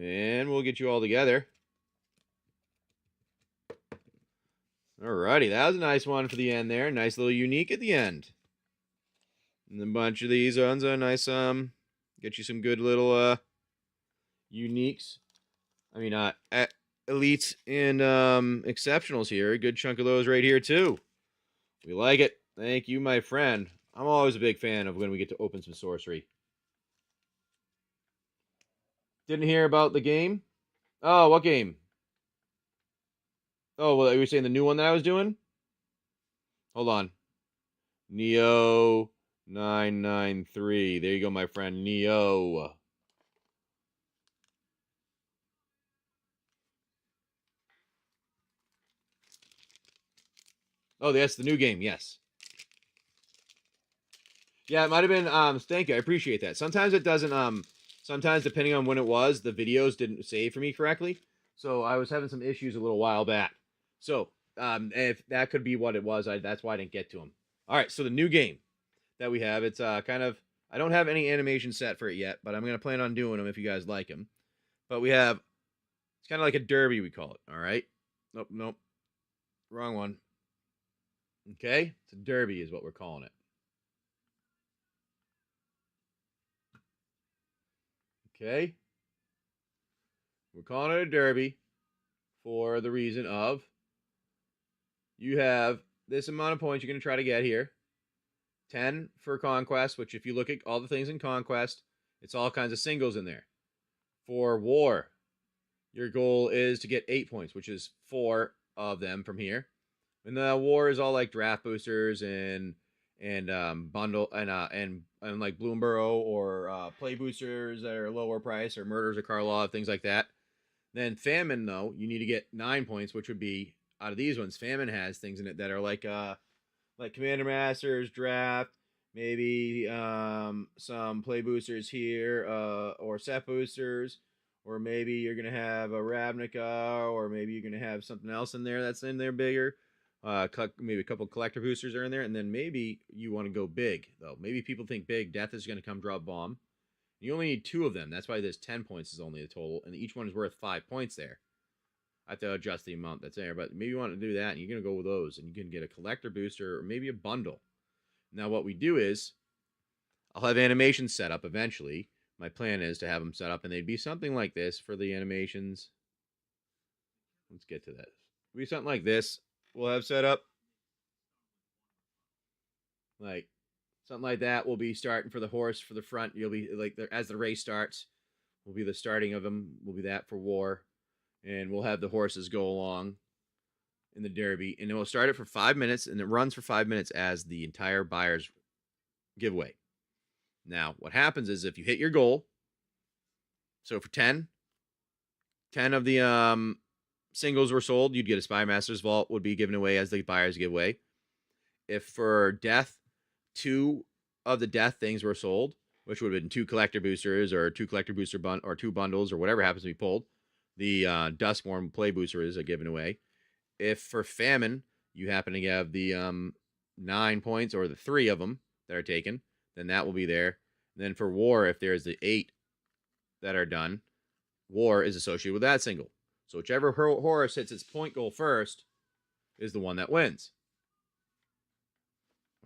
And we'll get you all together. Alrighty, that was a nice one for the end there. Nice little unique at the end. And a bunch of these ones are nice, get you some good little, uniques. I mean, elites and, exceptionals here. A good chunk of those right here, too. We like it. Thank you, my friend. I'm always a big fan of when we get to open some sorcery. Didn't hear about the game? Oh, what game? Oh, well, you were saying the new one that I was doing? Hold on. Neo 993. There you go, my friend. Neo. Oh, that's the new game. Yes. Yeah, it might have been, thank you. I appreciate that. Sometimes it doesn't, sometimes depending on when it was, the videos didn't save for me correctly. So I was having some issues a little while back. So, if that could be what it was, that's why I didn't get to them. All right, so the new game that we have, it's kind of, I don't have any animation set for it yet, but I'm going to plan on doing them if you guys like them. But we have, it's kind of like a derby, we call it, all right? Nope. Wrong one. Okay? It's a derby is what we're calling it. Okay? We're calling it a derby for the reason of you have this amount of points you're going to try to get here. 10 for Conquest, which if you look at all the things in Conquest, it's all kinds of singles in there. For War, your goal is to get 8 points, which is 4 of them from here. And the War is all like draft boosters and bundle and like Bloomborough or play boosters that are lower price or Murders of Karlov, things like that. Then Famine, though, you need to get 9 points, which would be out of these ones. Famine has things in it that are like Commander Masters, Draft, maybe some play boosters here, or set boosters, or maybe you're gonna have a Ravnica, or maybe you're gonna have something else in there that's in there bigger. Maybe a couple collector boosters are in there, and then maybe you want to go big though. Maybe people think big Death is gonna come drop bomb. You only need 2 of them. That's why there's 10 points is only the total, and each one is worth 5 points there. I have to adjust the amount that's there, but maybe you want to do that, and you're going to go with those, and you can get a collector booster or maybe a bundle. Now, what we do is, I'll have animations set up eventually. My plan is to have them set up, and they'd be something like this for the animations. Let's get to that. It'll be something like this. We'll have set up. Like, something like that. We'll be starting for the horse for the front. You'll be, like, as the race starts, will be the starting of them. Will be that for War. And we'll have the horses go along in the derby, and then we'll start it for 5 minutes, and it runs for 5 minutes as the entire buyer's giveaway. Now, what happens is if you hit your goal, so for 10 of the singles were sold, you'd get a Spy Master's Vault would be given away as the buyer's giveaway. If for Death, 2 of the Death things were sold, which would have been 2 collector boosters or 2 collector booster or 2 bundles or whatever happens to be pulled, the Duskworm play booster is a given away. If for Famine, you happen to have the 9 points or the 3 of them that are taken, then that will be there. And then for War, if there's the 8 that are done, War is associated with that single. So whichever horse hits its point goal first is the one that wins.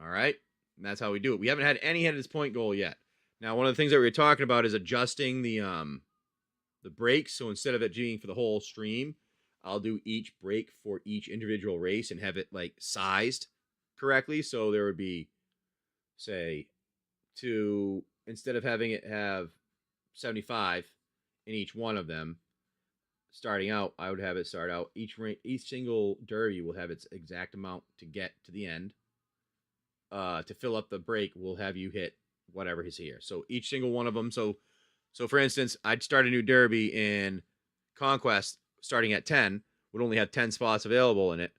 All right? And that's how we do it. We haven't had any hit its point goal yet. Now, one of the things that we were talking about is adjusting the breaks. So instead of it being for the whole stream, I'll do each break for each individual race and have it like sized correctly. So there would be, say, instead of having it have 75 in each one of them starting out, I would have it start out each single derby will have its exact amount to get to the end. to fill up the break will have you hit whatever is here. So each single one of them. So for instance, I'd start a new derby in Conquest starting at 10, would only have 10 spots available in it.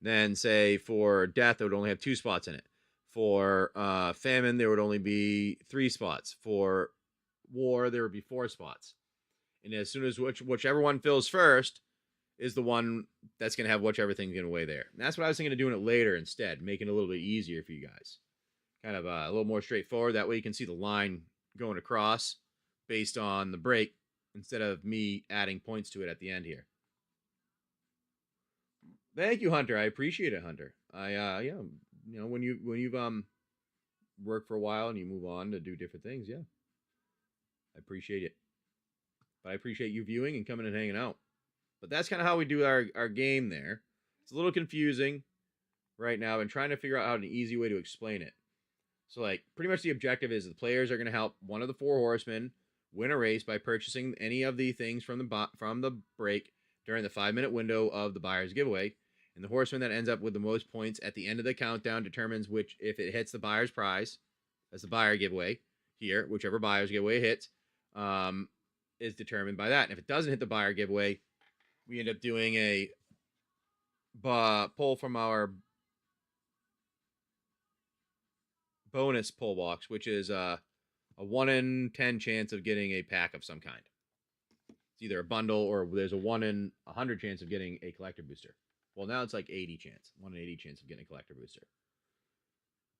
Then say for Death, it would only have 2 spots in it. For Famine, there would only be 3 spots. For War, there would be 4 spots. And as soon as whichever one fills first is the one that's going to have whichever thing's going away there. And that's what I was thinking of doing it later instead, making it a little bit easier for you guys. Kind of a little more straightforward. That way you can see the line going across based on the break instead of me adding points to it at the end here. Thank you, Hunter. I appreciate it, Hunter. When you've worked for a while and you move on to do different things, yeah, I appreciate it. But I appreciate you viewing and coming and hanging out. But that's kind of how we do our game there. It's a little confusing right now. I'm trying to figure out an easy way to explain it. So, like, pretty much the objective is the players are going to help one of the 4 horsemen win a race by purchasing any of the things from the break during the 5-minute window of the buyer's giveaway. And the horseman that ends up with the most points at the end of the countdown determines if it hits the buyer's prize, as the buyer giveaway here, whichever buyer's giveaway hits, is determined by that. And if it doesn't hit the buyer giveaway, we end up doing a pull from our bonus pull box, which is a 1 in 10 chance of getting a pack of some kind. It's either a bundle or there's a 1 in 100 chance of getting a collector booster. Well, now it's like 80 chance, 1 in 80 chance of getting a collector booster.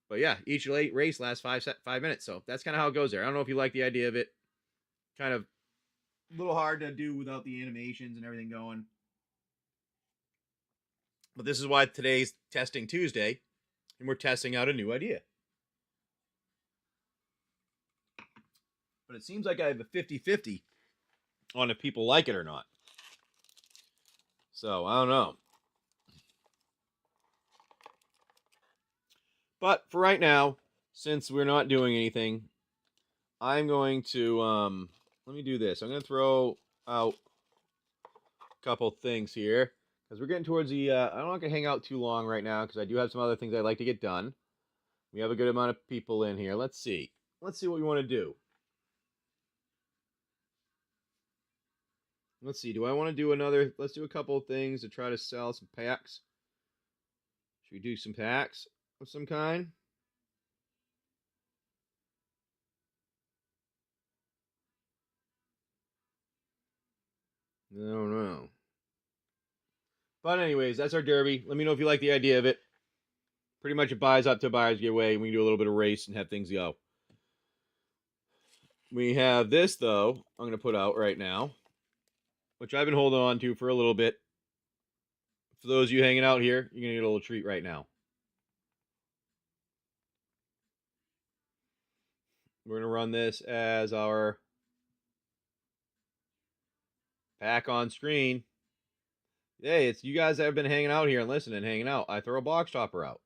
But yeah, each race lasts 5 minutes, so that's kind of how it goes there. I don't know if you like the idea of it. Kind of a little hard to do without the animations and everything going. But this is why today's Testing Tuesday, and we're testing out a new idea. But it seems like I have a 50-50 on if people like it or not. So, I don't know. But for right now, since we're not doing anything, I'm going to, let me do this. I'm going to throw out a couple things here. Because we're getting towards the, I'm not going to hang out too long right now, because I do have some other things I'd like to get done. We have a good amount of people in here. Let's see. Let's see what we want to do. Let's see. Do I want to do another, let's do a couple of things to try to sell some packs. Should we do some packs of some kind? I don't know. But anyways, that's our derby. Let me know if you like the idea of it. Pretty much it buys up to buyer's giveaway. We can do a little bit of race and have things go. We have this, though, I'm going to put out right now, which I've been holding on to for a little bit. For those of you hanging out here, you're going to get a little treat right now. We're going to run this as our pack on screen. Hey, it's you guys that have been hanging out here and listening, hanging out. I throw a box topper out.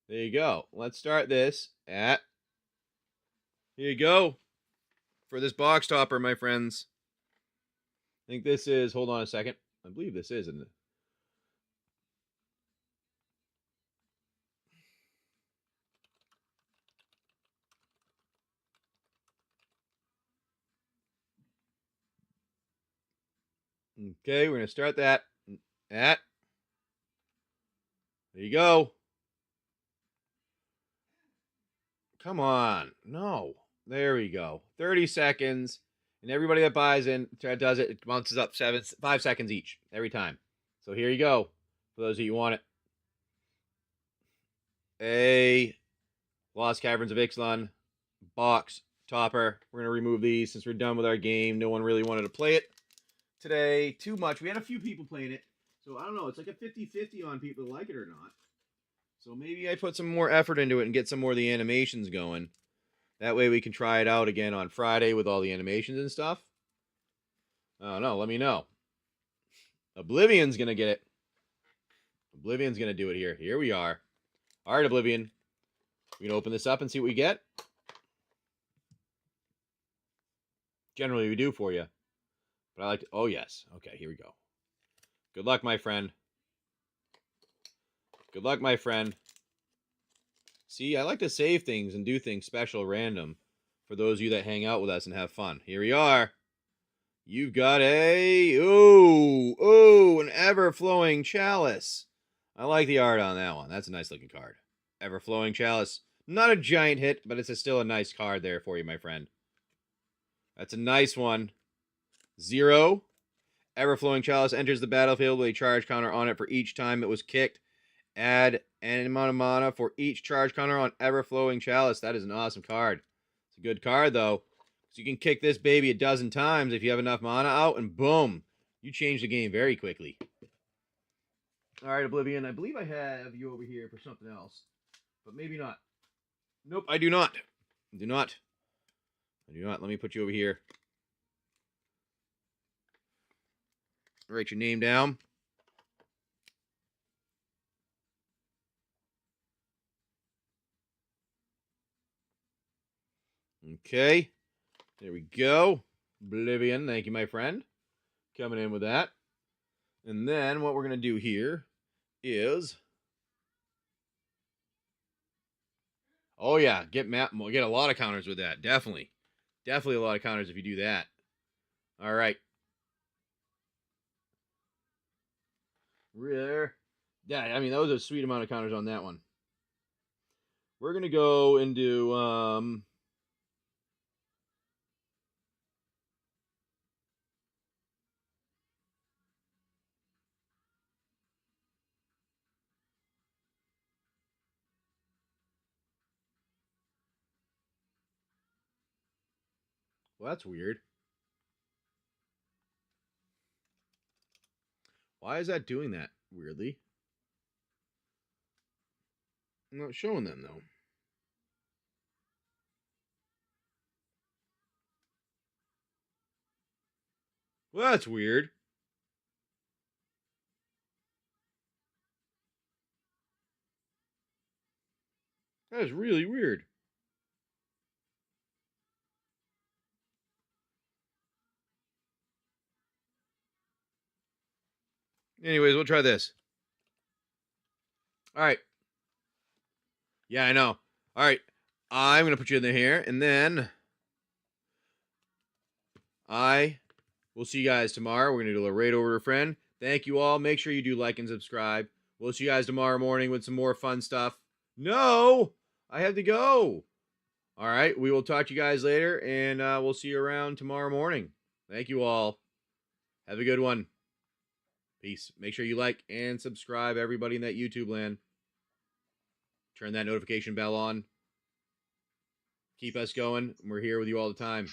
There you go. Let's start this at, here you go. For this box topper, my friends. I think this is, hold on a second. I believe this is, isn't it? Okay, we're going to start that at, there you go. Come on. No. There we go. 30 seconds. And everybody that buys in, does it, it bounces up 5 seconds each every time. So here you go. For those of you who want it. A Lost Caverns of Ixalan box topper. We're going to remove these since we're done with our game. No one really wanted to play it today too much. We had a few people playing it. So I don't know. It's like a 50-50 on people who like it or not. So maybe I put some more effort into it and get some more of the animations going. That way we can try it out again on Friday with all the animations and stuff. I don't know. Let me know. Oblivion's going to get it. Oblivion's going to do it here. Here we are. All right, Oblivion. We can open this up and see what we get. Generally, we do for you. But I like to... Oh, yes. Okay, here we go. Good luck, my friend. Good luck, my friend. See, I like to save things and do things special random for those of you that hang out with us and have fun. Here we are. You've got an ever-flowing chalice. I like the art on that one. That's a nice looking card. Ever-flowing chalice. Not a giant hit, but it's still a nice card there for you, my friend. That's a nice one. 0. Ever-flowing chalice enters the battlefield with a charge counter on it for each time it was kicked. Add an amount of mana for each charge counter on ever-flowing chalice. That is an awesome card. It's a good card, though. So you can kick this baby a dozen times if you have enough mana out, and boom, you change the game very quickly. All right, Oblivion, I believe I have you over here for something else, but maybe not. Nope, I do not. I do not. Let me put you over here. Write your name down. Okay. There we go. Oblivion, thank you, my friend. Coming in with that. And then what we're going to do here is... Oh, yeah. Get a lot of counters with that. Definitely. Definitely a lot of counters if you do that. All right. Yeah, I mean, that was a sweet amount of counters on that one. We're going to go into... Well, that's weird. Why is that doing that, weirdly? I'm not showing them, though. Well, that's weird. That is really weird. Anyways, we'll try this. All right. Yeah, I know. All right. I'm going to put you in here, and then I will see you guys tomorrow. We're going to do a raid over to a friend. Thank you all. Make sure you do like and subscribe. We'll see you guys tomorrow morning with some more fun stuff. No! I have to go. All right. We will talk to you guys later, and we'll see you around tomorrow morning. Thank you all. Have a good one. Peace. Make sure you like and subscribe, everybody in that YouTube land. Turn that notification bell on. Keep us going. We're here with you all the time.